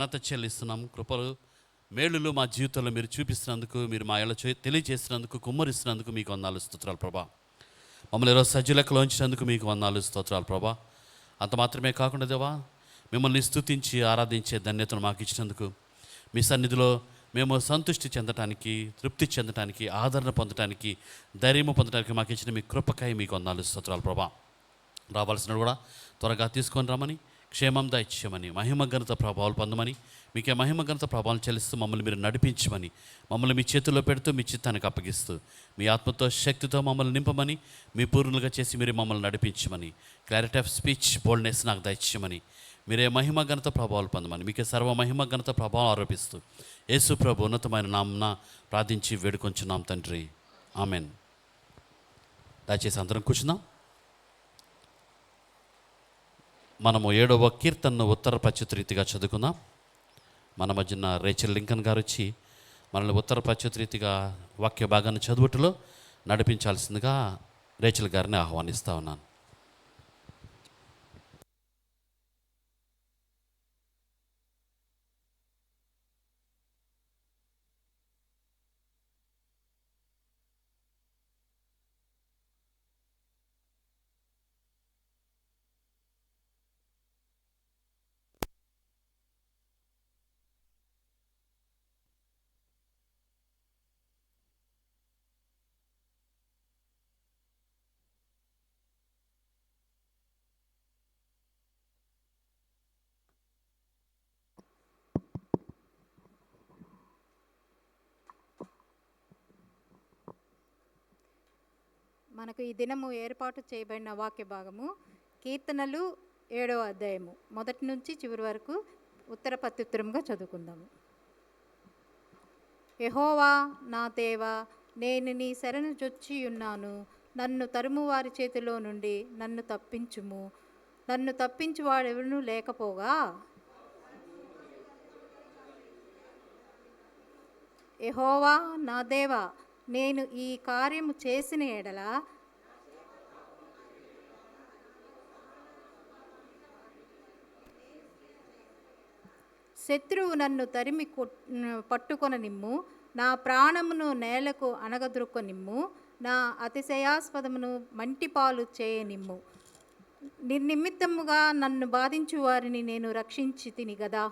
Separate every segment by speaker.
Speaker 1: ఘనత చెల్లిస్తున్నాం. కృపలు మేలులు మా జీవితంలో మీరు చూపిస్తున్నందుకు, మీరు మా ఇలా తెలియజేస్తున్నందుకు, కుమ్మరిస్తున్నందుకు మీకు వందనాలు స్తోత్రాలు ప్రభా. మమ్మల్ని ఈరోజు సజ్జలెక్కలో ఉంచినందుకు మీకు వందనాలు స్తోత్రాలు ప్రభా. అంత మాత్రమే కాకుండా దేవా, మిమ్మల్ని స్తుతించి ఆరాధించే ధన్యతను మాకు ఇచ్చినందుకు, మీ సన్నిధిలో మేము సంతృష్టి చెందటానికి, తృప్తి చెందటానికి, ఆదరణ పొందటానికి, ధైర్యము పొందటానికి మాకు ఇచ్చిన మీ కృపకాయ మీకు వందనాలు స్తోత్రాలు ప్రభా. రావాల్సిన కూడా త్వరగా తీసుకొని రమ్మని, క్షేమం దయచేయమని, మహిమ ఘనత ప్రభావాలు పొందమని, మీకే మహిమ ఘనత ప్రభావాలు చెల్లిస్తూ మమ్మల్ని మీరు నడిపించమని, మమ్మల్ని మీ చేతుల్లో పెడుతూ మీ చిత్తానికి అప్పగిస్తూ, మీ ఆత్మతో శక్తితో మమ్మల్ని నింపమని, మీ పూర్ణులుగా చేసి మీరు మమ్మల్ని నడిపించమని, క్లారిటీ ఆఫ్ స్పీచ్, బోల్డ్నెస్ నాకు దయచేయమని, మీరే మహిమ ఘనత ప్రభావాలు పొందమని, మీకే సర్వ మహిమ ఘనత ప్రభావం ఆరోపిస్తూ యేసు ప్రభు ఉన్నతమైన నామమున ప్రార్థించి వేడుకొంచున్నాం తండ్రి, ఆమెన్. దయచేసి అందరం కూర్చున్నాం. మనము 7వ కీర్తనను ఉత్తర ప్రత్యుత రీతిగా చదువుకుందాం. మన మధ్యన రేచల్ లింకన్ గారు వచ్చి మనల్ని ఉత్తర ప్రత్యుత రీతిగా వాక్య భాగాన్ని చదువుటలో నడిపించాల్సిందిగా రేచల్ గారిని ఆహ్వానిస్తూ ఉన్నాను.
Speaker 2: మనకు ఈ దినము ఏర్పాటు చేయబడిన వాక్య భాగము కీర్తనలు 7వ అధ్యాయము మొదటి నుంచి చివరి వరకు ఉత్తర ప్రత్యుత్తరంగా చదువుకుందాము. యెహోవా నా దేవా, నేను నీ శరణు జొచ్చి ఉన్నాను. నన్ను తరుము వారి చేతిలో నుండి నన్ను తప్పించుము. నన్ను తప్పించువాడెవరునూ లేకపోగా, యెహోవా నా దేవా, నేను ఈ కార్యము చేసిన ఎడల శత్రువు నన్ను తరిమి పట్టుకొననిమ్ము. నా ప్రాణమును నేలకు అనగదొరుకొనిమ్ము. నా అతిశయాస్పదమును మంటిపాలు చేయనిమ్ము. నిర్నిమిత్తముగా నన్ను బాధించు వారిని నేను రక్షించి తిని గదా.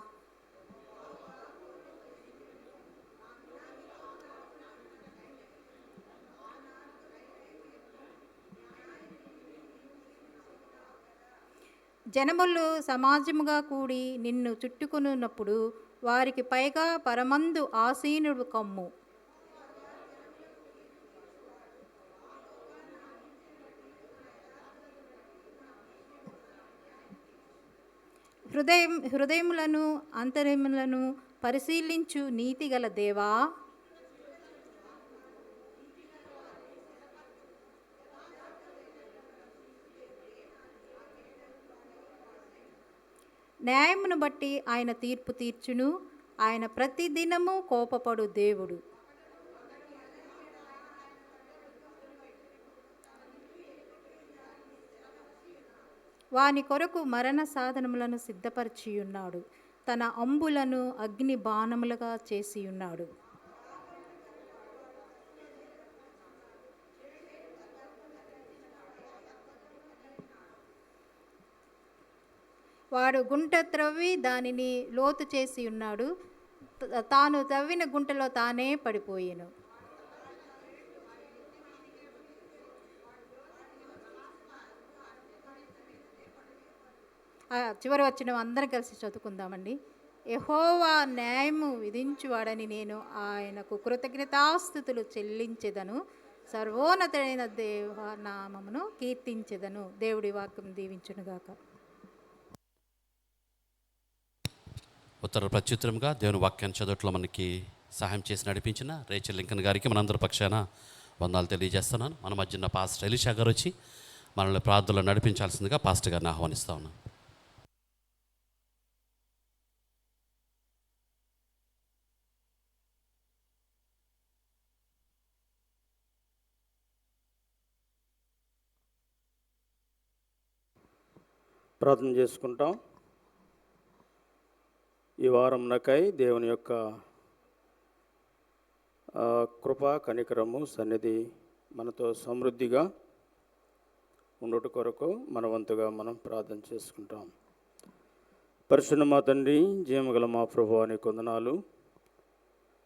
Speaker 2: జనములు సమాజముగా కూడి నిన్ను చుట్టుకొనున్నప్పుడు వారికి పైగా పరమందు ఆసీనుడు కమ్ము. హృదయములను అంతరములను పరిశీలించు నీతిగల దేవా, న్యాయమును బట్టి ఆయన తీర్పు తీర్చును. ఆయన ప్రతి దినము కోపపడు దేవుడు. వాని కొరకు మరణ సాధనములను సిద్ధపరిచియున్నాడు. తన అంబులను అగ్ని బాణములుగా చేసియున్నాడు. వాడు గుంట త్రవ్వి దానిని లోతు చేసి ఉన్నాడు. తాను తవ్విన గుంటలో తానే పడిపోయాను. చివరి వచ్చిన అందరం కలిసి చదువుకుందామండి. యెహోవా న్యాయము విధించువాడని నేను ఆయనకు కృతజ్ఞతాస్తుతులు చెల్లించెదను. సర్వోన్నతుడైన దేవ నామమును కీర్తించెదను. దేవుడి వాక్యం దీవించునుగాక.
Speaker 1: ఉత్తర ప్రత్యుత్తరంగా దేవుని వాక్యాన్ని చదవట్లో మనకి సహాయం చేసి నడిపించిన రేచల్ లింకన్ గారికి మనందరి పక్షాన వందనాలు తెలియజేస్తున్నాను. మన మధ్యన పాస్టర్ ఎలీషా గారు వచ్చి మనల్ని ప్రార్థనలో నడిపించాల్సిందిగా పాస్టర్ గారిని ఆహ్వానిస్తా ఉన్నాను.
Speaker 3: ప్రార్థన చేసుకుంటాం. వారంనకై దేవుని యొక్క కృప కనికరము సన్నిధి మనతో సమృద్ధిగా ఉండుట కొరకు మన వంతుగా మనం ప్రార్థన చేసుకుంటాం. పరిశుద్ధ మా తండ్రి, జీవగల మా ప్రభువా, నీ వందనాలు.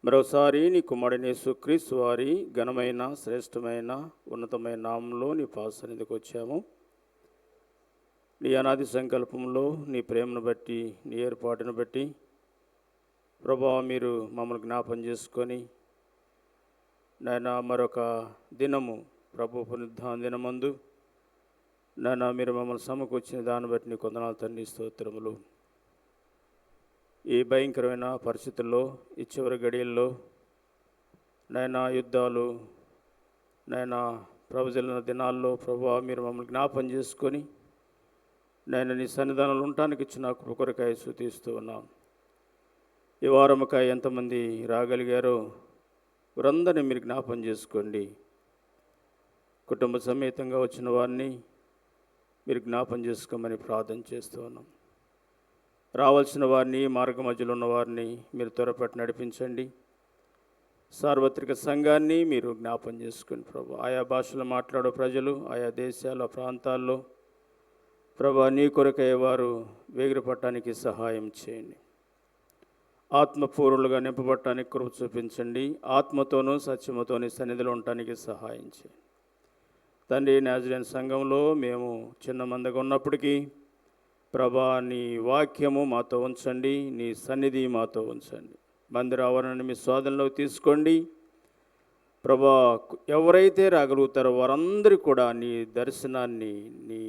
Speaker 3: మరోసారి నీ కుమారుడైన యేసుక్రీస్తు వారి ఘనమైన శ్రేష్టమైన ఉన్నతమైన నామంలో నీ పాద సన్నిధికి వచ్చాము. నీ అనాది సంకల్పంలో నీ ప్రేమను బట్టి, నీ ఏర్పాటును బట్టి ప్రభువా, మీరు మమ్మల్ని జ్ఞాపం చేసుకొని నాయన మరొక దినము ప్రభు పునరుద్ధాన దినమందు నాయన మీరు మమ్మల్ని సమకూర్చిన దాన్ని బట్టి నీ వందనాలు తండ్రి, స్తోత్రములు. ఈ భయంకరమైన పరిస్థితుల్లో, ఈ చివరి గడియల్లో నాయన యుద్ధాలు నాయన ప్రవజన దినాల్లో ప్రభువా, మీరు మమ్మల్ని జ్ఞాపం చేసుకొని నాయన నీ సన్నిధానంలో ఉండటానికి ఇచ్చిన కృప కొరకై స్తుతిస్తూ ఉన్నాం. ఈ వారముకై ఎంతమంది రాగలిగారో వారందరినీ మీరు జ్ఞాపం చేసుకోండి. కుటుంబ సమేతంగా వచ్చిన వారిని మీరు జ్ఞాపం చేసుకోమని ప్రార్థన చేస్తూ ఉన్నాం. రావాల్సిన వారిని, మార్గ మధ్యలో ఉన్న వారిని మీరు త్వరపట్టి నడిపించండి. సార్వత్రిక సంఘాన్ని మీరు జ్ఞాపం చేసుకుని ప్రభు, ఆయా భాషలు మాట్లాడే ప్రజలు ఆయా దేశాల ప్రాంతాల్లో ప్రభు నీ కొరకై వారు వేగిరపడటానికి సహాయం చేయండి. ఆత్మపూర్ణులుగా నింపబడటానికి కృప చూపించండి. ఆత్మతోనూ సత్యముతోని సన్నిధిలో ఉండటానికి సహాయం చేయండి తండ్రి. నాజరేయుని సంఘంలో మేము చిన్న మందగా ఉన్నప్పటికీ ప్రభా, నీ వాక్యము మాతో ఉంచండి, నీ సన్నిధి మాతో ఉంచండి. మందిర ఆవరణని మీ స్వాధీనంలో తీసుకోండి ప్రభా. ఎవరైతే రాగలుగుతారో వారందరూ కూడా నీ దర్శనాన్ని, నీ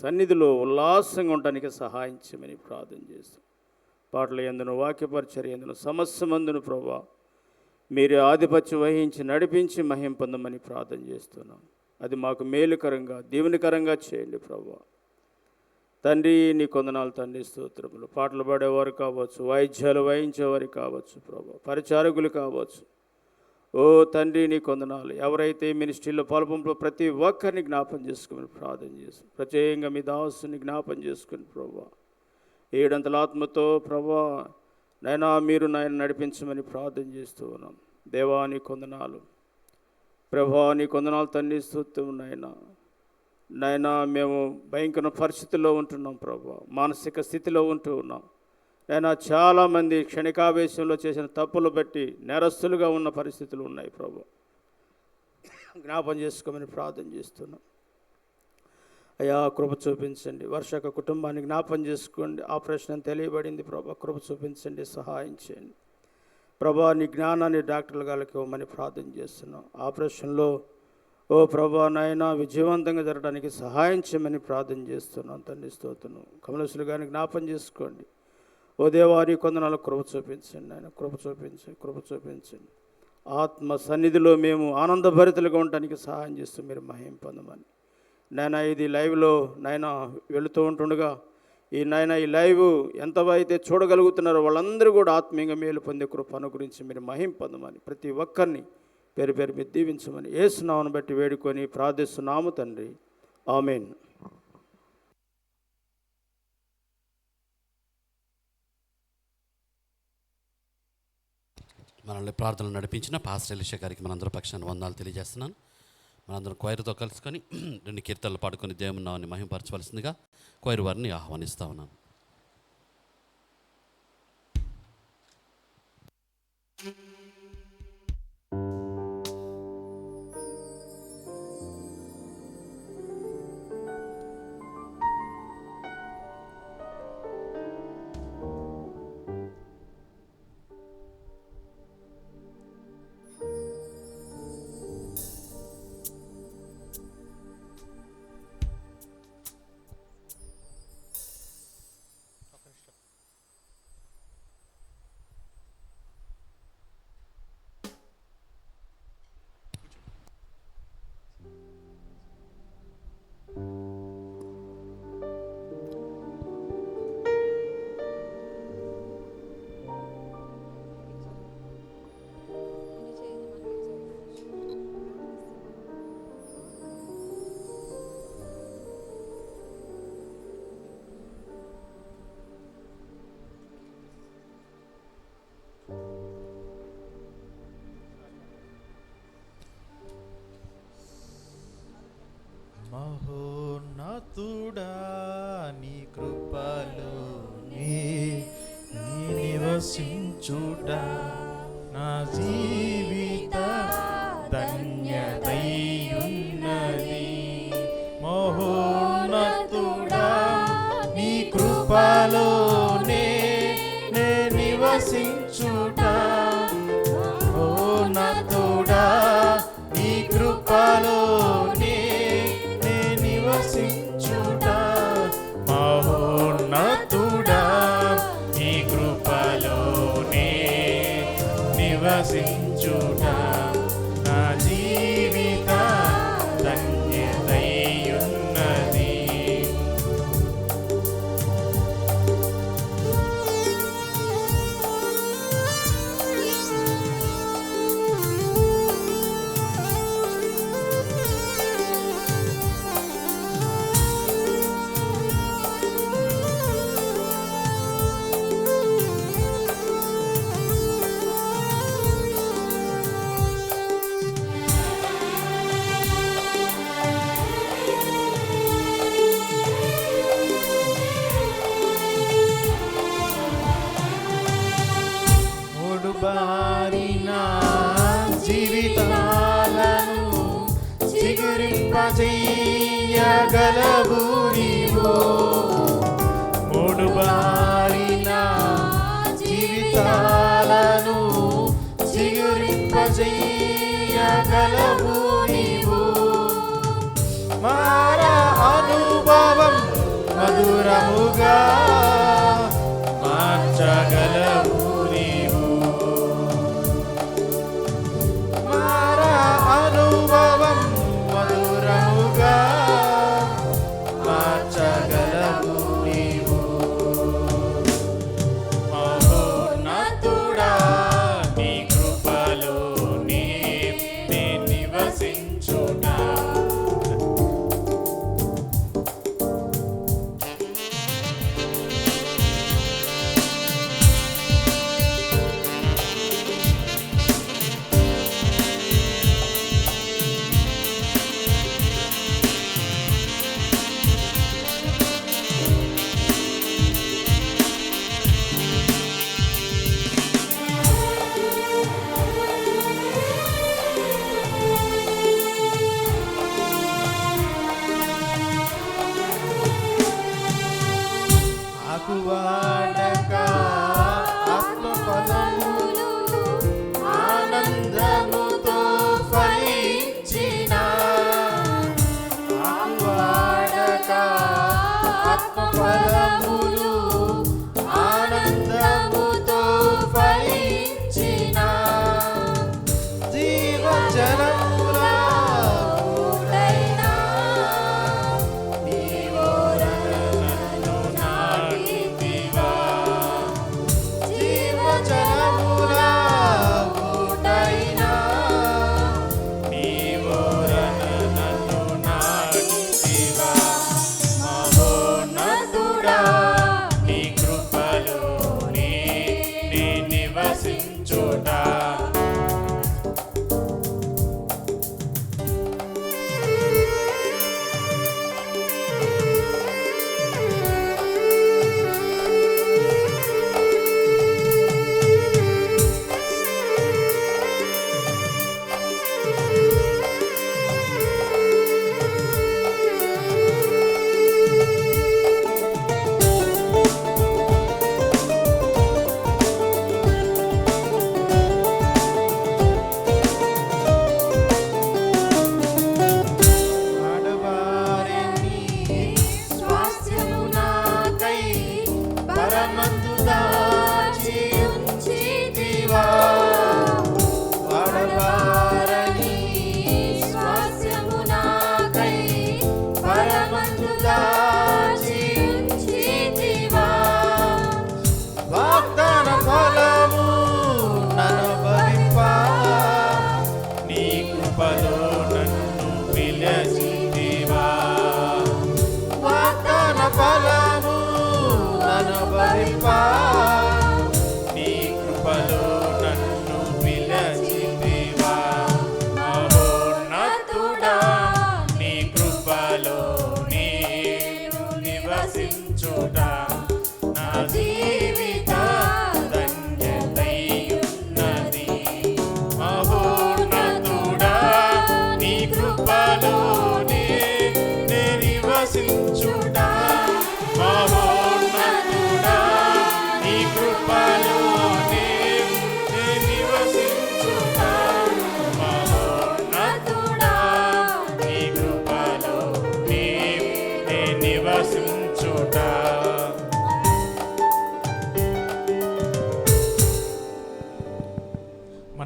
Speaker 3: సన్నిధిలో ఉల్లాసంగా ఉండటానికి సహాయం చేయమని ప్రార్థన చేస్తాం. పాటల యందును, వాక్యపరిచర్య యందును, సమస్యమందును ప్రభా మీరు ఆధిపత్యం వహించి నడిపించి మహిమ పొందమని ప్రార్థన చేస్తున్నాం. అది మాకు మేలుకరంగా, దీవెనకరంగా చేయండి ప్రభా. తండ్రి నీ వందనాలు తండ్రి, స్తోత్రములు. పాటలు పాడేవారు కావచ్చు, వాయిద్యాలు వాయించేవారు కావచ్చు ప్రభా, పరిచారకులు కావచ్చు. ఓ తండ్రి నీ వందనాలు. ఎవరైతే మినిస్ట్రీలో పాల్పంలో ప్రతి ఒక్కరిని జ్ఞాపం చేసుకుని ప్రార్థన చేసి, ప్రత్యేకంగా మీ దాసుని జ్ఞాపం చేసుకుని ప్రభా, ఏడంతల ఆత్మతో ప్రభా నైనా మీరు నాయన నడిపించమని ప్రార్థన చేస్తూ ఉన్నాం. దేవా నీ వందనాలు ప్రభా, నీ వందనాలు తండ్రి, స్తోత్రం నాయనా. నాయనా మేము భయంకర పరిస్థితుల్లో ఉంటున్నాం ప్రభా, మానసిక స్థితిలో ఉంటూ ఉన్నాం నాయనా. చాలామంది క్షణికావేశంలో చేసిన తప్పులు బట్టి నేరస్తులుగా ఉన్న పరిస్థితులు ఉన్నాయి ప్రభా. జ్ఞాపం చేసుకోమని ప్రార్థన చేస్తున్నాం. అయ్యా కృప చూపించండి. వర్షక కుటుంబాన్ని జ్ఞాపం చేసుకోండి. ఆపరేషన్ అని తెలియబడింది ప్రభా, కృప చూపించండి, సహాయం చేయండి ప్రభా. నీ జ్ఞానాన్ని డాక్టర్ల గారికి ఇవ్వమని ప్రార్థన చేస్తున్నాం. ఆపరేషన్లో ఓ ప్రభా నాయన విజయవంతంగా జరగడానికి సహాయం చేయమని ప్రార్థన చేస్తున్నాం తండ్రి, స్తోత్రం. కమలేశ్వరు గారిని జ్ఞాపం చేసుకోండి. ఓ దేవారి కొందనాలు కృప చూపించండి ఆయన, కృప చూపించండి, కృప చూపించండి. ఆత్మ సన్నిధిలో మేము ఆనందభరితులుగా ఉండటానికి సహాయం చేస్తూ మీరు మహిమ పొందమని నాయన. ఇది లైవ్లో నాయన వెళుతూ ఉంటుండగా ఈ నాయన ఈ లైవ్ ఎంతవైతే చూడగలుగుతున్నారో వాళ్ళందరూ కూడా ఆత్మీయంగా మేలు పొందే కృపను గురించి మీరు మహిమ పొందమని, ప్రతి ఒక్కరిని పేరు పేరు మీరు దీవించమని యేసు నామమును బట్టి వేడుకొని ప్రార్థిస్తున్నాము తండ్రి, ఆమేన్.
Speaker 1: మనల్ని ప్రార్థనలు నడిపించిన పాస్టర్ ఎలీషా గారికి మనందరి పక్షాన వందనాలు తెలియజేస్తున్నాను. మనందరం క్వైర్తో కలుసుకొని 2 కీర్తనలు పాడుకొని దేవుని నామముని మహిమపరచవలసిందిగా క్వైర్ వారిని ఆహ్వానిస్తా ఉన్నాను.
Speaker 4: నివసించుట నా జీవిత ధన్యతయున్నది. మహోన్నతుడా నీ కృపలోనే నే నివసించుట. మహోన్నతుడా నీ కృపలోనే నే నివసించుట. మహోన్నతుడా నీ కృపలోనే నివసించుట నా జీవిత ధన్యతయున్నది. మూడు బారిన జీవితాలను చిగురింపజేయగలవు నీవు. మూడు బారిన జీవితాలను చిగురింపజేయగలవు నీవు. మార అనుభవం మధురముగా మార్చగలవు నీవు. మార అనుభవం మధురముగా మార్చగలవు నీవు. మహోన్నతుడా నీ కృపలోనే నే నివసించుట. ఆకువాడక ఆత్మఫలములు ఆనందముతో ఫలించిన. ఆకువాడక ఆత్మఫలములు ఆనందముతో ఫలించిన. జీవజలముల ఊటైన నీవోరనను నాటితివా. జీవజలముల ఊటైన నీవోరనను నాటితివా. మహోన్నతుడా నీ కృపలోనే నే నివసించుట.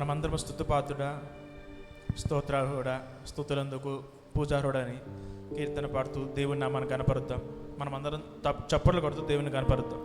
Speaker 5: మనమందరం స్తుతిపాత్రుడా, స్తోత్రార్హుడా, స్తుతులందుకు పూజార్హుడని కీర్తన పాడుతూ దేవుని నామాన్ని కనపరుద్దాం. మనమందరం చప్పట్లు కొడుతూ దేవుని కనపరుద్దాం.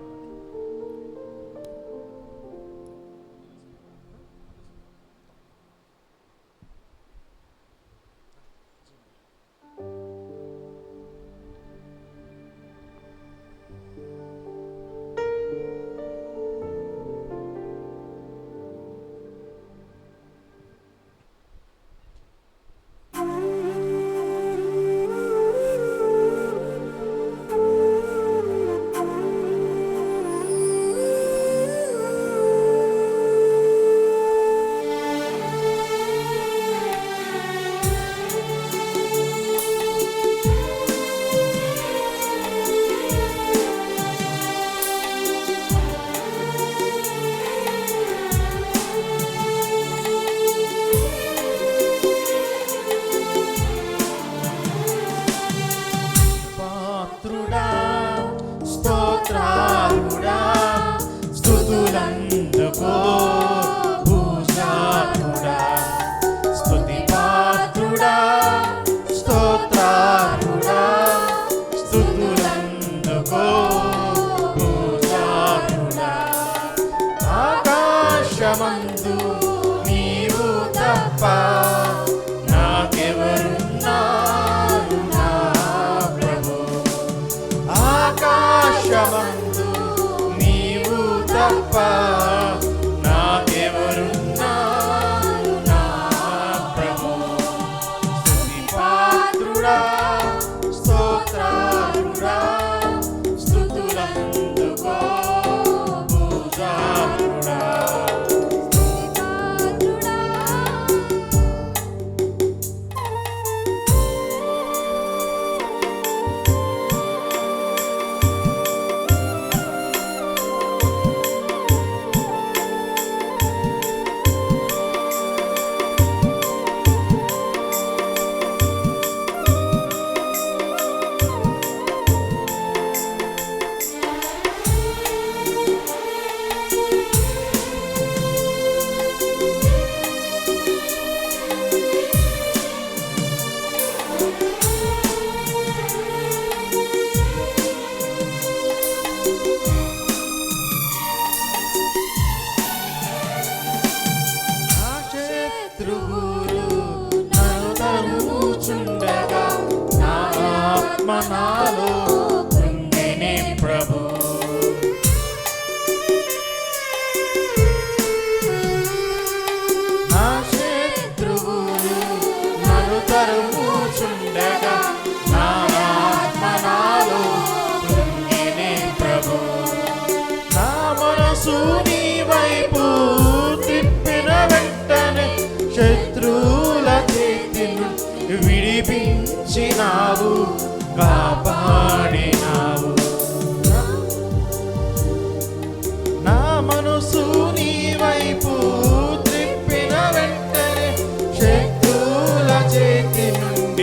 Speaker 4: ఆకాశమందు నీవు తప్ప నాకెవరున్నారు నా ప్రభు. ఆకాశమందు నీవు తప్ప నాకెవరున్నారు నా ప్రభు. స్తుతిపాత్రుడా, స్తోత్రార్హుడా, స్తుతులందుకో పూజార్హుడా. నాలో కృంగిని ప్రభు. నా శత్రువులు నన్ను తరుముచుండగా నా ఆత్మ నాలో కృంగిని ప్రభు. నా మనసు నీ వైపు తిప్పిన వెంటనే శత్రువుల చేతి విడిపించినావు, కాపాడినావు. నా మనసు నీ వైపు త్రిప్పిన వెంటనే శత్రువుల చేతి నుండి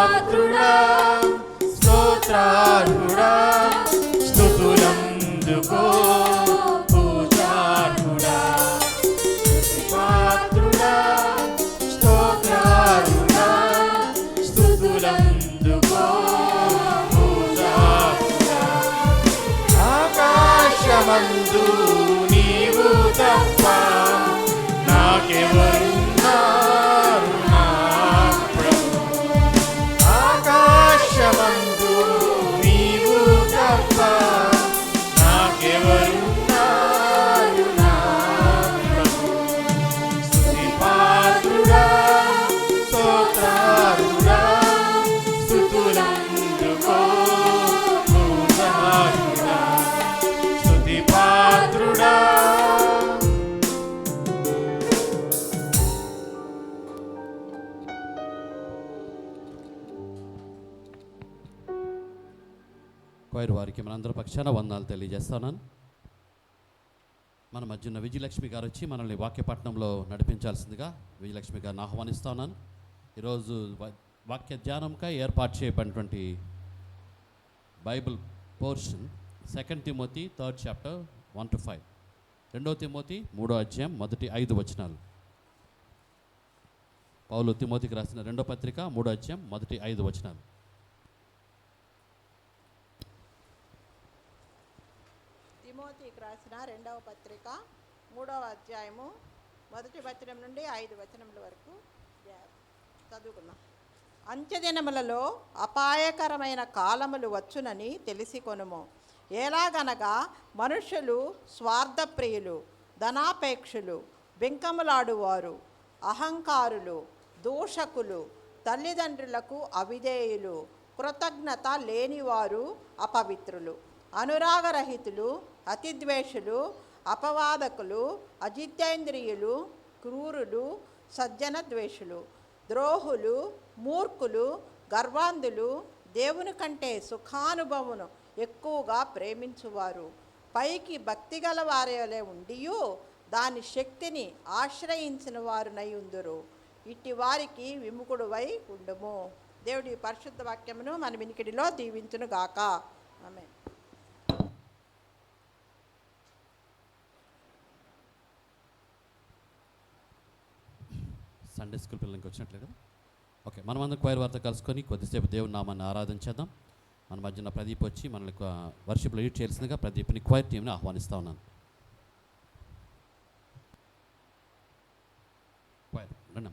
Speaker 4: పాత్రుడా స్తోత్రార్హుడా స్తుతులందుకో పూజార్హుడా స్తుతి పాత్రుడా స్తోత్రార్హుడా స్తుతులందుకో పూజార్హుడా ఆకాశమందు నీవు తప్ప నాకెవరున్నారు నా ప్రభు ఆకాశమందు నీవు తప్ప నాకెవరున్నారు నా ప్రభు స్తుతి పాత్రుడా స్తోత్రార్హుడా స్తుతులందుకో పూజార్హుడా స్తుతి పాత్రుడా.
Speaker 1: క్వైర్ వారికి మనందరి పక్షాన వందనాలు తెలియజేస్తున్నాను. మన మధ్య ఉన్న విజయలక్ష్మి గారు వచ్చి మనల్ని వాక్యపట్నంలో నడిపించాల్సిందిగా విజయలక్ష్మి గారిని ఆహ్వానిస్తా ఉన్నాను. ఈరోజు వాక్య ధ్యానంకై ఏర్పాటు చేయబడినటువంటి Bible portion 2 Timothy 3rd chapter 1-5, 2 Timothy 3వ అధ్యాయం మొదటి 5 వచనాలు. పౌలు తిమోతికి రాసిన 2వ పత్రిక 3వ అధ్యాయం మొదటి 5 వచనాలు.
Speaker 6: తిమోతికి రాసిన 2వ పత్రిక 3వ అధ్యాయము మొదటి వచనం నుండి 5 వచనముల వరకు చదువుకుందాం. అంత్యదినములలో అపాయకరమైన కాలములు వచ్చునని తెలిసి కొనుము. ఎలాగనగా మనుషులు స్వార్థప్రియులు, ధనాపేక్షులు, బెంకములాడువారు, అహంకారులు, దూషకులు, తల్లిదండ్రులకు అవిధేయులు, కృతజ్ఞత లేనివారు, అపవిత్రులు, అనురాగరహితులు, అతిద్వేషులు, అపవాదకులు, అజితేంద్రియులు, క్రూరులు, సజ్జన ద్వేషులు, ద్రోహులు, మూర్ఖులు, గర్వాంధులు, దేవుని కంటే సుఖానుభవమును ఎక్కువగా ప్రేమించువారు, పైకి భక్తిగల వారే ఉండియు దాని శక్తిని ఆశ్రయించిన వారునై ఉందురు. ఇట్టి వారికి విముఖుడువై ఉండుము. దేవుడి పరిశుద్ధ వాక్యమును మన వినికిడిలో దీవించును గాక. ఆమేన్.
Speaker 1: సండే స్కూల్ పిల్లలకి వచ్చినట్లే కదా. ఓకే, మనమందరం క్వైర్ వార్త కలుసుకొని కొద్దిసేపు దేవుని నామాన్ని ఆరాధించేద్దాం. మన మధ్యన ప్రదీప్ వచ్చి మనల్ని వర్షిప్లో లీడ్ చేయాల్సిందిగా ప్రదీప్ని క్వైర్ టీంని ఆహ్వానిస్తూ ఉన్నాను. క్వైర్ రండి.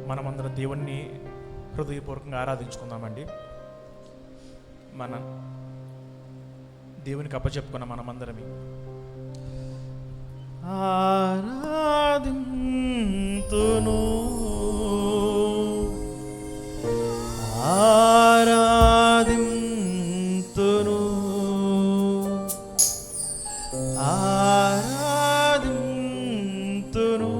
Speaker 5: మనమందరం దేవుణ్ణి హృదయపూర్వకంగా ఆరాధించుకుందామండి. మన దేవునికి అప్పచెప్పుకున్న మనమందరమే
Speaker 4: ఆరాధింతును ఆరాధింతును ఆరాధింతును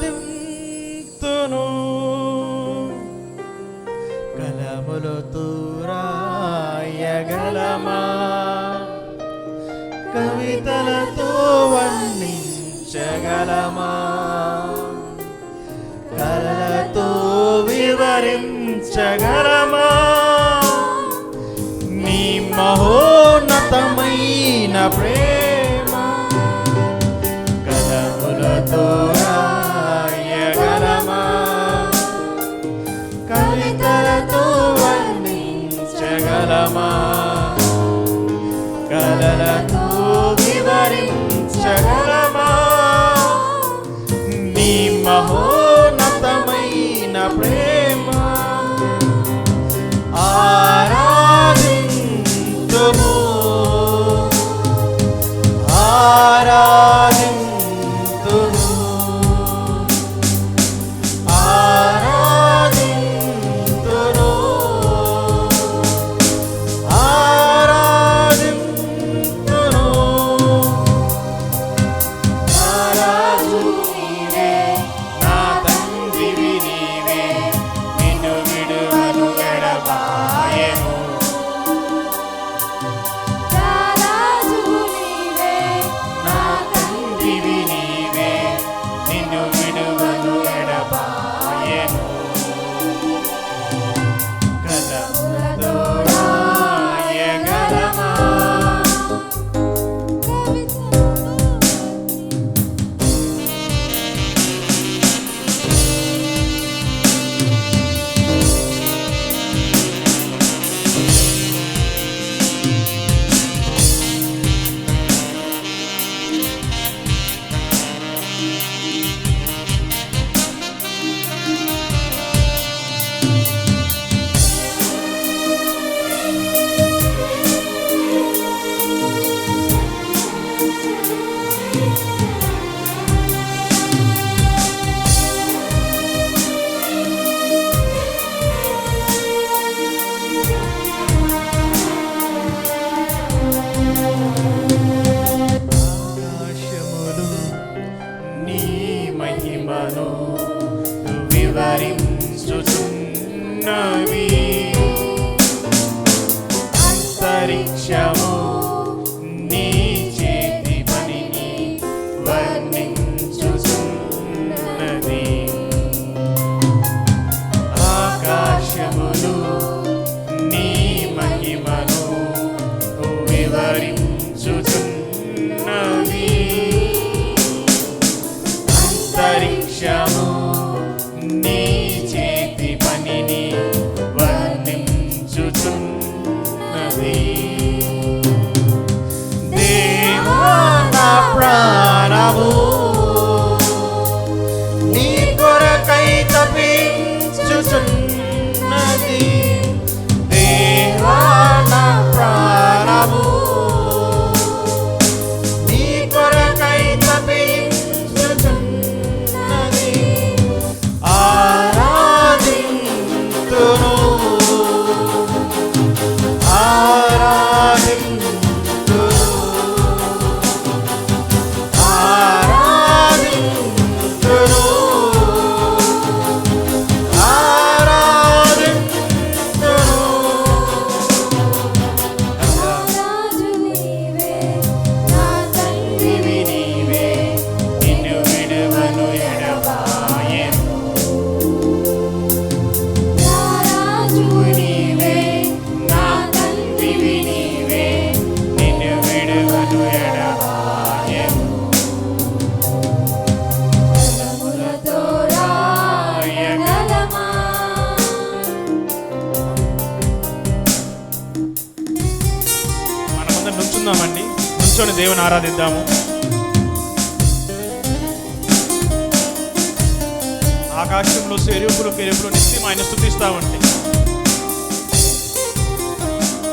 Speaker 4: ఆరాధింతును కలములతో రాయగలమా, కవితలతో వర్ణించగలమా, కలలతో వివరించగలమా నీ మహోన్నతమైన ప్రేమ. కలములతో రాయగలమా, కవితలతో వర్ణించగలమా, కలలతో వివరించగలమా నీ మహోన్నతమైన ప్రేమ.
Speaker 5: నుంచుందామండి. నుంచొని దేవుని ఆరాధిద్దాము. ఆకాశంలో సెరుపులు కెరుపులు నిత్యం ఆయన స్తుతిస్తూ ఉంటే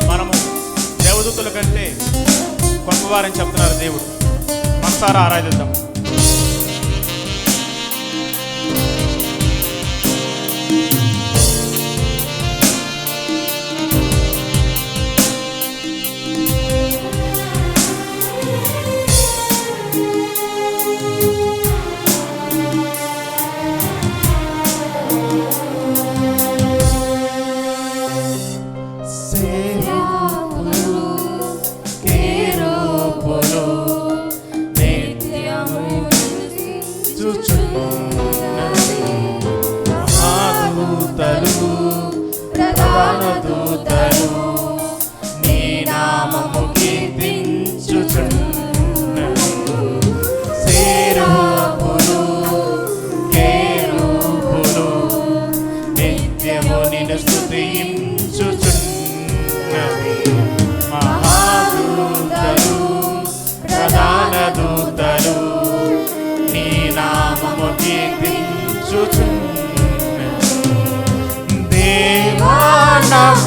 Speaker 5: మనము దేవదూతల కంటే గొప్పవారని చెప్తున్నారు దేవుడు. మనసారా ఆరాధిద్దాం.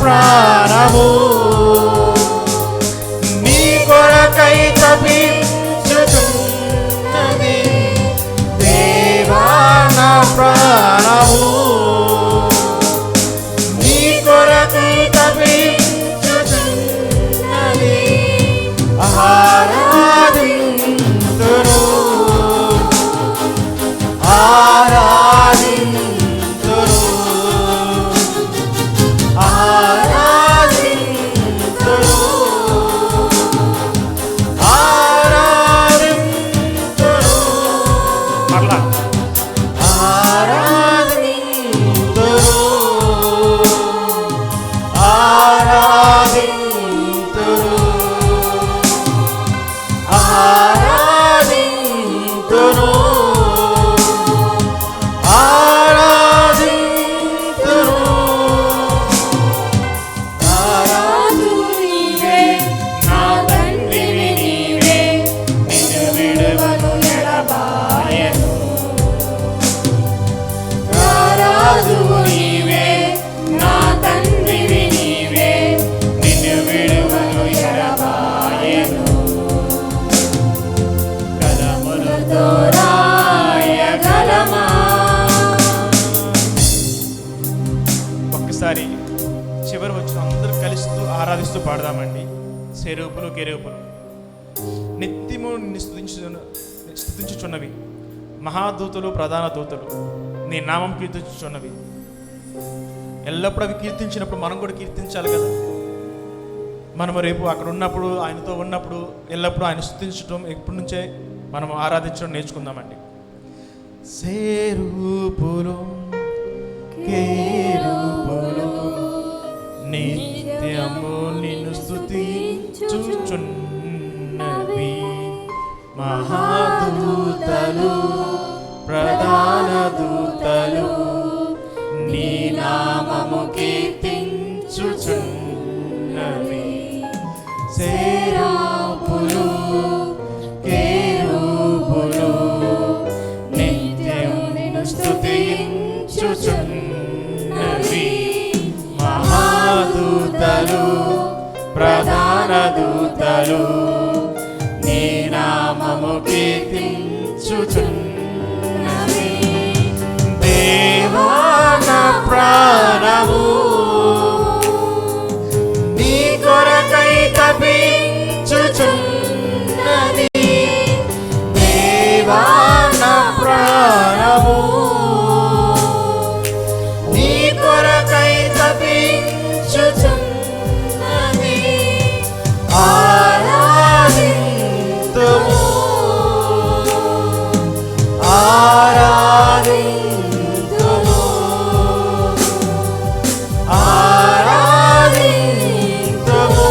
Speaker 4: ప్రాణము నీ కొరకై తపించుచున్నది. దేవా నా ప్రాణము నీ కొరకై తపించుచున్నది. ఆరాధింతును ఆరాధింతును
Speaker 5: చివరి వచ్చిన అందరూ కలుస్తూ ఆరాధిస్తూ పాడదామండి. సెరూపులు కెరూపులు నిత్యము స్తుతించుచున్నవి. మహాదూతలు ప్రధాన దూతలు నీ నామం కీర్తించుచున్నవి. ఎల్లప్పుడూ అవి కీర్తించినప్పుడు మనం కూడా కీర్తించాలి కదా. మనము రేపు అక్కడ ఉన్నప్పుడు ఆయనతో ఉన్నప్పుడు ఎల్లప్పుడూ ఆయన స్తుతించడం ఎప్పటి నుంచే మనం ఆరాధించడం నేర్చుకుందామండి.
Speaker 4: సెరూపులు కెరూపులు నిత్యము నిన్ను స్తుతించుచున్నవి. మహాదూతలు ప్రధాన దూతలు నీ నామము కీర్తించుచున్నవి. సెరూపులు కెరూపులు నిత్యము నిన్ను స్తుతించుచున్నవి. మహాదూతలు ప్రధాన దూతలు నీ నామము కీర్తించుచున్నవి. దేవా నా ప్రాణము నీ కొరకై తపించుచున్నది. దేవా నా ప్రాణము నీ కొరకై తపించుచున్నది. ఆరాధింతుము ఆరాధింతుము ఆరాధింతుము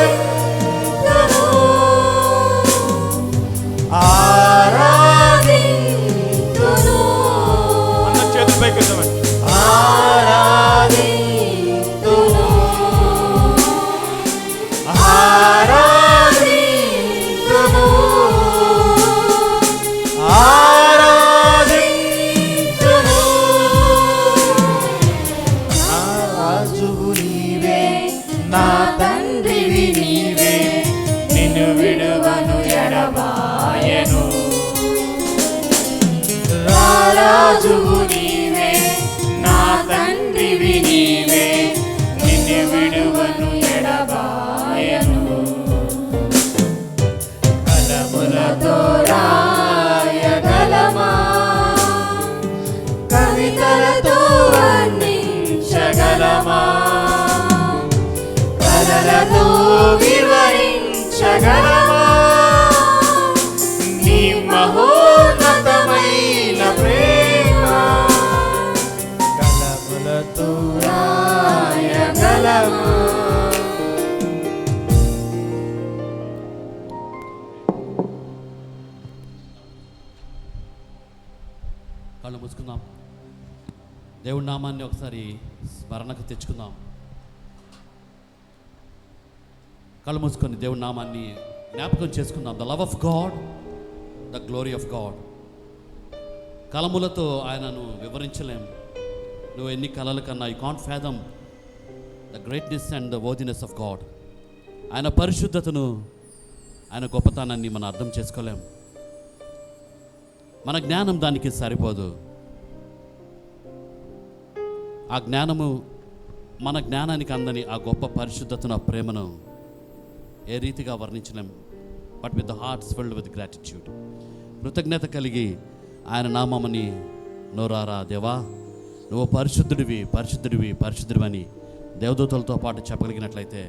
Speaker 4: ఆరాధింతుము ఆరాధింతుము.
Speaker 5: అందరూ చేతులు పైకి ఎత్తామండి.
Speaker 4: ఆరాధింతుము నీవే నా తండ్రివి నీవే నిన్ను విడువను ఎడబాయను కలములతో రాయగలమా కవితలతో వర్ణించగలమా కలలతో వివరించగలమా నీ మహోన్నతమైన ప్రేమ
Speaker 5: కలములతో
Speaker 4: రాయగలమా
Speaker 1: కళ్ళు మూసుకుందాం. దేవుడి నామాన్ని ఒకసారి స్మరణకు తెచ్చుకుందాం. కళ్ళు మూసుకొని దేవుడి నామాన్ని జ్ఞాపకం చేసుకుందాం. The love of God, the glory of God. కలములతో ఆయనను వివరించలేం. నువ్వు ఎన్ని కళల కన్నా you can't fathom the greatness and the worthiness of God. ఆయన పరిశుద్ధతను, ఆయన గొప్పతనాన్ని మనం అర్థం చేసుకోలేం. మన జ్ఞానం దానికి సరిపోదు. ఆ జ్ఞానము, మన జ్ఞానానికి అందని ఆ గొప్ప పరిశుద్ధతను, ఆ ప్రేమను ఏ రీతిగా వర్ణించలేం. But with the hearts filled with gratitude, కృతజ్ఞత కలిగి ఆయన నామముని నోరారా దేవా నువ్వు పరిశుద్ధుడివి, పరిశుద్ధుడివి, పరిశుద్ధుడివి అని దేవదూతలతో పాటు చెప్పగలిగినట్లయితే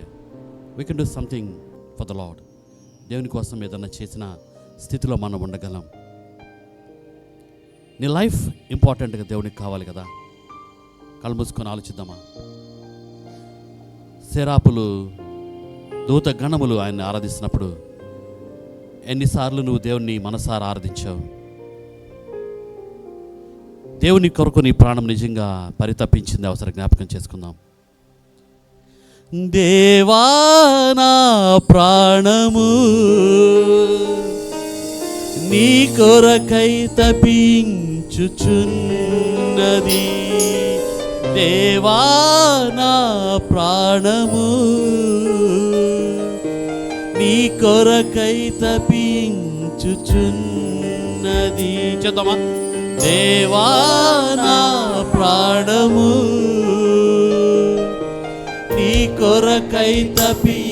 Speaker 1: we can do something for the Lord. దేవుని కోసం ఏదన్నా చేసిన స్థితిలో మనం ఉండగలం. నీ లైఫ్ ఇంపార్టెంట్గా దేవునికి కావాలి కదా. కళ్ళు మూసుకొని ఆలోచిద్దామా. సెరాపులు, దూత గణములు ఆయన్ని ఆరాధిస్తున్నప్పుడు ఎన్నిసార్లు నువ్వు దేవుణ్ణి మనసారా ఆరాధించావు? దేవుని కొరకు నీ ప్రాణం నిజంగా పరితపించింది. అవసరం జ్ఞాపకం చేసుకుందాం. దేవా నా ప్రాణము నీ కొరకై తపించుచున్నది. దేవా నా ప్రాణము నీ కొరకై తపించుచున్నది. చేద్దామా. దేవా నా ప్రాణము నీ కొరకై తపించుచున్నది.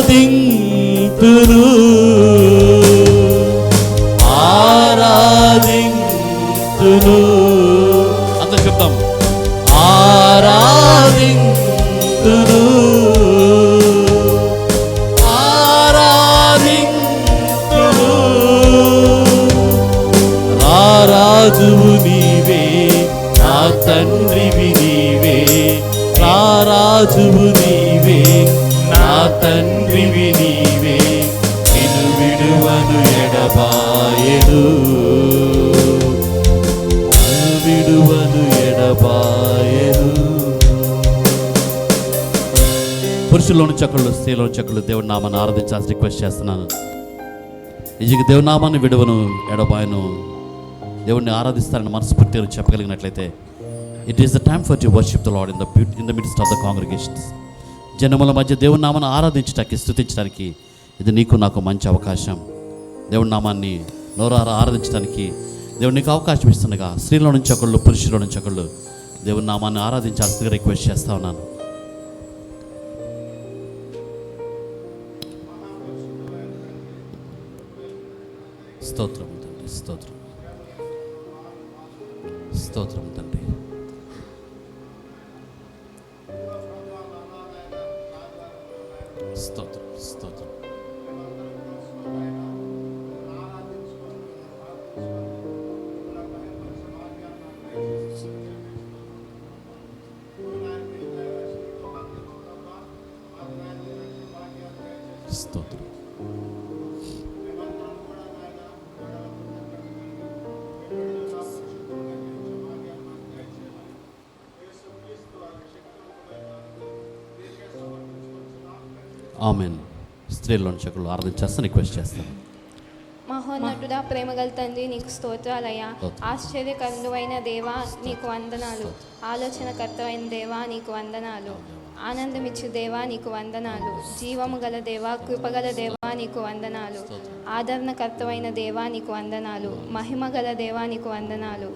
Speaker 1: ఆరాధింతును, ఆరాధింతును. అంత చెప్తాం. ఆరాధింతును, ఆరాధింతును. రారాజువు నీవే, నా తండ్రివి నీవే. రారాజువు నీవే, నా తండ్రివి నీవే. నిన్ను విడువను ఎడబాయను, విడువను ఎడబాయను. పురుషుల్లోని చక్కళ్ళు, స్త్రీలోని చక్కళ్ళు దేవుడి నామాన్ని ఆరాధించాల్సి రిక్వెస్ట్ చేస్తున్నాను. నిజంగా దేవుడి నామాన్ని విడువను ఎడబాయను, దేవుడిని ఆరాధిస్తారని మనస్ఫూర్తిగా చెప్పగలిగినట్లయితే it is the time for to worship the Lord in the midst of the congregations. జనముల మధ్య దేవుడి నామాన్ని ఆరాధించడానికి, స్తుతించడానికి ఇది నీకు నాకు మంచి అవకాశం. దేవుడి నామాన్ని నోరారా ఆరాధించడానికి దేవుడు నీకు అవకాశం ఇస్తుండగా స్త్రీలో నుంచి ఒకళ్ళు, పురుషుల నుంచి ఒకళ్ళు దేవుడి నామాన్ని ఆరాధించాల్సిందిగా రిక్వెస్ట్ చేస్తా ఉన్నాను. స్తోత్రం తండ్రి, స్తోత్రం, స్తోత్రం తండ్రి. స్తోత్రం, స్తోత్రం. స్తోత్రం. ఆమెన్. స్త్రీలోని చక్కలు ఆరాధించేస్తాను రిక్వెస్ట్ చేస్తాను.
Speaker 7: మహోన్నతుడా, ప్రేమగల తండ్రి, నీకు స్తోత్రాలయ్యా. ఆశ్చర్యకరుడైన దేవా నీకు వందనాలు. ఆలోచనకర్త అయిన దేవా నీకు వందనాలు. ఆనందమిచ్చు దేవా నీకు వందనాలు. జీవము గల దేవా, కృపగల దేవా నీకు వందనాలు. ఆదరణకర్తవైన దేవా నీకు వందనాలు. మహిమ గల దేవా నీకు వందనాలు.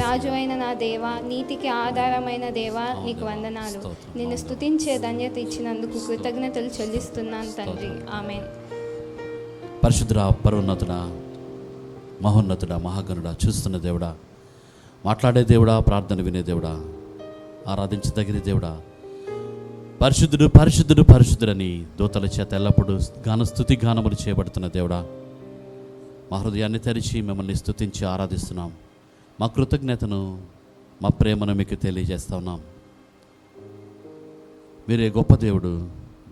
Speaker 7: రాజు అయిన నా దేవా, నీతికి ఆధారమైన దేవా నీకు వందనాలు. నిన్ను స్తుతించే ధన్యత ఇచ్చినందుకు కృతజ్ఞతలు చెల్లిస్తున్నాను తండ్రి. ఆమేన్.
Speaker 1: పరిశుద్ధుడా, పరోన్నతుడా, మహోన్నతుడా, మహాగణుడా, చూస్తున్న దేవుడా, మాట్లాడే దేవుడా, ప్రార్థన వినే దేవుడా, ఆరాధించదగిన దేవుడా, పరిశుద్ధుడు పరిశుద్ధుడు పరిశుద్ధుడని దూతల చేత ఎల్లప్పుడూ స్తుతి గానములు చేయబడుతున్న దేవుడా, మా హృదయాన్ని తెరిచి మిమ్మల్ని స్తుతించి ఆరాధిస్తున్నాం. మా కృతజ్ఞతను, మా ప్రేమను మీకు తెలియజేస్తా ఉన్నాం. మీరే గొప్ప దేవుడు.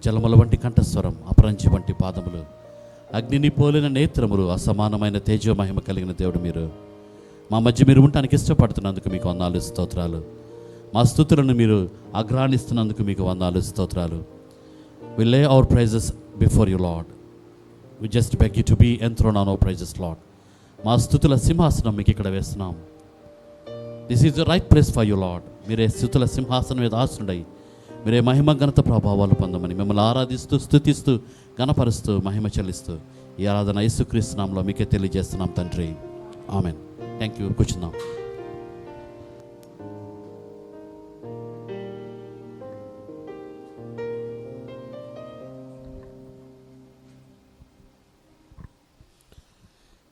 Speaker 1: జలముల వంటి కంఠస్వరం, అపరంచి వంటి పాదములు, అగ్నిని పోలిన నేత్రములు, అసమానమైన తేజో మహిమ కలిగిన దేవుడు మీరు. మా మధ్య మీరు ఉండటానికి ఇష్టపడుతున్నందుకు మీకు వందనాలు, స్తోత్రాలు. మా స్తుతులను మీరు అగ్రాణిస్తున్నందుకు మీకు వందనాలు, స్తోత్రాలు. We lay our praises before you, Lord. We just beg you to be enthroned on our praises, Lord. మా స్తుతుల సింహాసనం మీకు ఇక్కడ వేస్తున్నాం. This is the right place for you, Lord. మీరే స్తుతుల సింహాసనం మీద ఆసనుడై మీరే మహిమ ఘనత ప్రభావాలు పొందమని మిమ్మల్ని ఆరాధిస్తూ, స్తుతిస్తూ, ఘనపరుస్తూ, మహిమ చెల్లిస్తూ ఈ ఆరాధన యేసుక్రీస్తు నామములో మీకే తెలియజేస్తున్నాం తండ్రి. ఆమెన్. Thank you. కూర్చుందాం.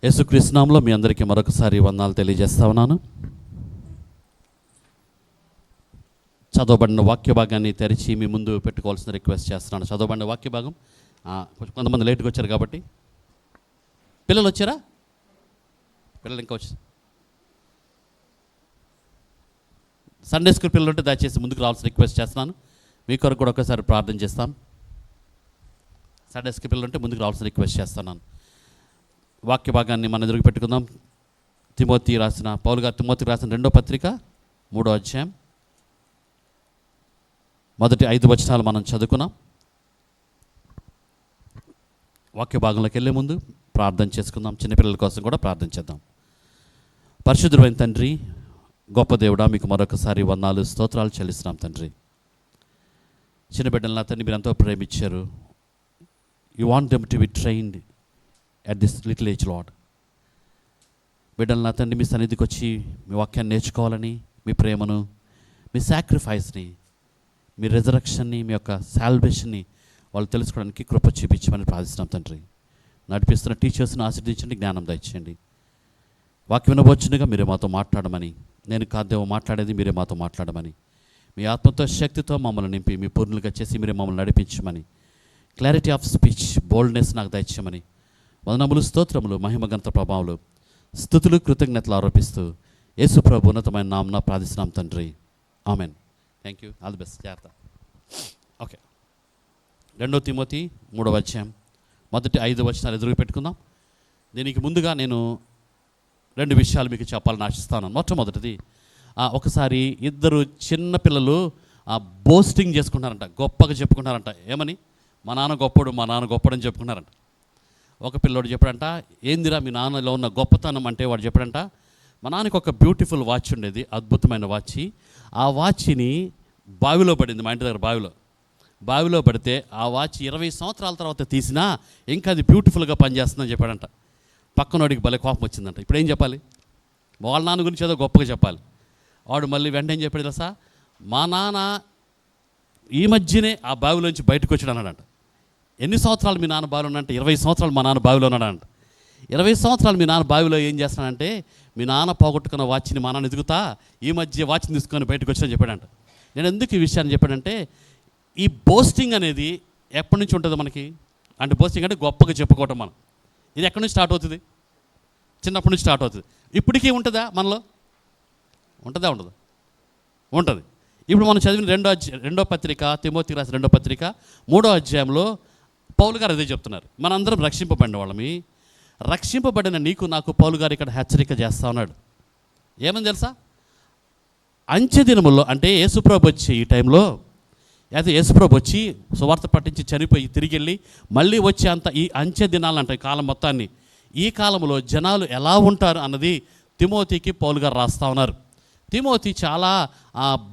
Speaker 1: యేసుక్రీస్తు నామములో మీ అందరికీ మరొకసారి వందనాలు తెలియజేస్తా ఉన్నాను. చదవబడిన వాక్య భాగాన్ని తెరిచి మీ ముందు పెట్టుకోవాల్సిన రిక్వెస్ట్ చేస్తున్నాను. చదవబడిన వాక్య భాగం కొంతమంది లేట్గా వచ్చారు కాబట్టి. పిల్లలు వచ్చారా? పిల్లలు ఇంకా వచ్చారు. సండే స్కూల్ పిల్లలు ఉంటే దయచేసి ముందుకు రావాల్సిన రిక్వెస్ట్ చేస్తున్నాను. మీ కొరకు కూడా ఒకసారి ప్రార్థన చేస్తాం. సండే స్కూల్ పిల్లలు ఉంటే ముందుకు రావాల్సిన రిక్వెస్ట్ చేస్తున్నాను. వాక్య భాగాన్ని మన ఎదురుకు పెట్టుకుందాం. పౌలు గారు తిమోతికి రాసిన 2వ పత్రిక 3వ అధ్యాయం మొదటి 5 వచనాలు మనం చదువుకున్నాం. వాక్య భాగంలోకి వెళ్ళే ముందు ప్రార్థన చేసుకుందాం. చిన్నపిల్లల కోసం కూడా ప్రార్థన చేద్దాం. పరిశుద్ధుడైన తండ్రి, గొప్ప దేవుడా, మీకు మరొకసారి వందనాలు, స్తోత్రాలు చెల్లిస్తున్నాం తండ్రి. చిన్న బిడ్డలను తండ్రి మీరు ఎంతో ప్రేమించారు. You want them to be trained at this little age, Lord. బిడ్డలను నా తండ్రి మీ సన్నిధికి వచ్చి మీ వాక్యాన్ని నేర్చుకోవాలని, మీ ప్రేమను, మీ సాక్రిఫైస్ని, మీ రెజరక్షన్ని, మీ యొక్క సాల్వేషన్ని వాళ్ళు తెలుసుకోవడానికి కృప చూపించమని ప్రార్థిస్తున్నాం తండ్రి. నడిపిస్తున్న టీచర్స్ని ఆశీర్వదించండి, జ్ఞానం దయచేయండి. వాక్యం వినబోచుండగా మీరే మాతో మాట్లాడమని, నేను కాదేమో మాట్లాడేది మీరే మాతో మాట్లాడమని, మీ ఆత్మతో శక్తితో మమ్మల్ని నింపి మీ పూర్ణులుగా చేసి మీరే మమ్మల్ని నడిపించమని, క్లారిటీ ఆఫ్ స్పీచ్, బోల్డ్నెస్ నాకు దయచేయమని, వందనములు, స్తోత్రములు, మహిమ ఘనత ప్రభావాలు, స్తుతులు, కృతజ్ఞతలు ఆరోపిస్తూ యేసు ప్రభు ఉన్నతమైన నామమున ప్రార్థిస్తున్నాం తండ్రి. Amen. Thank you. All the best. జాగ్రత్త. ఓకే. 2వ తిమోతి 3వ అధ్యాయం మొదటి 5 వచనాలు ఎదురు పెట్టుకుందాం. దీనికి ముందుగా నేను 2 విషయాలు మీకు చెప్పాలని ఆశిస్తాను. మొట్టమొదటిది, ఒకసారి ఇద్దరు చిన్న పిల్లలు బోస్టింగ్ చేసుకుంటారంట, గొప్పగా చెప్పుకుంటారంట. ఏమని? మా నాన్న గొప్పడు, మా నాన్న గొప్పడు అని చెప్పుకున్నారంట. ఒక పిల్లోడు చెప్పాడంట, ఏందిరా మీ నాన్నలో ఉన్న గొప్పతనం అంటే? వాడు చెప్పాడంట, మా నాన్నకి ఒక బ్యూటిఫుల్ వాచ్ ఉండేది, అద్భుతమైన వాచ్. ఆ వాచ్ని బావిలో పడింది, మా ఇంటి దగ్గర బావిలో పడితే ఆ వాచ్ 20 సంవత్సరాల తర్వాత తీసినా ఇంకా అది బ్యూటిఫుల్గా పనిచేస్తుందని చెప్పాడంట. పక్కనోడికి భలే కోపం వచ్చిందంట. ఇప్పుడు ఏం చెప్పాలి? వాళ్ళ నాన్న గురించి ఏదో గొప్పగా చెప్పాలి. వాడు మళ్ళీ వెంటనే ఏం చెప్పాడు తెలుసా? మా నాన్న ఈ మధ్యనే ఆ బావిలోంచి బయటకు వచ్చాడు అన్నాడంట. ఎన్ని సంవత్సరాలు మీ నాన్న బావిలో ఉన్నాడంటే? 20 సంవత్సరాలు మా నాన్న బావిలో ఉన్నాడంట. 20 సంవత్సరాలు మీ నాన్న బావిలో ఏం చేస్తానంటే, మీ నాన్న పోగొట్టుకున్న వాచ్ని మా నాన్న ఎదుగుతా ఈ మధ్య వాచ్ని తీసుకొని బయటకు వచ్చానని చెప్పాడంట. నేను ఎందుకు ఈ విషయాన్ని చెప్పాడంటే, ఈ బోస్టింగ్ అనేది ఎప్పటి నుంచి ఉంటుంది మనకి అంటే? బోస్టింగ్ అంటే గొప్పగా చెప్పుకోవటం. మనం ఇది ఎక్కడి నుంచి స్టార్ట్ అవుతుంది? చిన్నప్పటి నుంచి స్టార్ట్ అవుతుంది. ఇప్పటికీ ఉంటుందా మనలో? ఉంటుందా? ఉండదు. ఉంటుంది. ఇప్పుడు మనం చదివిన 2వ పత్రిక, తిమోతికి రాసిన 2వ పత్రిక 3వ అధ్యాయంలో పౌలు గారు అదే చెప్తున్నారు. మనందరం రక్షింపబడిన వాళ్ళమి. రక్షింపబడిన నీకు నాకు పౌలు గారు ఇక్కడ హెచ్చరిక చేస్తూ ఉన్నాడు. ఏమని తెలుసా? అంచె దినముల్లో, అంటే యేసుప్రభు వచ్చి ఈ టైంలో, అయితే యేసుప్రభు వచ్చి సువార్త పట్టించి చనిపోయి తిరిగి వెళ్ళి మళ్ళీ వచ్చే అంత ఈ అంచె దినాలంట, ఈ కాలం మొత్తాన్ని, ఈ కాలంలో జనాలు ఎలా ఉంటారు అన్నది తిమోతికి పౌలు గారు రాస్తూ ఉన్నారు. తిమోతి చాలా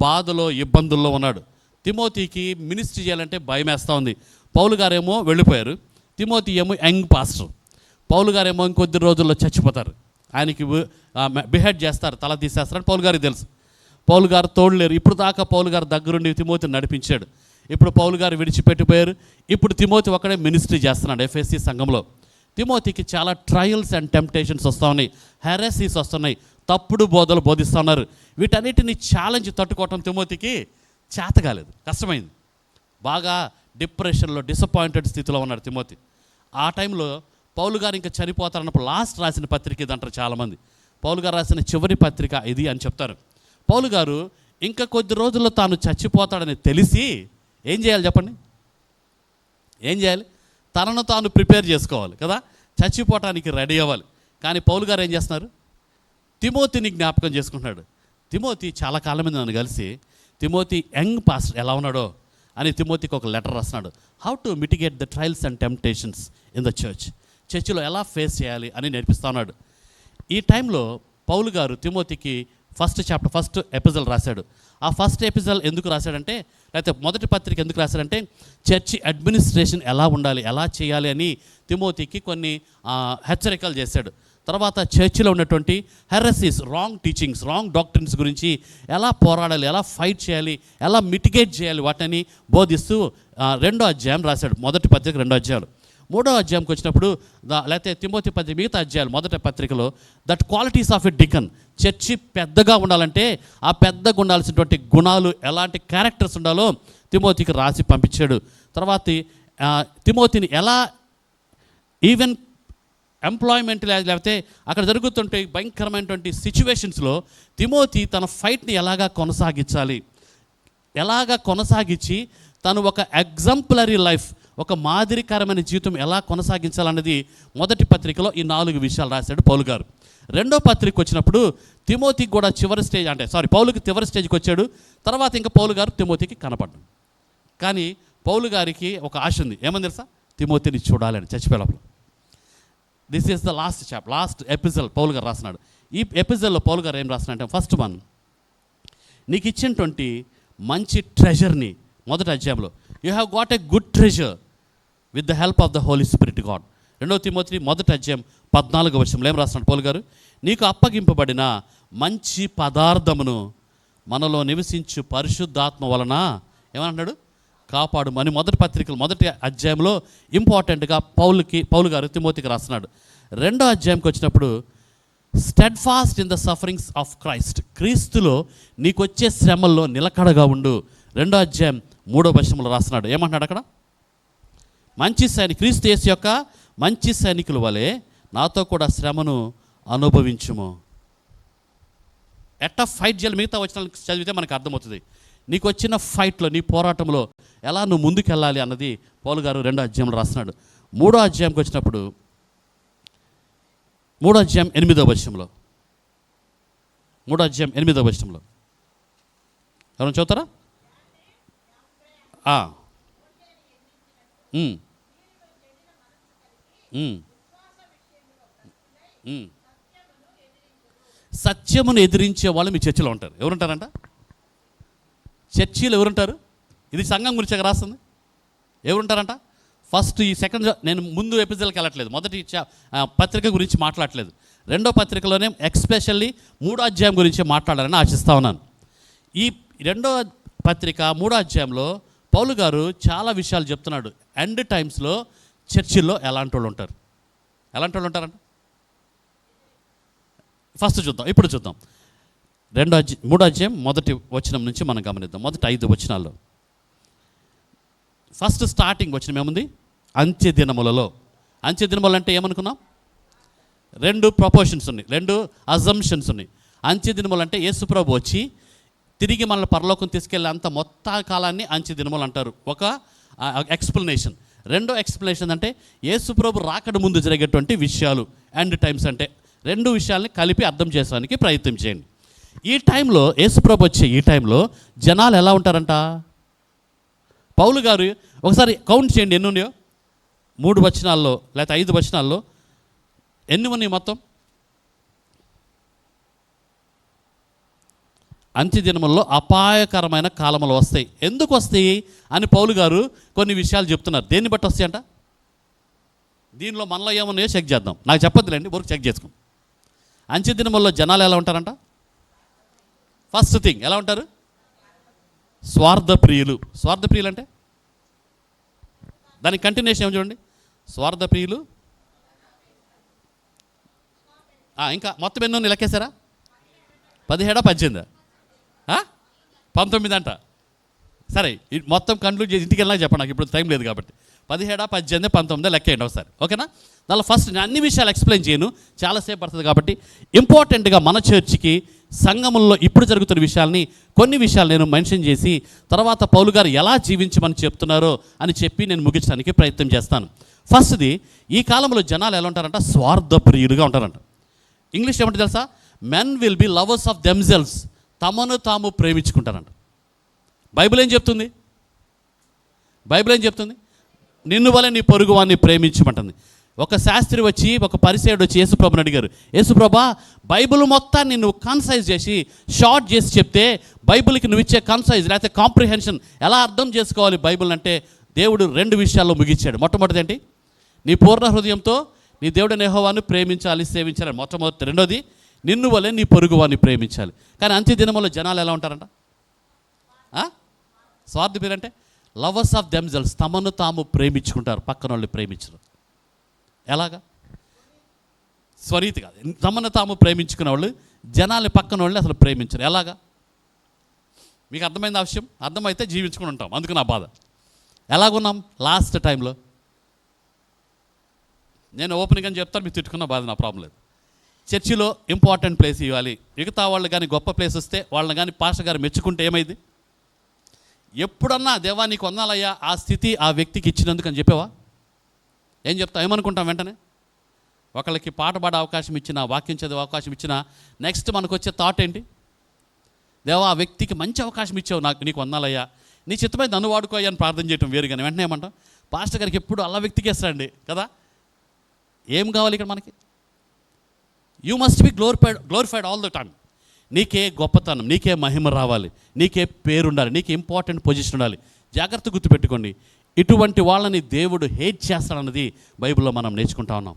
Speaker 1: బాధలో, ఇబ్బందుల్లో ఉన్నాడు. తిమోతికి మినిస్ట్రీ చేయాలంటే భయం వేస్తూ ఉంది. పౌలు గారేమో వెళ్ళిపోయారు, తిమోతి ఏమో యంగ్ పాస్టర్. పౌలు గారేమో ఇంకొద్ది రోజుల్లో చచ్చిపోతారు, ఆయనకి బిహెడ్ చేస్తారు, తల తీసేస్తారని పౌలు గారికి తెలుసు. పౌలు గారు తోడలేరు. ఇప్పుడు దాకా పౌలు గారు దగ్గరుండి తిమోతిని నడిపించాడు. ఇప్పుడు పౌలు గారు విడిచిపెట్టిపోయారు. ఇప్పుడు తిమోతి ఒకడే మినిస్ట్రీ చేస్తున్నాడు ఎఫ్ఎస్సి సంఘంలో. తిమోతికి చాలా ట్రయల్స్ అండ్ టెంప్టేషన్స్ వస్తూ ఉన్నాయి, హెరసీస్ వస్తున్నాయి, తప్పుడు బోధలు బోధిస్తూ ఉన్నారు. వీటన్నిటిని ఛాలెంజ్ తట్టుకోవటం తిమోతికి చేత కాలేదు, కష్టమైంది. బాగా డిప్రెషన్లో, డిసప్పాయింటెడ్ స్థితిలో ఉన్నాడు తిమోతి. ఆ టైంలో పౌలు గారు ఇంకా చనిపోతారన్నప్పుడు లాస్ట్ రాసిన పత్రిక ఇది అంటారు చాలామంది. పౌలు గారు రాసిన చివరి పత్రిక ఇది అని చెప్తారు. పౌలు గారు ఇంకా కొద్ది రోజుల్లో తాను చచ్చిపోతాడని తెలిసి ఏం చేయాలి చెప్పండి? ఏం చేయాలి? తనను తాను ప్రిపేర్ చేసుకోవాలి కదా, చచ్చిపోవటానికి రెడీ అవ్వాలి. కానీ పౌలు గారు ఏం చేస్తున్నారు? తిమోతిని జ్ఞాపకం చేసుకుంటున్నాడు. తిమోతి చాలా కాలం మీద నన్ను కలిసి, తిమోతి యంగ్ పాస్టర్ ఎలా ఉన్నాడో అని తిమోతికి ఒక లెటర్ రాస్తున్నాడు. How to mitigate the trials and temptations in the చర్చ్లో ఎలా ఫేస్ చేయాలి అని నేర్పిస్తూ ఉన్నాడు. ఈ టైంలో పౌలు గారు తిమోతికి ఫస్ట్ ఎపిజల్ రాశాడు. ఆ ఫస్ట్ ఎపిజల్ ఎందుకు రాశాడంటే, లేకపోతే మొదటి పత్రిక ఎందుకు రాశాడంటే, చర్చి అడ్మినిస్ట్రేషన్ ఎలా ఉండాలి, ఎలా చేయాలి అని తిమోతికి కొన్ని హెచ్చరికలు చేశాడు. తర్వాత చర్చిలో ఉన్నటువంటి హెరసీస్, రాంగ్ టీచింగ్స్, రాంగ్ డాక్ట్రిన్స్ గురించి ఎలా పోరాడాలి, ఎలా ఫైట్ చేయాలి, ఎలా మిటిగేట్ చేయాలి వాటిని బోధిస్తూ 2వ అధ్యాయం రాశాడు. మొదటి పత్రిక 2వ అధ్యాయాలు. 3వ అధ్యాయంకి వచ్చినప్పుడు లేకపోతే తిమోతి పత్రిక మిగతా అధ్యాయాలు మొదటి పత్రికలో that qualities of a deacon, church పెద్దగా ఉండాలంటే ఆ పెద్దగా ఉండాల్సినటువంటి గుణాలు, ఎలాంటి క్యారెక్టర్స్ ఉండాలో తిమోతికి రాసి పంపించాడు. తర్వాత తిమోతిని ఎలా ఈవెన్ ఎంప్లాయ్మెంట్ లేకపోతే అక్కడ జరుగుతుంటే భయంకరమైనటువంటి సిచ్యువేషన్స్లో తిమోతి తన ఫైట్ని ఎలాగా కొనసాగించి తను ఒక ఎగ్జాంపులరీ లైఫ్, ఒక మాదిరికరమైన జీవితం ఎలా కొనసాగించాలన్నది మొదటి పత్రికలో ఈ 4 విషయాలు రాశాడు పౌలు గారు. 2వ పత్రిక వచ్చినప్పుడు తిమోతికి కూడా పౌలుకి చివరి స్టేజ్కి వచ్చాడు. తర్వాత ఇంకా పౌలు గారు తిమోతికి కనపడ్డాడు. కానీ పౌలు గారికి ఒక ఆశ ఉంది, ఏమని తెలుసా? తిమోతిని చూడాలని చచ్చిపోయేటప్పుడు. This is the last episode పౌలు గారు రాస్తున్నాడు. ఈ ఎపిసోడ్లో పౌలు గారు ఏం రాస్తున్నాడంటే, ఫస్ట్ వన్, నీకు ఇచ్చినటువంటి మంచి ట్రెజర్ని, మొదటి అధ్యాయంలో you have got a good treasure with the help of the holy spirit God. 2వ తిమోతి మొదటి అధ్యాయం 14వ వచనంలో ఏం రాస్తున్నాడు పౌలు గారు? నీకు అప్పగింపబడిన మంచి పదార్థమును మనలో నివసించు పరిశుద్ధాత్మ వలన ఏమంటున్నాడు? కాపాడు అని మొదటి పత్రికలు మొదటి అధ్యాయంలో ఇంపార్టెంట్గా పౌలు గారు తిమోతికి రాస్తున్నాడు. 2వ అధ్యాయంకి వచ్చినప్పుడు steadfast in the sufferings of Christ, క్రీస్తులో నీకు వచ్చే శ్రమల్లో నిలకడగా ఉండు. 2వ అధ్యాయం 3వ వచనంలో రాస్తున్నాడు. ఏమంటున్నాడు అక్కడ? క్రీస్తు యేసు యొక్క మంచి సైనికుల వలె నాతో కూడా శ్రమను అనుభవించుము. ఎట్టా ఫైట్ చేయాలి మిగతా వచనాలు చదివితే మనకు అర్థమవుతుంది. నీకు వచ్చిన ఫైట్లో, నీ పోరాటంలో ఎలా నువ్వు ముందుకెళ్ళాలి అన్నది పౌలు గారు 2వ అధ్యాయంలో రాస్తున్నాడు. 3వ అధ్యాయంకి వచ్చినప్పుడు 3వ అధ్యాయం 8వ వచనంలో, 3వ అధ్యాయం 8వ వచనంలో ఎవరైనా చదువుతారా? సత్యమును ఎదిరించే వాళ్ళు మీ చర్చిలో ఉంటారు. ఎవరుంటారంట? చర్చిలో ఎవరుంటారు? ఇది సంఘం గురించి రాస్తుంది. ఎవరుంటారంట? ఫస్ట్ ఈ సెకండ్, నేను ముందు ఎపిసోడ్కి వెళ్ళట్లేదు, మొదటి పత్రిక గురించి మాట్లాడట్లేదు. 2వ పత్రికలోనే ఎక్స్పెషల్లీ 3వ అధ్యాయం గురించి మాట్లాడాలని ఆశిస్తా ఉన్నాను. ఈ 2వ పత్రిక 3వ అధ్యాయంలో పౌలు గారు చాలా విషయాలు చెప్తున్నాడు. ఎండ్ టైమ్స్లో చర్చిల్లో ఎలాంటి వాళ్ళు ఉంటారంట? ఫస్ట్ చూద్దాం, ఇప్పుడు చూద్దాం. 3వ అధ్యాయం మొదటి వచనం నుంచి మనం గమనిద్దాం. మొదటి 5 వచనాల్లో ఫస్ట్ స్టార్టింగ్ వచనం ఏముంది? అంత్య దినములలో. అంత్య దినములు అంటే ఏమనుకున్నాం? 2 ప్రపోర్షన్స్ ఉన్నాయి, 2 అజంప్షన్స్ ఉన్నాయి. అంత్య దినములు అంటే యేసుప్రభు వచ్చి తిరిగి మనల్ని పరలోకం తీసుకెళ్ళే అంత మొత్తం కాలాన్ని అంత్య దినములు అంటారు. ఒక ఎక్స్ప్లెనేషన్. 2వ ఎక్స్ప్లెనేషన్ అంటే యేసుప్రభు రాకడ ముందు జరిగేటువంటి విషయాలు, ఎండ్ టైమ్స్ అంటే. 2 విషయాల్ని కలిపి అర్థం చేయడానికి ప్రయత్నం చేయండి. ఈ టైంలో యేసుప్రభు వచ్చే ఈ టైంలో జనాలు ఎలా ఉంటారంట? పౌలు గారు ఒకసారి కౌంట్ చేయండి, ఎన్ని ఉన్నాయో? 3 వచనాల్లో లేకపోతే 5 వచనాల్లో ఎన్ని ఉన్నాయి మొత్తం? అంత్యదినముల్లో అపాయకరమైన కాలములు వస్తాయి. ఎందుకు వస్తాయి అని పౌలు గారు కొన్ని విషయాలు చెప్తున్నారు. దేన్ని బట్టి వస్తాయంట? దీనిలో మనలో ఏమన్నాయో చెక్ చేద్దాం. నాకు చెప్పొద్దులేండి, ఊరికి చెక్ చేసుకుందాం. అంత్యదినముల్లో జనాలు ఎలా ఉంటారంట? ఫస్ట్ థింగ్ ఎలా ఉంటారు? స్వార్థప్రియులు. స్వార్థప్రియులు అంటే దానికి కంటిన్యూషన్ ఏమో చూడండి. స్వార్థప్రియులు, ఇంకా మొత్తం ఎన్నో లెక్కేశారా? 17 18 19 అంట. సరే మొత్తం కంక్లూడ్ చేసి ఇంటికి వెళ్ళినా చెప్పండి, నాకు ఇప్పుడు టైం లేదు కాబట్టి. 17 18 19 లెక్కేయండి ఒకసారి, ఓకేనా? దానిలో ఫస్ట్ నేను అన్ని విషయాలు ఎక్స్ప్లెయిన్ చేయను, చాలాసేపు పడుతుంది కాబట్టి ఇంపార్టెంట్గా మన చర్చికి సంఘముల్లో ఇప్పుడు జరుగుతున్న విషయాల్ని కొన్ని విషయాలు నేను మెన్షన్ చేసి తర్వాత పౌలు గారు ఎలా జీవించమని చెప్తున్నారో అని చెప్పి నేను ముగించడానికి ప్రయత్నం చేస్తాను. ఫస్ట్ది, ఈ కాలంలో జనాలు ఎలా ఉంటారంట? స్వార్థప్రియులుగా ఉంటారంట. ఇంగ్లీష్ ఏమంటే తెలుసా? Men will be lovers of themselves. తమను తాము ప్రేమించుకుంటారంట. బైబిల్ ఏం చెప్తుంది? బైబిల్ ఏం చెప్తుంది? నిన్ను వలె నీ పొరుగు వాడిని ప్రేమించమంటుంది. ఒక శాస్త్రి వచ్చి, ఒక పరిసయ్యుడు వచ్చి యేసుప్రభుని అడిగారు, యేసుప్రభా, బైబిల్ మొత్తాన్ని నువ్వు కన్సైజ్ చేసి షార్ట్ చేసి చెప్తే బైబిల్కి నువ్వు ఇచ్చే కన్సైజ్ లేకపోతే కాంప్రిహెన్షన్ ఎలా అర్థం చేసుకోవాలి బైబిల్ అంటే దేవుడు 2 విషయాల్లో ముగించాడు. మొట్టమొదటి ఏంటి? నీ పూర్ణ హృదయంతో నీ దేవుడైన యెహోవాను ప్రేమించాలి, సేవించాలి మొట్టమొదటి. రెండోది, నిన్ను వలె నీ పొరుగు వాడిని ప్రేమించాలి. కానీ అంత్యదినములో జనాలు ఎలా ఉంటారంట? స్వార్థ పేరు అంటే లవర్స్ ఆఫ్ దెమ్సెల్వ్స్. తమను తాము ప్రేమించుకుంటారు, పక్కన వాళ్ళు ప్రేమించరు. ఎలాగా? స్వరీతిగా తమను తాము ప్రేమించుకునే వాళ్ళు జనాల్ని పక్కన వాళ్ళు అసలు ప్రేమించరు. ఎలాగా? మీకు అర్థమైంది ఆ విషయం? అర్థమైతే జీవించుకుని ఉంటాం. అందుకు నా బాధ. ఎలాగున్నాం లాస్ట్ టైంలో? నేను ఓపెనింగ్ అని చెప్తాను, మీరు తిట్టుకున్న బాధ, నా ప్రాబ్లం లేదు. చర్చిలో ఇంపార్టెంట్ ప్లేస్ ఇవ్వాలి. మిగతా వాళ్ళు కానీ గొప్ప ప్లేస్ వస్తే వాళ్ళని కానీ పాస్టర్ గారు మెచ్చుకుంటే ఏమైంది? ఎప్పుడన్నా దేవా నీకు వందాలయ్యా ఆ స్థితి ఆ వ్యక్తికి ఇచ్చినందుకు అని చెప్పావా? ఏం చెప్తావు? ఏమనుకుంటాం వెంటనే? ఒకళ్ళకి పాట పాడే అవకాశం ఇచ్చినా, వాక్యం చదివే అవకాశం ఇచ్చినా నెక్స్ట్ మనకు వచ్చే థాట్ ఏంటి? దేవా ఆ వ్యక్తికి మంచి అవకాశం ఇచ్చావు, నీకు వందాలయ్యా, నీ చిత్తమై నన్ను వాడుకోయ్యా అని ప్రార్థన చేయటం వేరు. కానీ వెంటనే ఏమంటాం? పాస్టర్ గారికి ఎప్పుడు అలా వ్యక్తికి వేస్తాడండి కదా. ఏం కావాలి ఇక్కడ మనకి? You must be glorified all the time. నీకే గొప్పతనం, నీకే మహిమ రావాలి, నీకే పేరు ఉండాలి, నీకే ఇంపార్టెంట్ పొజిషన్ ఉండాలి. జాగ్రత్త గుర్తుపెట్టుకోండి, ఇటువంటి వాళ్ళని దేవుడు హేట్ చేస్తాడన్నది బైబిల్లో మనం నేర్చుకుంటా ఉన్నాం.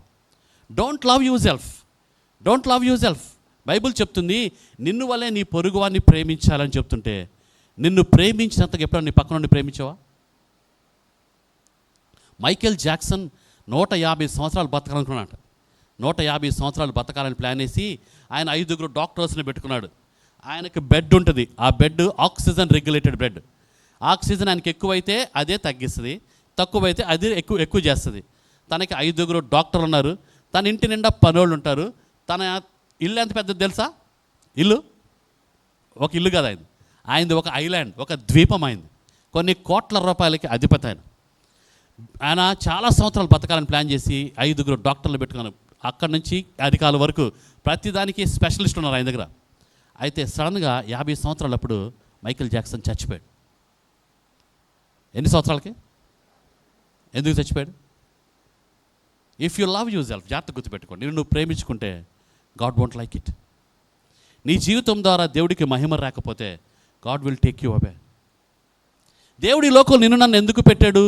Speaker 1: Don't love you self, don't love you self. Bible చెప్తుంది నిన్ను వల్లే నీ పొరుగువాన్ని ప్రేమించాలని చెప్తుంటే, నిన్ను ప్రేమించినంతగా ఎప్పుడన్నా నీ పక్కన నుండి ప్రేమించావా? మైకేల్ జాక్సన్ 150 సంవత్సరాలు బతకాలనుకున్నాడు. 150 సంవత్సరాలు బతకాలని ప్లాన్ వేసి ఆయన 5 డాక్టర్స్ని పెట్టుకున్నాడు. ఆయనకు బెడ్ ఉంటుంది, ఆ bed oxygen regulated bed. Oxygen ఆయనకి ఎక్కువైతే అదే తగ్గిస్తుంది, తక్కువైతే అది ఎక్కువ చేస్తుంది. తనకి 5 డాక్టర్లు ఉన్నారు, తన ఇంటి నిండా పనోళ్ళు ఉంటారు. తన ఇల్లు ఎంత పెద్దది తెలుసా? ఇల్లు ఒక ఇల్లు కదా ఆయనది, ఆయనది ఒక ఐలాండ్, ఒక ద్వీపం అయింది. కొన్ని కోట్ల రూపాయలకి అధిపతి ఆయన. ఆయన చాలా సంవత్సరాలు బతకాలని ప్లాన్ చేసి 5 డాక్టర్లు పెట్టుకున్నాను. అక్కడి నుంచి అధికారుల వరకు ప్రతిదానికి స్పెషలిస్ట్ ఉన్నారు ఆయన దగ్గర. అయితే సడన్గా 50 సంవత్సరాలప్పుడు మైకేల్ జాక్సన్ చచ్చిపోయాడు. ఎన్ని సంవత్సరాలకి? ఎందుకు చచ్చిపోయాడు? If you love you self, జాగ్రత్త గుర్తుపెట్టుకోండి, నువ్వు ప్రేమించుకుంటే గాడ్ వోంట్ లైక్ ఇట్. నీ జీవితం ద్వారా దేవుడికి మహిమ రాకపోతే గాడ్ విల్ టేక్ యూ అవే. దేవుడి లోకం నిన్ను నన్ను ఎందుకు పెట్టాడు?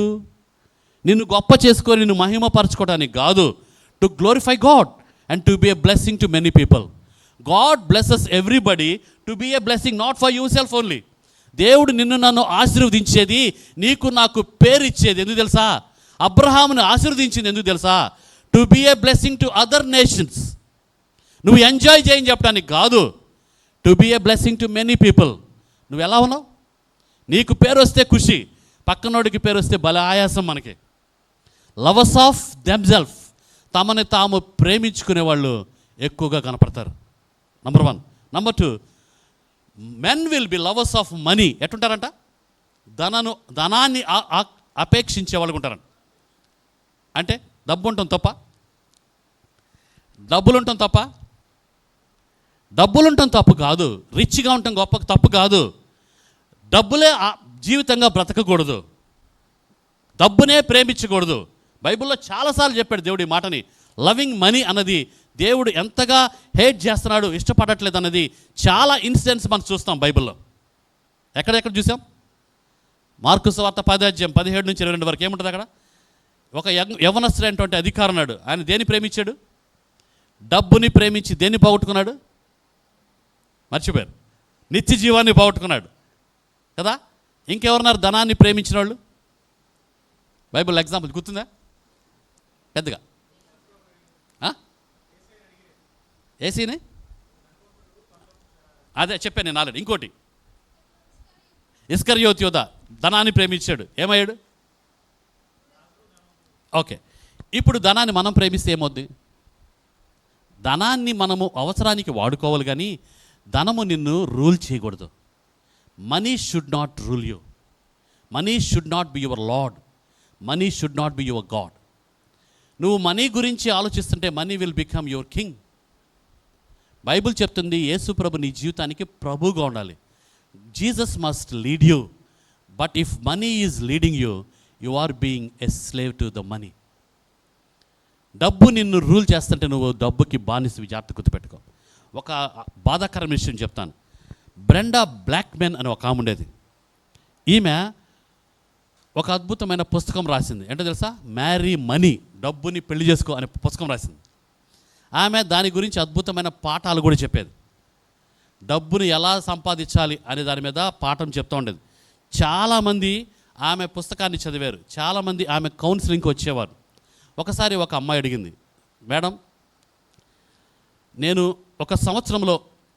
Speaker 1: నిన్ను గొప్ప చేసుకొని నిన్ను మహిమపరచుకోవడానికి కాదు, to glorify God and to be a blessing to many people. God blesses everybody to be a blessing, not for you self only. దేవుడు నిన్ను నన్ను ఆశీర్వదించేది, నీకు నాకు పేరు ఇచ్చేది ఎందుకు తెలుసా? అబ్రహామును ఆశీర్వదించింది ఎందుకు తెలుసా? To be a blessing to other nations. నువ్వు ఎంజాయ్ చేయని చెప్పడానికి కాదు, to be a blessing to many people. నువ్వు ఎలా ఉన్నావు? నీకు పేరు వస్తే ఖుషి, పక్కనోడికి పేరు వస్తే భలే ఆయాసం మనకి. లవర్స్ ఆఫ్ దెమ్సెల్ఫ్, తమని తాము ప్రేమించుకునే వాళ్ళు ఎక్కువగా కనపడతారు. Number 1. Number 2, men will be lovers of money. ఎట్టుంటారంట? ధనాన్ని అపేక్షించే వాళ్ళకు ఉంటారంట. అంటే డబ్బు ఉండటం తప్ప? డబ్బులు ఉండటం తప్ప? డబ్బులు ఉండటం తప్పు కాదు, రిచ్గా ఉండటం గొప్ప తప్పు కాదు. డబ్బులే జీవితంగా బ్రతకకూడదు, డబ్బునే ప్రేమించకూడదు. బైబిల్లో చాలాసార్లు చెప్పాడు దేవుడు ఈ మాటని. లవింగ్ మనీ అన్నది దేవుడు ఎంతగా హేట్ చేస్తున్నాడు, ఇష్టపడట్లేదు అన్నది చాలా ఇన్సిడెంట్స్ మనం చూస్తాం బైబిల్లో. ఎక్కడెక్కడ చూసాం? మార్కు సువార్త 10:17-22 వరకు ఏముంటుంది అక్కడ? ఒక యవనస్తుడైనటువంటి అధికారి ఉన్నాడు. ఆయన దేన్ని ప్రేమించాడు? డబ్బుని ప్రేమించి దేన్ని పోగొట్టుకున్నాడు? మర్చిపోయారు. నిత్య జీవాన్ని పోగొట్టుకున్నాడు కదా. ఇంకెవరున్నారు ధనాన్ని ప్రేమించిన వాళ్ళు? బైబిల్ ఎగ్జాంపుల్ గుర్తుందా పెద్దగా? ఏసీని అదే చెప్పాను నేను ఆల్రెడీ. ఇంకోటి ఇస్కరియోతు యోధ ధనాన్ని ప్రేమించాడు, ఏమయ్యాడు? ఓకే, ఇప్పుడు ధనాన్ని మనం ప్రేమిస్తే ఏమవుద్ది? ధనాన్ని మనము అవసరానికి వాడుకోవాలి, కానీ ధనము నిన్ను రూల్ చేయకూడదు. Money should not rule you. Money should not be your lord. Money should not be your god. నువ్వు మనీ గురించి ఆలోచిస్తుంటే money will become your king. Bible చెప్తుంది యేసు ప్రభు నీ జీవితానికి ప్రభువుగా ఉండాలి. Jesus must lead you. But if money is leading you, you are being a slave to the money. డబ్బు నిన్ను రూల్ చేస్తుంటే నువ్వు డబ్బుకి బానిసవి. జాగ్రత్త గుర్తుపెట్టుకో. ఒక బాధాకరమైన విషయం చెప్తాను. బ్రెండా బ్లాక్మెన్ అని ఒక ఆమె ఉండేది. ఈమె ఒక అద్భుతమైన పుస్తకం రాసింది. ఏంటో తెలుసా? మ్యారీ మనీ, డబ్బుని పెళ్లి చేసుకో అనే పుస్తకం రాసింది. ఆమె దాని గురించి అద్భుతమైన పాఠాలు కూడా చెప్పేది. డబ్బుని ఎలా సంపాదించాలి అనే దాని మీద పాఠం చెప్తూ ఉండేది. చాలామంది ఆమె పుస్తకాన్ని చదివారు. చాలామంది ఆమె కౌన్సిలింగ్కి వచ్చేవారు. ఒకసారి ఒక అమ్మాయి అడిగింది, మేడం నేను ఒక సంవత్సరంలో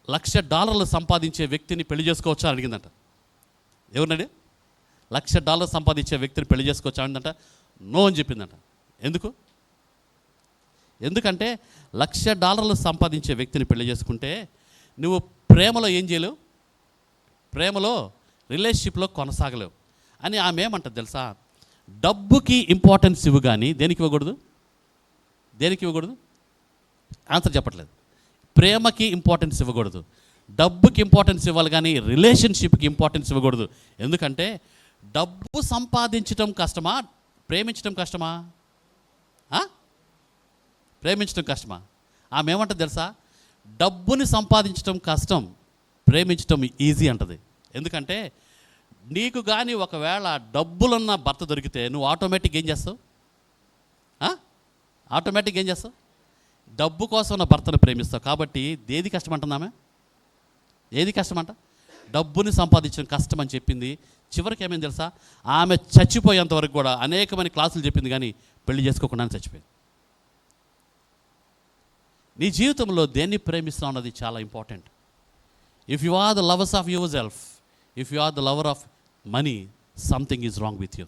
Speaker 1: $1,00,000 సంపాదించే వ్యక్తిని పెళ్లి చేసుకోవచ్చా అని అడిగిందంట. ఎవరినండి? $1,00,000 సంపాదించే వ్యక్తిని పెళ్లి చేసుకోవచ్చా అడిందంట. నో అని చెప్పిందంట. ఎందుకంటే $1,00,000 సంపాదించే వ్యక్తిని పెళ్లి చేసుకుంటే నువ్వు ప్రేమలో ఏం చేయలేవు, ప్రేమలో రిలేషన్షిప్లో కొనసాగలేవు అని ఆమె ఏమంటుంది తెలుసా? డబ్బుకి ఇంపార్టెన్స్ ఇవ్వు, కానీ దేనికి ఇవ్వకూడదు? దేనికి ఇవ్వకూడదు? ఆన్సర్ చెప్పట్లేదు. ప్రేమకి ఇంపార్టెన్స్ ఇవ్వకూడదు, డబ్బుకి ఇంపార్టెన్స్ ఇవ్వాలి, కానీ రిలేషన్షిప్కి ఇంపార్టెన్స్ ఇవ్వకూడదు. ఎందుకంటే డబ్బు సంపాదించడం కష్టమా, ప్రేమించడం కష్టమా? ప్రేమించడం కష్టమా? ఆమె ఏమంటుంది తెలుసా? డబ్బుని సంపాదించడం కష్టం, ప్రేమించడం ఈజీ అంటది. ఎందుకంటే నీకు కానీ ఒకవేళ డబ్బులున్న భర్త దొరికితే నువ్వు ఆటోమేటిక్ ఏం చేస్తావు? ఆటోమేటిక్ ఏం చేస్తావు? డబ్బు కోసం ఉన్న భర్తను ప్రేమిస్తావు. కాబట్టి ఏది కష్టమంటుందామె? ఏది కష్టమంట? డబ్బుని సంపాదించడం కష్టం అని చెప్పింది. చివరికి ఏమైంది తెలుసా? ఆమె చచ్చిపోయేంత వరకు కూడా అనేకమైన క్లాసులు చెప్పింది, కానీ పెళ్లి చేసుకోకుండా చచ్చిపోయింది. నీ జీవితంలో దేన్ని ప్రేమిస్తావు అన్నది చాలా important. If you are the lovers of your self, if you are the lover of money, something is wrong with you.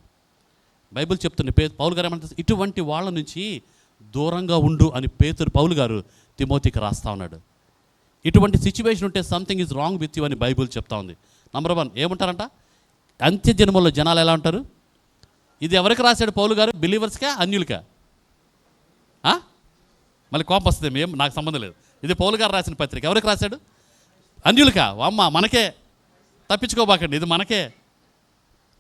Speaker 1: Bible చెప్తున్న పౌలు గారు ఏమంటారు? ఇటువంటి వాళ్ళ నుంచి దూరంగా ఉండు అని పౌలు గారు తిమోతికి రాస్తా ఉన్నాడు. ఇటువంటి సిచ్యువేషన్ ఉంటే something is wrong with you అని బైబిల్ చెప్తా ఉంది. నంబర్ 1 ఏమంటారంట? అంత్య జన్మలో జనాలు ఎలా ఉంటారు? ఇది ఎవరికి రాశాడు పౌలు గారు? బిలీవర్స్కా, అన్యులకా? మళ్ళీ కోపం వస్తుంది, ఏం నాకు సంబంధం లేదు. ఇది పౌలు గారు రాసిన పత్రిక. ఎవరికి రాశాడు? అన్యులకా? అమ్మ మనకే, తప్పించుకోబాకండి,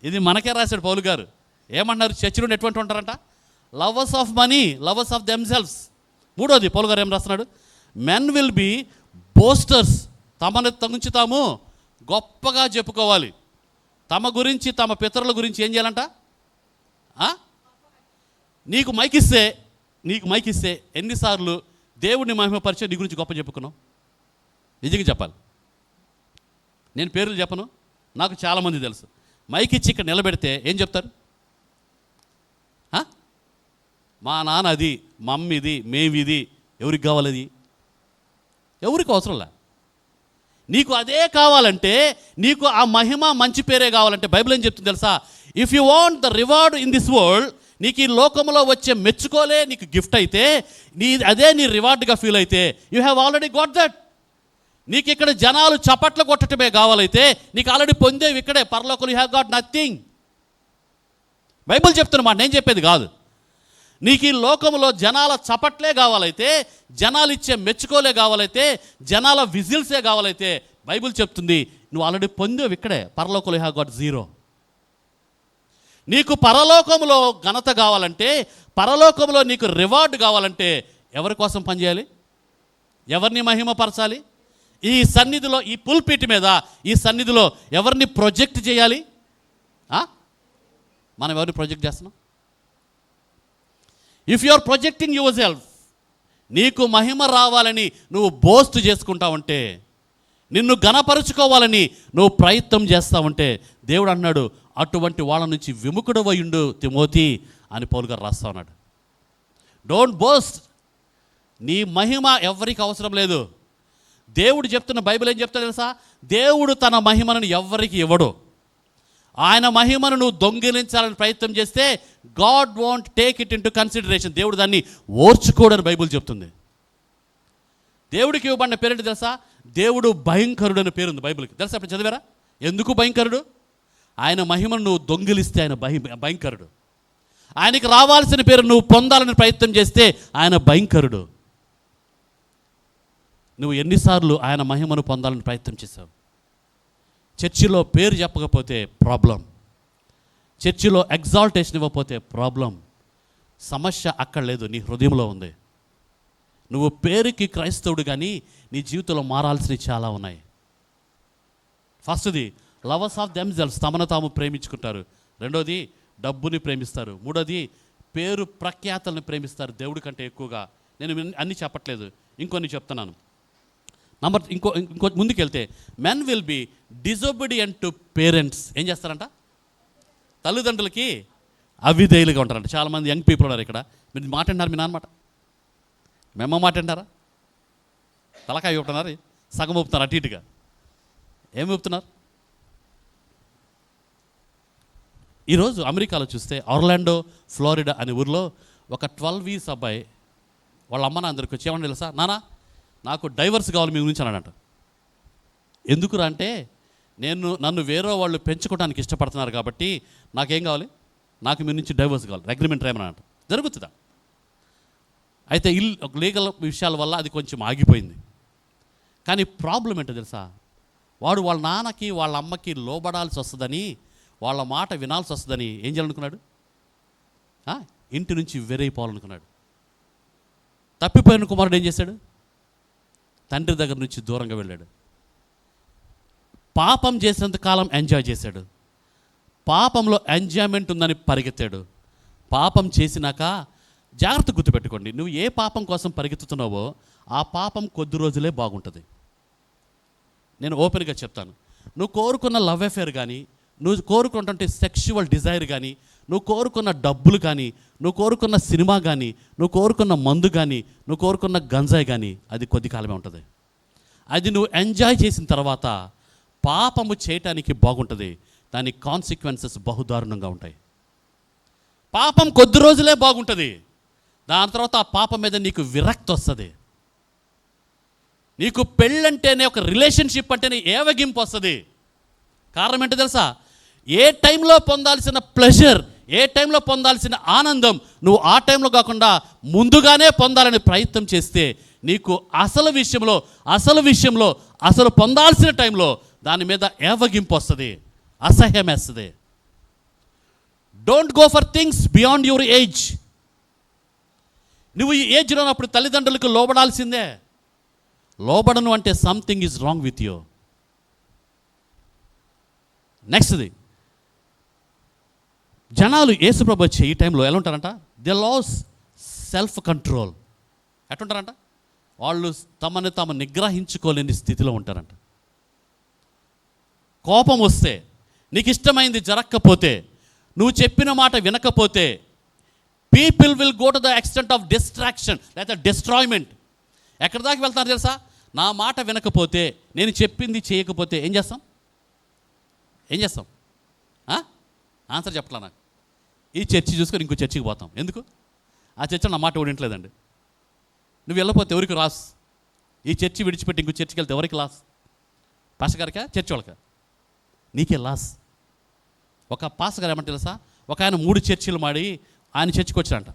Speaker 1: ఇది మనకే రాశాడు పౌలు గారు. ఏమన్నారు? చర్చి నుండి ఎటువంటి ఉంటారంట? Lovers of money, lovers of themselves. 3వది పౌలు గారు ఏం రాస్తున్నాడు? Men will be boasters. తమను గురించి తాము గొప్పగా చెప్పుకోవాలి. తమ గురించి, తమ పితరుల గురించి ఏం చేయాలంట? నీకు మైకిస్తే ఎన్నిసార్లు దేవుడిని మహిమపరిచే నీ గురించి గొప్ప చెప్పుకున్నావు? నిజంగా చెప్పాలి. నేను పేర్లు చెప్పను, నాకు చాలామంది తెలుసు. మైక్ ఇచ్చి ఇక్కడ నిలబెడితే ఏం చెప్తారు? మా నాన్న అది, మమ్మీది, మేమిది. ఎవరికి కావాలి? అది ఎవరికి అవసరంలే. నీకు అదే కావాలంటే, నీకు ఆ మహిమ మంచి పేరే కావాలంటే బైబిల్ ఏం చెప్తుంది తెలుసా? If you want the reward in this world, నీకు ఈ లోకంలో వచ్చే మెచ్చుకోలే నీకు గిఫ్ట్ అయితే, అదే నీ రివార్డ్గా ఫీల్ అయితే, you have already got that. నీకు ఇక్కడ జనాలు చప్పట్లు కొట్టడమే కావాలైతే, నీకు ఆల్రెడీ పొందేవి ఇక్కడే పరలోకంలో. You have got nothing. Bible చెప్తున్నమాట, నేను చెప్పేది కాదు. నీకు ఈ లోకంలో జనాల చప్పట్లే కావాలైతే, జనాలు ఇచ్చే మెచ్చుకోలే కావాలైతే, జనాల విజిల్సే కావాలైతే, బైబిల్ చెప్తుంది నువ్వు ఆల్రెడీ పొందేవి ఇక్కడే పరలోకంలో. You have got 0. నీకు పరలోకంలో ఘనత కావాలంటే, పరలోకంలో నీకు రివార్డ్ కావాలంటే ఎవరి కోసం పనిచేయాలి? ఎవరిని మహిమపరచాలి? ఈ సన్నిధిలో, ఈ పుల్పిట్ మీద, ఈ సన్నిధిలో ఎవరిని ప్రొజెక్ట్ చేయాలి? మనం ఎవరిని ప్రొజెక్ట్ చేస్తున్నాం? If you are projecting your self, నీకు మహిమ రావాలని నువ్వు బోస్ట్ చేసుకుంటా ఉంటే, నిన్ను ఘనపరుచుకోవాలని నువ్వు ప్రయత్నం చేస్తూ ఉంటే, దేవుడు అన్నాడు అటువంటి వాళ్ళ నుంచి విముఖుడవయుండు తిమోతి అని పౌలు గారు రాస్తా ఉన్నాడు. Don't boast. నీ మహిమ ఎవరికి అవసరం లేదు. దేవుడు చెప్తున్న బైబిల్ ఏం చెప్తా తెలుసా? దేవుడు తన మహిమను ఎవరికి ఇవ్వడు. ఆయన మహిమను నువ్వు దొంగిలించాలని ప్రయత్నం చేస్తే God want take it into consideration. దేవుడు దాన్ని ఓర్చుకోడని బైబిల్ చెప్తుంది. దేవుడికి ఇవ్వబడిన పేరేంటి తెలుసా? దేవుడు భయంకరుడు అనే పేరుంది బైబిల్కి. తెలుసా? అప్పుడు చదివారా? ఎందుకు భయంకరుడు? ఆయన మహిమను నువ్వు దొంగిలిస్తే ఆయన భయంకరుడు. ఆయనకి రావాల్సిన పేరు నువ్వు పొందాలని ప్రయత్నం చేస్తే ఆయన భయంకరుడు. నువ్వు ఎన్నిసార్లు ఆయన మహిమను పొందాలని ప్రయత్నం చేశావు? చర్చిలో పేరు చెప్పకపోతే ప్రాబ్లం, చర్చిలో ఎగ్జాల్టేషన్ ఇవ్వకపోతే ప్రాబ్లం. సమస్య అక్కడ లేదు, నీ హృదయంలో ఉంది. నువ్వు పేరుకి క్రైస్తవుడు కానీ నీ జీవితంలో మారాల్సినవి చాలా ఉన్నాయి. ఫస్ట్ది లవర్స్ ఆఫ్ దెమ్సెల్వ్స్, తమను తాము ప్రేమించుకుంటారు. రెండోది డబ్బుని ప్రేమిస్తారు. మూడోది పేరు ప్రఖ్యాతలను ప్రేమిస్తారు దేవుడి కంటే ఎక్కువగా. నేను అన్నీ చెప్పట్లేదు, ఇంకొన్ని చెప్తున్నాను. ఇంకో ముందుకెళ్తే men will be disobedient to parents. ఏం చేస్తారంట? తల్లిదండ్రులకి అవిధేయులుగా ఉంటారంట. చాలామంది యంగ్ పీపుల్ ఉన్నారు ఇక్కడ. మీరు మాట అంటారు, మీ నాన్నమాట, మేమ మాట అంటారా? తలకాయ ఊపుతున్నారు, సగం ఊపుతున్నారు, అటు ఇటుగా. ఏమి ఊపుతున్నారు? ఈరోజు అమెరికాలో చూస్తే ఆర్లాండో, ఫ్లోరిడా అనే ఊరిలో ఒక 12 years అబ్బాయి వాళ్ళ అమ్మ నాన్నరికి వచ్చి ఏమన్నా తెలుసా? నానా నాకు డైవర్స్ కావాలి మీ గురించి అన్నాడంట. ఎందుకురా అంటే, నన్ను వేరే వాళ్ళు పెంచుకోవడానికి ఇష్టపడుతున్నారు కాబట్టి నాకేం కావాలి? నాకు మీ నుంచి డైవర్స్ కావాలి, అగ్రిమెంట్ రాయమని జరుగుతుందా? అయితే లీగల్ విషయాల వల్ల అది కొంచెం ఆగిపోయింది. కానీ ప్రాబ్లం ఏంటో తెలుసా? వాడు వాళ్ళ నాన్నకి వాళ్ళ అమ్మకి లోబడాల్సి వస్తుందని, వాళ్ళ మాట వినాల్సి వస్తుందని ఏం చేయాలనుకున్నాడు? ఇంటి నుంచి వేరైపోవాలనుకున్నాడు. తప్పిపోయిన కుమారుడు ఏం చేశాడు? తండ్రి దగ్గర నుంచి దూరంగా వెళ్ళాడు. పాపం చేసినంత కాలం ఎంజాయ్ చేశాడు. పాపంలో ఎంజాయ్మెంట్ ఉందని పరిగెత్తాడు. పాపం చేసినాక జాగ్రత్త గుర్తుపెట్టుకోండి, నువ్వు ఏ పాపం కోసం పరిగెత్తుతున్నావో ఆ పాపం కొద్ది రోజులే బాగుంటుంది. నేను ఓపెన్గా చెప్తాను. నువ్వు కోరుకున్న లవ్ అఫేర్ కానీ, నువ్వు కోరుకున్నటువంటి సెక్షువల్ డిజైర్ కానీ, నువ్వు కోరుకున్న డబ్బులు కానీ, నువ్వు కోరుకున్న సినిమా కానీ, నువ్వు కోరుకున్న మందు కానీ, నువ్వు కోరుకున్న గంజాయి కానీ, అది కొద్ది కాలమే ఉంటుంది. అది నువ్వు ఎంజాయ్ చేసిన తర్వాత పాపము చేయటానికి బాగుంటుంది, దాని కాన్సిక్వెన్సెస్ బహుదారుణంగా ఉంటాయి. పాపం కొద్ది రోజులే బాగుంటుంది, దాని తర్వాత ఆ పాపం మీద నీకు విరక్తి వస్తుంది. నీకు పెళ్ళంటేనే, ఒక రిలేషన్షిప్ అంటేనే ఏవగింపు వస్తుంది. కారణం ఏంటో తెలుసా? ఏ టైంలో పొందాల్సిన ప్లెజర్, ఏ టైంలో పొందాల్సిన ఆనందం నువ్వు ఆ టైంలో కాకుండా ముందుగానే పొందాలని ప్రయత్నం చేస్తే నీకు అసలు విషయంలో అసలు పొందాల్సిన టైంలో దాని మీద ఏవగింపు వస్తుంది, అసహ్యం వేస్తుంది. Don't go for things beyond your age. నువ్వు ఈ ఏజ్లో ఉన్నప్పుడు తల్లిదండ్రులకు లోబడాల్సిందే. లోబడను అంటే something is wrong with you. నెక్స్ట్ది, జనాలు యేసుప్రభు వచ్చే ఈ టైంలో ఎలా ఉంటారంట? They lose self control. ఎట్లుంటారంట? వాళ్ళు తమను తాము నిగ్రహించుకోలేని స్థితిలో ఉంటారంట. కోపం వస్తే, నీకు ఇష్టమైంది జరగకపోతే, నువ్వు చెప్పిన మాట వినకపోతే, people will go to the extent of distraction లేదా డిస్ట్రాయ్మెంట్. ఎక్కడి దాకా వెళ్తారు తెలుసా? నా మాట వినకపోతే, నేను చెప్పింది చేయకపోతే ఏం చేస్తాం? ఆన్సర్ చెప్పట్లా నాకు. ఈ చర్చి చూసుకొని ఇంకో చర్చికి పోతాం. ఎందుకు? ఆ చర్చలో నా మాట ఓడించలేదండి. నువ్వు వెళ్ళకపోతే ఎవరికి లాస్? ఈ చర్చి విడిచిపెట్టి ఇంకో చర్చికి వెళ్తే ఎవరికి లాస్? పాస్టర్ గారికా, చర్చి వాళ్ళకా? నీకే లాస్. ఒక పాస్టర్ గారు ఏమంటే తెలుసా? ఒక ఆయన 3 చర్చిలు మాడి ఆయన చర్చికి వచ్చాడంట.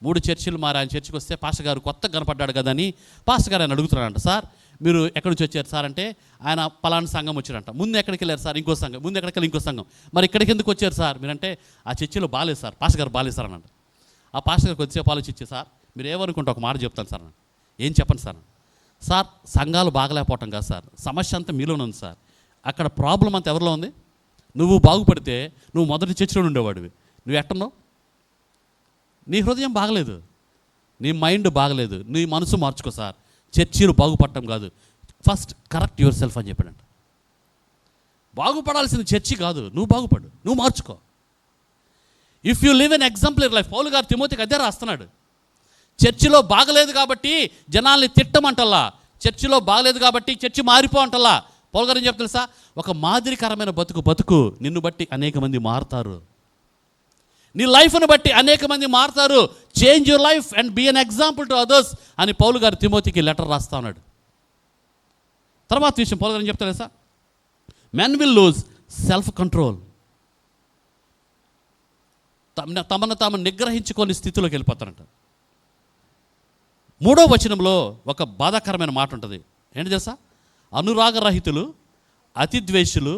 Speaker 1: 3 చర్చిలు మారి ఆయన చర్చికి వస్తే పాస్టర్ గారు కొత్తగా కనపడ్డాడు కదా అని పాస్టర్ గారు ఆయన అడుగుతున్నాడంట. సార్ మీరు ఎక్కడి నుంచి వచ్చారు సార్ అంటే, ఆయన పలానా సంఘం వచ్చారంట. ముందు ఎక్కడికి వెళ్ళారు సార్? ఇంకో సంఘం. ముందు ఎక్కడికి వెళ్ళి ఇంకో సంఘం. మరి ఇక్కడికి ఎందుకు వచ్చారు సార్ మీరంటే, ఆ చర్చిలో బాగాలేదు సార్, పాస్టర్ గారు బాగాలేదు సార్ అన్నాడు. ఆ పాస్టర్ గారికి వచ్చే ఆలోచించే, సార్ మీరు ఏమనుకుంటే ఒక మాట చెప్తాను సార్. ఏం చెప్పండి సార్? సార్ సంఘాలు బాగలేకపోవటం కాదు సార్, సమస్య అంతా మీలోనే ఉంది సార్. అక్కడ ప్రాబ్లం అంతా ఎవరిలో ఉంది? నువ్వు బాగుపడితే నువ్వు మొదటి చర్చిలో ఉండేవాడివి, నువ్వు ఎట్టున్నావు? నీ హృదయం బాగలేదు, నీ మైండ్ బాగలేదు, నీ మనసు మార్చుకో సార్. చర్చిలు బాగుపడటం కాదు, ఫస్ట్ కరెక్ట్ యువర్ సెల్ఫ్ అని చెప్పాడంట. బాగుపడాల్సింది చర్చి కాదు, నువ్వు బాగుపడు, నువ్వు మార్చుకో. If you live an exemplary life, పౌలు గారు తిమోతికి అదే రాస్తున్నాడు. చర్చిలో బాగలేదు కాబట్టి జనాల్ని తిట్టమంటల్లా, చర్చిలో బాగలేదు కాబట్టి చర్చి మారిపో అంటల్లా. పౌలు గారు ఏం చెప్తారు తెలుసా? ఒక మాదిరికరమైన బతుకు నిన్ను బట్టి అనేక మంది మారుతారు, నీ లైఫ్ను బట్టి అనేక మంది మారుతారు. Change your life and be an example to others అని పౌలు గారు తిమోతికి లెటర్ రాస్తా ఉన్నాడు. తర్వాత విషయం పౌలు గారు ఏం చెప్తారు తెలుసా? Men will lose self control, తమను తాము నిగ్రహించుకొని స్థితిలోకి వెళ్ళిపోతారంట. 3వ వచనంలో ఒక బాధాకరమైన మాట ఉంటుంది. ఏంటి తెలుసా? అనురాగరహితులు, అతిద్వేషులు,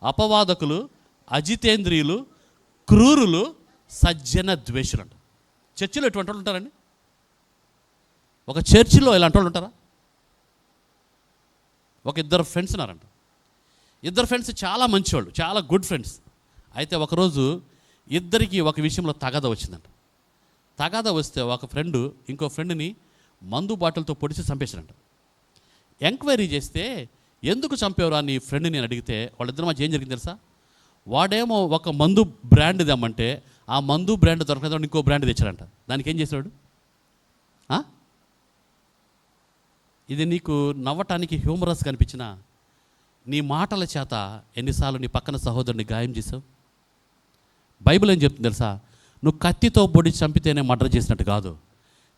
Speaker 1: అపవాదకులు, అజితేంద్రియులు, క్రూరులు, సజ్జన ద్వేషులు అంట. చర్చిలో ఎటువంటి వాళ్ళు ఉంటారండి? ఒక చర్చిలో ఇలాంటి వాళ్ళు ఉంటారా? ఒక ఇద్దరు ఫ్రెండ్స్ ఉన్నారంట. ఇద్దరు ఫ్రెండ్స్ చాలా మంచివాళ్ళు, చాలా గుడ్ ఫ్రెండ్స్. అయితే ఒకరోజు ఇద్దరికి ఒక విషయంలో తగాద వచ్చిందంట. తగాద వస్తే ఒక ఫ్రెండ్ ఇంకో ఫ్రెండ్ని మందు బాటిల్తో పొడిచి చంపేశారంట. ఎంక్వైరీ చేస్తే ఎందుకు చంపేవరా నీ ఫ్రెండ్ని నేను అడిగితే వాళ్ళిద్దరి మధ్య ఏం జరిగింది తెలుసా? వాడేమో ఒక మందు బ్రాండ్ తెమ్మంటే ఆ మందు బ్రాండ్ దొరకదు, ఇంకో బ్రాండ్ తెచ్చాడంట. దానికి ఏం చేశాడు? ఇది నీకు నవ్వటానికి హ్యూమరస్ కనిపించిన నీ మాటల చేత ఎన్నిసార్లు నీ పక్కన సహోదరుని గాయం చేసావు? బైబిల్ ఏం చెప్తుంది తెలుసా? నువ్వు కత్తితో పొడి చంపితేనే మర్డర్ చేసినట్టు కాదు,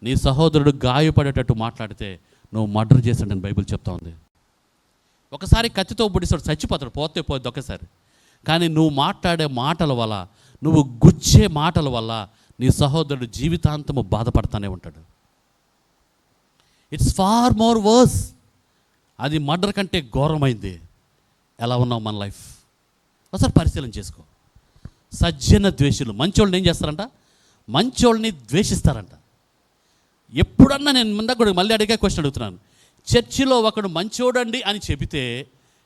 Speaker 1: నీ సహోదరుడు గాయపడేటట్టు మాట్లాడితే నువ్వు మర్డర్ చేసినట్టు బైబిల్ చెప్తా ఉంది. ఒకసారి కత్తితో పొడిస్తాడు, చచ్చిపోతాడు, పోతే పోద్ది ఒకసారి. కానీ నువ్వు మాట్లాడే మాటల వల్ల, నువ్వు గుచ్చే మాటల వల్ల నీ సహోదరుడు జీవితాంతము బాధపడతానే ఉంటాడు. It's far more worse. అది మర్డర్ కంటే ఘోరమైంది. ఎలా ఉన్నావు మన లైఫ్? ఒకసారి పరిశీలన చేసుకో. సజ్జన ద్వేషులు, మంచోళ్ళని ఏం చేస్తారంట? మంచోళ్ళని ద్వేషిస్తారంట. ఎప్పుడన్నా నేను ముందు కూడా మళ్ళీ అడిగే క్వశ్చన్ అడుగుతున్నాను. చర్చిలో ఒకడు మంచోడండి అని చెబితే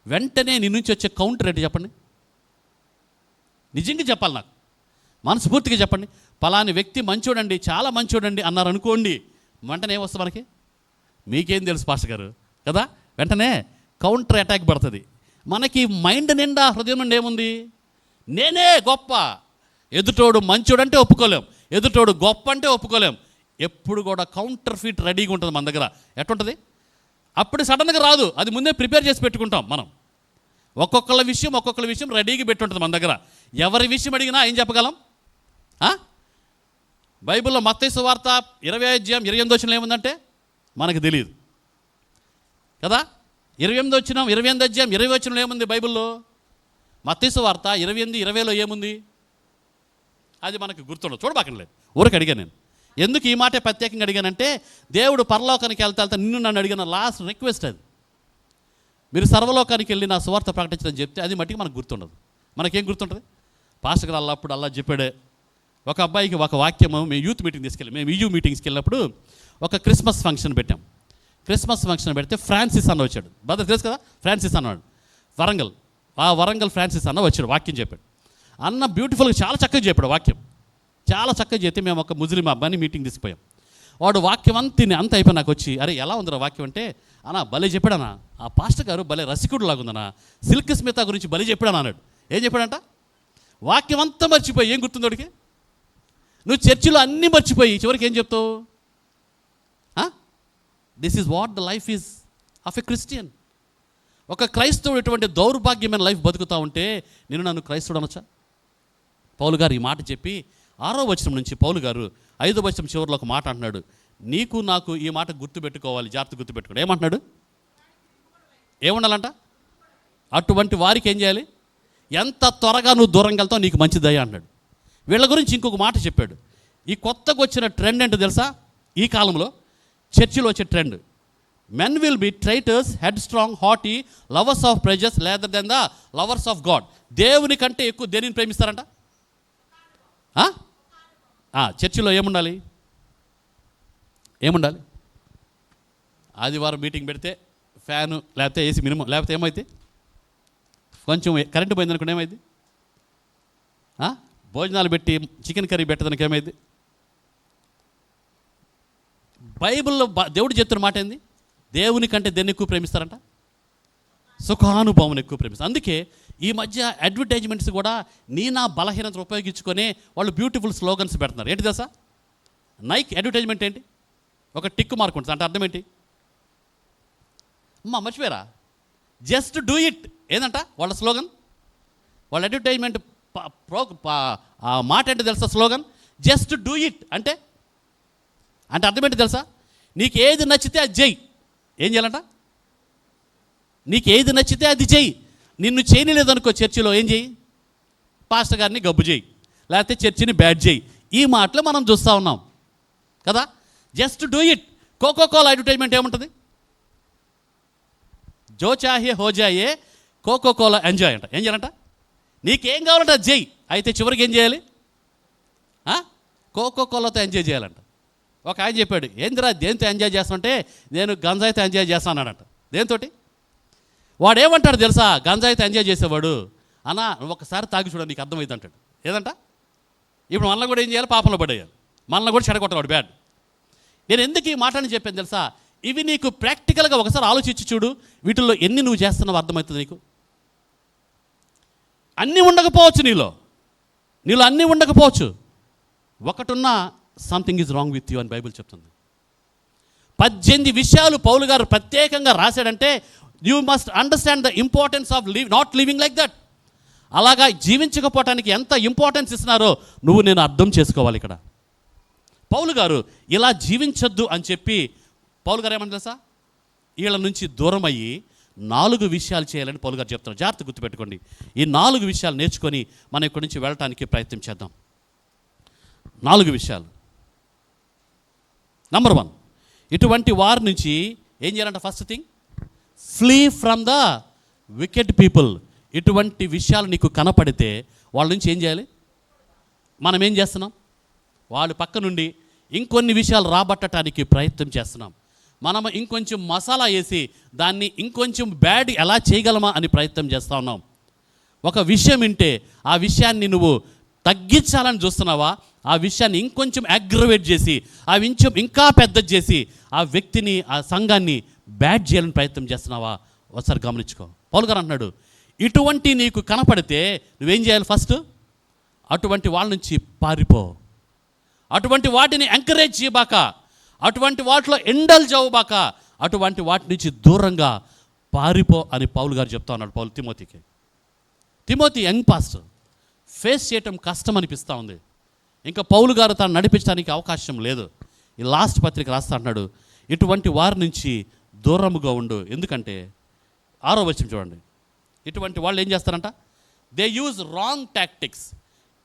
Speaker 1: వెంటనే నీ నుంచి వచ్చే కౌంటర్ ఏంటి చెప్పండి? నిజంగా చెప్పాలి, నాకు మనస్ఫూర్తిగా చెప్పండి. పలాని వ్యక్తి మంచోడండి, చాలా మంచోడండి అన్నారు అనుకోండి, వెంటనే ఏమొస్తుంది మనకి? మీకేం తెలుసు పాస్టర్ గారు కదా? వెంటనే కౌంటర్ అటాక్ పడుతుంది. మనకి మైండ్ నిండా, హృదయం నుండి ఏముంది? నేనే గొప్ప. ఎదుటోడు మంచోడంటే ఒప్పుకోలేం, ఎదుటోడు గొప్ప అంటే ఒప్పుకోలేం. ఎప్పుడు కూడా కౌంటర్ ఫీట్ రెడీగా ఉంటుంది మన దగ్గర. ఎట్టుంటుంది? అప్పుడు సడన్గా రాదు, అది ముందే ప్రిపేర్ చేసి పెట్టుకుంటాం మనం. ఒక్కొక్కళ్ళ విషయం రెడీగా పెట్టుంటుంది మన దగ్గర. ఎవరి విషయం అడిగినా ఏం చెప్పగలం? బైబిల్లో మత్తయి సువార్త 20:28 ఏముందంటే మనకు తెలియదు కదా. 28 ఏముంది బైబిల్లో? మత్తయి సువార్త 28:20 ఏముంది? అది మనకు గుర్తుండదు, చూడబాకండి లేదు. ఊరికి అడిగాను నేను. ఎందుకు ఈ మాట ప్రత్యేకంగా అడిగానంటే, దేవుడు పరలోకానికి వెళ్తా నిన్ను నన్ను అడిగిన లాస్ట్ రిక్వెస్ట్ అది. మీరు సర్వలోకానికి వెళ్ళి నా సువార్త ప్రకటించదని చెప్తే అది మట్టికి మనకు గుర్తుండదు. మనకేం గుర్తుంటుంది? పాస్టర్ గారు అల్లప్పుడు అలా చెప్పాడే. ఒక అబ్బాయికి ఒక వాక్యము, మేము యూత్ మీటింగ్ మేము ఈయూ మీటింగ్స్కి వెళ్ళినప్పుడు ఒక క్రిస్మస్ ఫంక్షన్ పెట్టాం. క్రిస్మస్ ఫంక్షన్ పెడితే ఫ్రాన్సిస్ అన్న వచ్చాడు. బ్రదర్ తెలుసు కదా, ఫ్రాన్సిస్ అన్నాడు, వరంగల్ ఫ్రాన్సిస్ అన్న వచ్చాడు, వాక్యం చెప్పాడు. అన్న బ్యూటిఫుల్గా చాలా చక్కగా చెప్పాడు వాక్యం. చాలా చక్కగా చెప్తే మేము ఒక ముస్లిం అబ్బాయిని మీటింగ్ తీసుకుపోయాం. వాడు వాక్యం అంత అయిపోయి నాకు వచ్చి, అరే ఎలా ఉందిరా వాక్యం అంటే, అన్నా భలే చెప్పాడన్నా, ఆ పాస్టర్ గారు భలే రసికుడు లాగుందన్నా, సిల్క్ స్మిత గురించి భలే చెప్పాడని అన్నాడు. ఏం చెప్పాడంట? వాక్యం అంతా మర్చిపోయి, ఏం గుర్తుందోడికి? నువ్వు చర్చిలో అన్నీ మర్చిపోయి చివరికి ఏం చెప్తావు? This is what the life is of a Christian. ఒక క్రైస్తవుడు ఇటువంటి దౌర్భాగ్యమైన లైఫ్ బతుకుతూ ఉంటే నన్ను క్రైస్తవుడు అనొచ్చా? పౌలు గారు ఈ మాట చెప్పి 6వ వచనం నుంచి పౌలు గారు 5వ వచనం చివరిలో ఒక మాట అంటున్నాడు. నీకు నాకు ఈ మాట గుర్తుపెట్టుకోవాలి, జాగ్రత్త గుర్తుపెట్టుకోండి. ఏమంటున్నాడు? ఏముండాలంట? అటువంటి వారికి ఏం చేయాలి? ఎంత త్వరగా నువ్వు దూరంగా వెళ్తావు నీకు మంచిదయ్యా అన్నాడు. వీళ్ళ గురించి ఇంకొక మాట చెప్పాడు. ఈ కొత్తగా వచ్చిన ట్రెండ్ ఏంటో తెలుసా? ఈ కాలంలో చర్చిలో వచ్చే trend, men will be traitors, headstrong, haughty, lovers of pleasures rather than the lovers of God. దేవుని కంటే ఎక్కువ దేనిని ప్రేమిస్తారంట? చర్చిలో ఏముండాలి? ఆదివారం మీటింగ్ పెడితే ఫ్యాను లేకపోతే ఏసీ మినిమం, లేకపోతే ఏమైంది, కొంచెం కరెంటు పోయిందనుకోండి ఏమైంది, భోజనాలు పెట్టి చికెన్ కర్రీ పెట్టడానికి ఏమైంది. బైబిల్లో దేవుడు చెప్తున్న మాట ఏంది, దేవుని కంటే దేన్ని ఎక్కువ ప్రేమిస్తారంట, సుఖానుభవం ఎక్కువ ప్రేమిస్తారు. అందుకే ఈ మధ్య అడ్వర్టైజ్మెంట్స్ కూడా నా బలహీనతను ఉపయోగించుకొని వాళ్ళు బ్యూటిఫుల్ స్లోగన్స్ పెడుతున్నారు. ఏంటి తెలుసా, నైక్ అడ్వర్టైజ్మెంట్ ఏంటి, ఒక టిక్ మార్క్ ఉంటుంది, అంటే అర్థం ఏంటి అమ్మా మర్చిపోయారా, జస్ట్ డూ ఇట్ ఏందంట వాళ్ళ స్లోగన్. వాళ్ళ అడ్వర్టైజ్మెంట్ మాట ఏంటి తెలుసా, స్లోగన్ జస్ట్ డూ ఇట్. అంటే అర్థం ఏంటి తెలుసా, నీకు ఏది నచ్చితే అది చెయ్యి. ఏం చేయాలంట, నీకు ఏది నచ్చితే అది చెయ్యి. నిన్ను చేయలేదనుకో చర్చిలో ఏం చెయ్యి, పాస్టర్ గారిని గబ్బు చేయి, లేకపోతే చర్చిని బ్యాడ్ చేయి. ఈ మాటలు మనం చూస్తూ ఉన్నాం కదా. Just do it. Coca Cola advertisement ఏముంటుంది, జో చాహే హో జాయే కోకోకోలా ఎంజాయ్ అంట. ఏం చేయాలంట, నీకేం కావాలంటే అది చెయ్యి. అయితే చివరికి ఏం చేయాలి, కోకోకోలాతో ఎంజాయ్ చేయాలంట. ఒక ఆయన చెప్పాడు, ఏందిరా దేంతో ఎంజాయ్ చేస్తానంటే నేను గంజాయితో ఎంజాయ్ చేస్తానంట. దేంతోటి, వాడు ఏమంటాడు తెలుసా, గంజాయితో ఎంజాయ్ చేసేవాడు అన్న నువ్వు ఒకసారి తాగి చూడ నీకు అర్థమైంది అంటాడు. ఏదంట, ఇప్పుడు మనల్ని కూడా ఏం చేయాలి, పాపంలో పడేయాలి, మనల్ని కూడా చెడగొట్టవాడు బ్యాడ్. నేను ఎందుకు ఈ మాటని చెప్పాను తెలుసా, ఇవి నీకు ప్రాక్టికల్గా ఒకసారి ఆలోచించి చూడు, వీటిల్లో ఎన్ని నువ్వు చేస్తున్నావు అర్థమవుతుంది నీకు. అన్నీ ఉండకపోవచ్చు నీలో అన్నీ ఉండకపోవచ్చు, ఒకటున్నా something is wrong with you అని బైబిల్ చెప్తుంది. 18 విషయాలు పౌలు గారు ప్రత్యేకంగా రాశాడంటే you must understand the importance of not living like that. అలాగా జీవించకపోవటానికి ఎంత ఇంపార్టెన్స్ ఇస్తున్నారో నేను అర్థం చేసుకోవాలి. ఇక్కడ పౌలు గారు ఇలా జీవించొద్దు అని చెప్పి పౌలు గారు ఏమన్నా తెలుసా, వీళ్ళ నుంచి దూరం అయ్యి 4 విషయాలు చేయాలని పౌలు గారు చెప్తున్నారు. జాగ్రత్త గుర్తుపెట్టుకోండి. ఈ 4 విషయాలు నేర్చుకొని మనం ఇక్కడి నుంచి వెళ్ళటానికి ప్రయత్నం చేద్దాం. 4 విషయాలు. నంబర్ 1, ఇటువంటి వారి నుంచి ఏం చేయాలంట, first thing flea from the wicked people. ఇటువంటి విషయాలు నీకు కనపడితే వాళ్ళ నుంచి ఏం చేయాలి, మనం ఏం చేస్తున్నాం, వాళ్ళ పక్క నుండి ఇంకొన్ని విషయాలు రాబట్టడానికి ప్రయత్నం చేస్తున్నాం. మనం ఇంకొంచెం మసాలా వేసి దాన్ని ఇంకొంచెం బ్యాడ్ ఎలా చేయగలమా అని ప్రయత్నం చేస్తూ ఉన్నాం. ఒక విషయం వింటే ఆ విషయాన్ని నువ్వు తగ్గించాలని చూస్తున్నావా, ఆ విషయాన్ని ఇంకొంచెం అగ్రవేట్ చేసి ఆ విషయం ఇంకా పెద్దది చేసి ఆ వ్యక్తిని ఆ సంఘాన్ని బ్యాడ్ చేయాలని ప్రయత్నం చేస్తున్నావా, ఒకసారి గమనించుకో. పౌలు గారు అంటున్నాడు, ఇటువంటి నీకు కనపడితే నువ్వేం చేయాలి, ఫస్ట్ అటువంటి వాళ్ళ నుంచి పారిపో. అటువంటి వాటిని ఎంకరేజ్ చేయబాక, అటువంటి వాటిలో ఎండల్జ్ అవ్వబాక, అటువంటి వాటి నుంచి దూరంగా పారిపో అని పౌలు గారు చెప్తా ఉన్నాడు పౌలు తిమోతికి. తిమోతి యంగ్ పాస్టర్, ఫేస్ చేయటం కష్టం అనిపిస్తూ ఉంది. ఇంకా పౌలు గారు తాను నడిపించడానికి అవకాశం లేదు. ఈ లాస్ట్ పత్రిక రాస్తా అంటున్నాడు, ఇటువంటి వారి నుంచి దూరముగా ఉండు. ఎందుకంటే 6వ వచనం చూడండి, ఇటువంటి వాళ్ళు ఏం చేస్తారంట, దే యూజ్ రాంగ్ టాక్టిక్స్.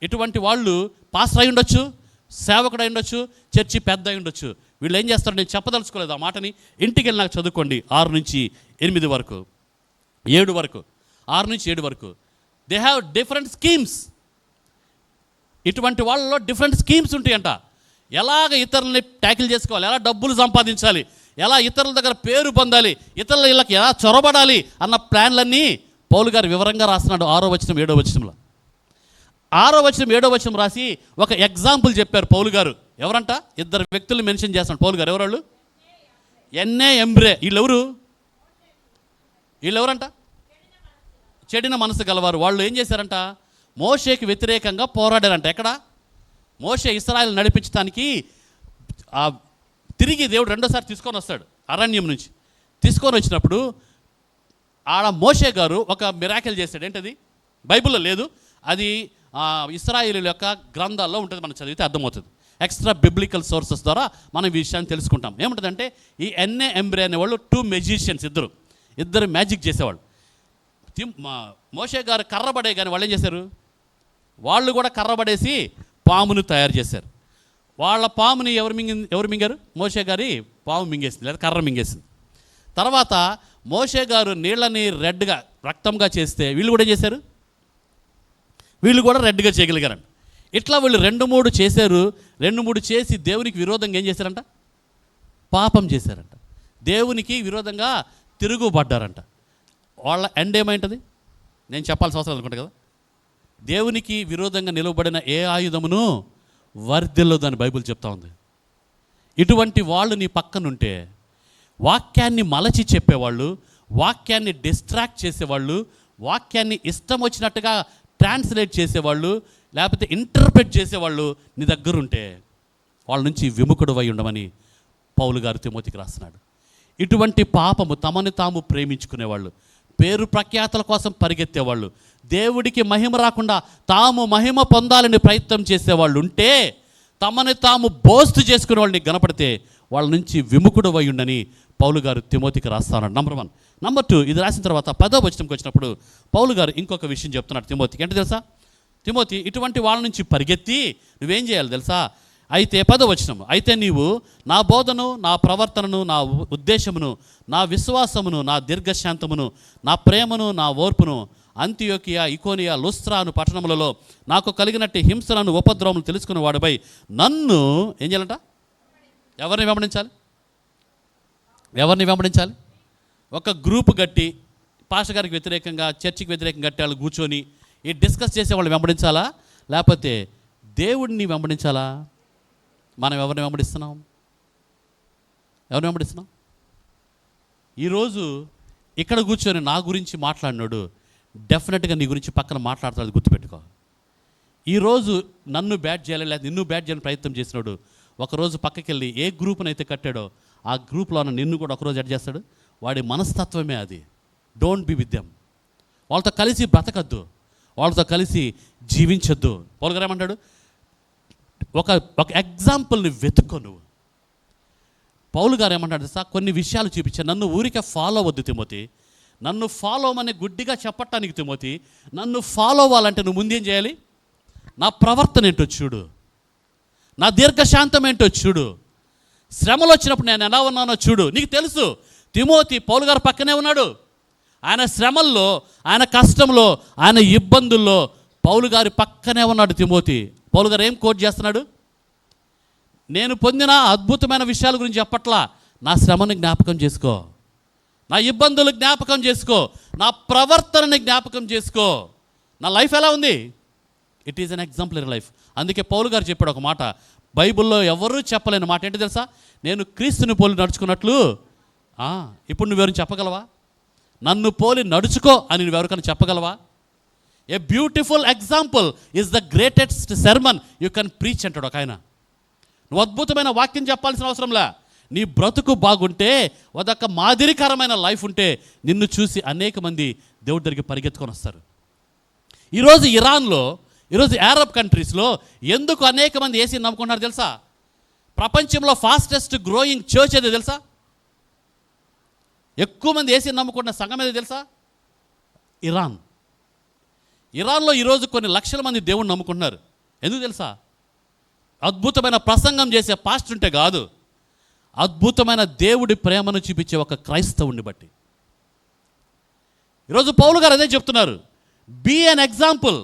Speaker 1: ఇటువంటి వాళ్ళు పాస్టర్ అయి ఉండొచ్చు, సేవకుడు అయి ఉండొచ్చు, చర్చి పెద్ద అయి ఉండొచ్చు. వీళ్ళు ఏం చేస్తారు, నేను చెప్పదలుచుకోలేదు ఆ మాటని, ఇంటికి వెళ్ళి నాకు చదువుకోండి. 6 నుంచి 8 వరకు, 7 వరకు, 6 నుంచి 7 వరకు. They have different schemes. ఇటువంటి వాళ్ళలో డిఫరెంట్ స్కీమ్స్ ఉంటాయంట. ఎలాగ ఇతరులని ట్యాకిల్ చేసుకోవాలి, ఎలా డబ్బులు సంపాదించాలి, ఎలా ఇతరుల దగ్గర పేరు పొందాలి, ఇతరుల ఇళ్ళకి ఎలా చొరబడాలి అన్న ప్లాన్లన్నీ పౌలు గారు వివరంగా రాస్తున్నాడు 6వ వచనం 7వ వచనంలో. 6వ వచనం 7వ వచనం రాసి ఒక ఎగ్జాంపుల్ చెప్పారు పౌలు గారు. ఎవరంట, 2 వ్యక్తులు మెన్షన్ చేస్తున్నాడు పౌలు గారు. ఎవరాళ్ళు, ఎన్ఏ ఎంబ్రే. వీళ్ళెవరంట, చెడిన మనసు గలవారు. వాళ్ళు ఏం చేశారంట, మోషేకి వ్యతిరేకంగా పోరాడారంట. ఎక్కడ, మోషే ఇశ్రాయేలు నడిపించడానికి తిరిగి దేవుడు 2వ సారి తీసుకొని వస్తాడు అరణ్యం నుంచి. తీసుకొని వచ్చినప్పుడు ఆడ మోషే గారు ఒక మిరాకిల్ చేశాడు. ఏంటది, బైబిల్లో లేదు, అది ఇశ్రాయేలు యొక్క గ్రంథాల్లో ఉంటుంది, మనం చదివితే అర్థమవుతుంది. ఎక్స్ట్రా బిబ్లికల్ సోర్సెస్ ద్వారా మనం ఈ విషయాన్ని తెలుసుకుంటాం. ఏముంటుందంటే, ఈ ఎన్ఏ ఎంబ్రే అనేవాళ్ళు 2 మెజిషియన్స్, ఇద్దరు మ్యాజిక్ చేసేవాళ్ళు. మోషే గారు కర్రబడే కానీ వాళ్ళు ఏం చేశారు, వాళ్ళు కూడా కర్రబడేసి పామును తయారు చేశారు. వాళ్ళ పాముని ఎవరు మింగారు, మోషే గారి పాము మింగేసింది, లేదా కర్ర మింగేసింది. తర్వాత మోషే గారు నీళ్ళని రెడ్గా రక్తంగా చేస్తే వీళ్ళు కూడా చేశారు, వీళ్ళు కూడా రెడ్గా చేయగలిగారంట. ఇట్లా వీళ్ళు 2-3 చేశారు. 2-3 చేసి దేవునికి విరోధంగా ఏం చేశారంట, పాపం చేశారంట. దేవునికి విరోధంగా తిరుగుబడ్డారంట. వాళ్ళ ఎండ్ ఏమైంటుంది నేను చెప్పాల్సిన అవసరం అనుకుంటా కదా. దేవునికి విరోధంగా నిలవబడిన ఏ ఆయుధమును వర్ధిల్లదు అని బైబిల్ చెప్తా ఉంది. ఇటువంటి వాళ్ళు నీ పక్కనుంటే వాక్యాన్ని మలచి చెప్పేవాళ్ళు, వాక్యాన్ని డిస్ట్రాక్ట్ చేసేవాళ్ళు, వాక్యాన్ని ఇష్టం వచ్చినట్టుగా ట్రాన్స్లేట్ చేసేవాళ్ళు, లేకపోతే ఇంటర్ప్రెట్ చేసేవాళ్ళు నీ దగ్గర ఉంటే వాళ్ళ నుంచి విముఖుడవై ఉండమని పౌలు గారు తిమోతికి రాస్తున్నాడు. ఇటువంటి పాపము, తమని తాము ప్రేమించుకునేవాళ్ళు, పేరు ప్రఖ్యాతల కోసం పరిగెత్తేవాళ్ళు, దేవుడికి మహిమ రాకుండా తాము మహిమ పొందాలని ప్రయత్నం చేసేవాళ్ళు ఉంటే, తమని తాము బోస్తు చేసుకునే వాళ్ళని గనపడితే వాళ్ళ నుంచి విముఖుడవై ఉండని పౌలు గారు తిమోతికి రాస్తున్నాడు. నంబర్ 1. నంబర్ 2, ఇది రాసిన తర్వాత 10వ వచనంకి వచ్చినప్పుడు పౌలు గారు ఇంకొక విషయం చెప్తున్నాడు తిమోతికి. ఏంటి తెలుసా? తిమోతి, ఇటువంటి వాళ్ళ నుంచి పరిగెత్తి నువ్వేం చేయాలి తెలుసా? అయితే 10వ వచనం, అయితే నీవు నా బోధను, నా ప్రవర్తనను, నా ఉద్దేశమును, నా విశ్వాసమును, నా దీర్ఘశాంతమును, నా ప్రేమను, నా ఓర్పును అంతియోకియా, ఇకోనియా, లుస్త్రాను పట్టణములలో నాకు కలిగినట్టు హింసలను, ఉపద్రవములు తెలుసుకున్న వాడిపై నన్ను ఏం చేయాలంట? ఎవరిని వెంబడించాలి? ఎవరిని వెంబడించాలి? ఒక గ్రూప్ కట్టి పాస్టర్ గారికి వ్యతిరేకంగా, చర్చికి వ్యతిరేకంగా కట్టి వాళ్ళు కూర్చొని ఈ డిస్కస్ చేసే వాళ్ళు వెంబడించాలా, లేకపోతే దేవుడిని వెంబడించాలా? మనం ఎవరిని వెంబడిస్తున్నాం? ఎవరిని వెంబడిస్తున్నాం? ఈరోజు ఇక్కడ కూర్చొని నా గురించి మాట్లాడినాడు, డెఫినెట్గా నీ గురించి పక్కన మాట్లాడతాడు, గుర్తుపెట్టుకో. ఈరోజు నన్ను బ్యాట్ చేయాలి లేదా నిన్ను బ్యాట్ చేయాలని ప్రయత్నం చేసినాడు, ఒకరోజు పక్కకి వెళ్ళి ఏ గ్రూప్నైతే కట్టాడో ఆ గ్రూప్లో నిన్ను కూడా ఒకరోజు ఎడ్ చేస్తాడు. వాడి మనస్తత్వమే అది. Don't be with them. వాళ్ళతో కలిసి బ్రతకద్దు, వాళ్ళతో కలిసి జీవించొద్దు. పౌలు గారు ఏమంటాడు? ఒక ఎగ్జాంపుల్ని వెతుక్కో నువ్వు. పౌలు గారు ఏమంటాడు సార్? కొన్ని విషయాలు చూపించాను. నన్ను ఊరికే ఫాలో అవ్వద్దు తిమోతి, నన్ను ఫాలో అవ్వమని గుడ్డిగా చెప్పటానికి తిమోతి, నన్ను ఫాలో అవ్వాలంటే నువ్వు ముందేం చేయాలి? నా ప్రవర్తన ఏంటో చూడు, నా దీర్ఘశాంతం ఏంటో చూడు, శ్రమలు వచ్చినప్పుడు నేను ఎలా ఉన్నానో చూడు. నీకు తెలుసు తిమోతి పౌలు గారు పక్కనే ఉన్నాడు. ఆయన శ్రమల్లో, ఆయన కష్టంలో, ఆయన ఇబ్బందుల్లో పౌలు గారి పక్కనే ఉన్నాడు తిమోతి. పౌలు గారు ఏం కోట్ చేస్తున్నాడు? నేను పొందిన అద్భుతమైన విషయాల గురించి చెప్పట్లా, నా శ్రమని జ్ఞాపకం చేసుకో, నా ఇబ్బందులు జ్ఞాపకం చేసుకో, నా ప్రవర్తనని జ్ఞాపకం చేసుకో. నా లైఫ్ ఎలా ఉంది? It is an exemplary life. అందుకే పౌలు గారు చెప్పాడు ఒక మాట, బైబిల్లో ఎవరూ చెప్పలేని మాట. ఏంటి తెలుసా? నేను క్రీస్తుని పోలి నడుచుకున్నట్లు. ఇప్పుడు నువ్వెవరిని చెప్పగలవా? నన్ను పోలి నడుచుకో అని నువ్వెవరికైనా చెప్పగలవా? A beautiful example is the greatest sermon you can preach అంటాడు ఒక ఆయన. నువ్వు అద్భుతమైన వాక్యం చెప్పాల్సిన అవసరంలే, నీ బ్రతుకు బాగుంటే, అదొక మాదిరికరమైన లైఫ్ ఉంటే నిన్ను చూసి అనేక మంది దేవుడి దగ్గరికి పరిగెత్తుకొని వస్తారు. ఈరోజు ఇరాన్లో, ఈరోజు అరబ్ కంట్రీస్లో ఎందుకు అనేక మంది యేసుని నమ్ముకుంటున్నారు తెలుసా? ప్రపంచంలో ఫాస్టెస్ట్ గ్రోయింగ్ చర్చ్ ఏదో తెలుసా? ఎక్కువ మంది యేసుని నమ్ముకుంటున్న సంఘం ఏదో తెలుసా? ఇరాన్లో ఈరోజు కొన్ని లక్షల మంది దేవుణ్ణి నమ్ముకుంటున్నారు. ఎందుకు తెలుసా? అద్భుతమైన ప్రసంగం చేసే పాస్టర్ ఉంటే కాదు, అద్భుతమైన దేవుడి ప్రేమను చూపించే ఒక క్రైస్తవుని బట్టి. ఈరోజు పౌలు గారు అదే చెప్తున్నారు, బీ అన్ ఎగ్జాంపుల్.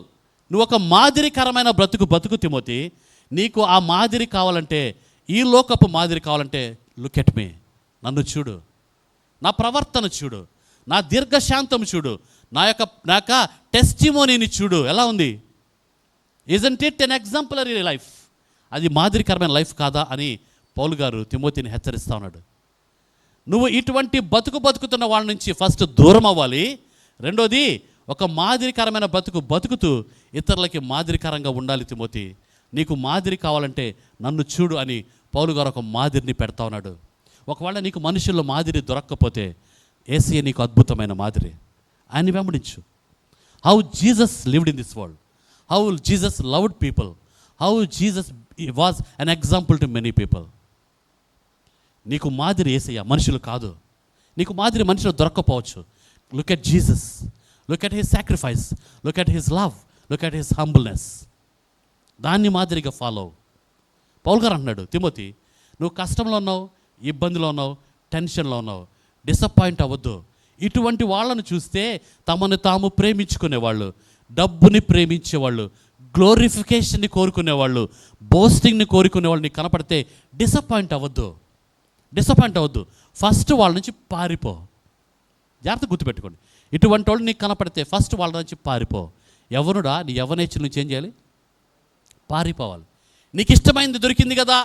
Speaker 1: నువ్వు ఒక మాదిరికరమైన బ్రతుకు తిమోతి. నీకు ఆ మాదిరి కావాలంటే, ఈ లోకపు మాదిరి కావాలంటే లుక్ ఎట్ మీ, నన్ను చూడు, నా ప్రవర్తన చూడు, నా దీర్ఘశాంతం చూడు, నా యొక్క టెస్టిమోనీని చూడు. ఎలా ఉంది? Isn't it an exemplary life? అది మాదిరికరమైన లైఫ్ కాదా అని పౌలు గారు తిమోతిని హెచ్చరిస్తూ ఉన్నాడు. నువ్వు ఇటువంటి బతుకుతున్న వాళ్ళ నుంచి ఫస్ట్ దూరం అవ్వాలి. రెండోది, ఒక మాదిరికరమైన బతుకుతూ ఇతరులకి మాదిరికరంగా ఉండాలి తిమోతి. నీకు మాదిరి కావాలంటే నన్ను చూడు అని పౌలు గారు ఒక మాదిరిని పెడతా ఉన్నాడు. ఒకవేళ నీకు మనుషుల్లో మాదిరి దొరక్కపోతే యేసయ్య నీకు అద్భుతమైన మాదిరి. ఆయన్ని వెంబడించు. How Jesus lived in this world, how Jesus loved people, how Jesus was an example to many people. నీకు మాదిరి యేసయ్య, మనుషులు కాదు. నీకు మాదిరి మనుషులు దొరక్కపోవచ్చు. Look at Jesus, look at his sacrifice, look at his love, look at his humbleness. దాన్ని మాదిరిగా ఫాలో. పౌలు గారు అంటున్నాడు, తిమోతి నువ్వు కష్టంలో ఉన్నావు, ఇబ్బందిలో ఉన్నావు, టెన్షన్లో ఉన్నావు, డిసప్పాయింట్ అవ్వద్దు. ఇటువంటి వాళ్ళను చూస్తే తమను తాము ప్రేమించుకునేవాళ్ళు, డబ్బుని ప్రేమించేవాళ్ళు, గ్లోరిఫికేషన్ని కోరుకునేవాళ్ళు, బోస్టింగ్ని కోరుకునేవాళ్ళు నీకు కనపడితే డిసప్పాయింట్ అవ్వద్దు. డిసప్పాయింట్ అవ్వద్దు. ఫస్ట్ వాళ్ళ నుంచి పారిపో. జాగ్రత్త గుర్తుపెట్టుకోండి. ఇటువంటి వాళ్ళు నీకు కనపడితే ఫస్ట్ వాళ్ళ నుంచి పారిపో. యవ్వనుడా, నీ యవ్వనేచ్ఛల నుంచి ఏం చేయాలి? పారిపోవాలి. నీకు ఇష్టమైనది దొరికింది కదా,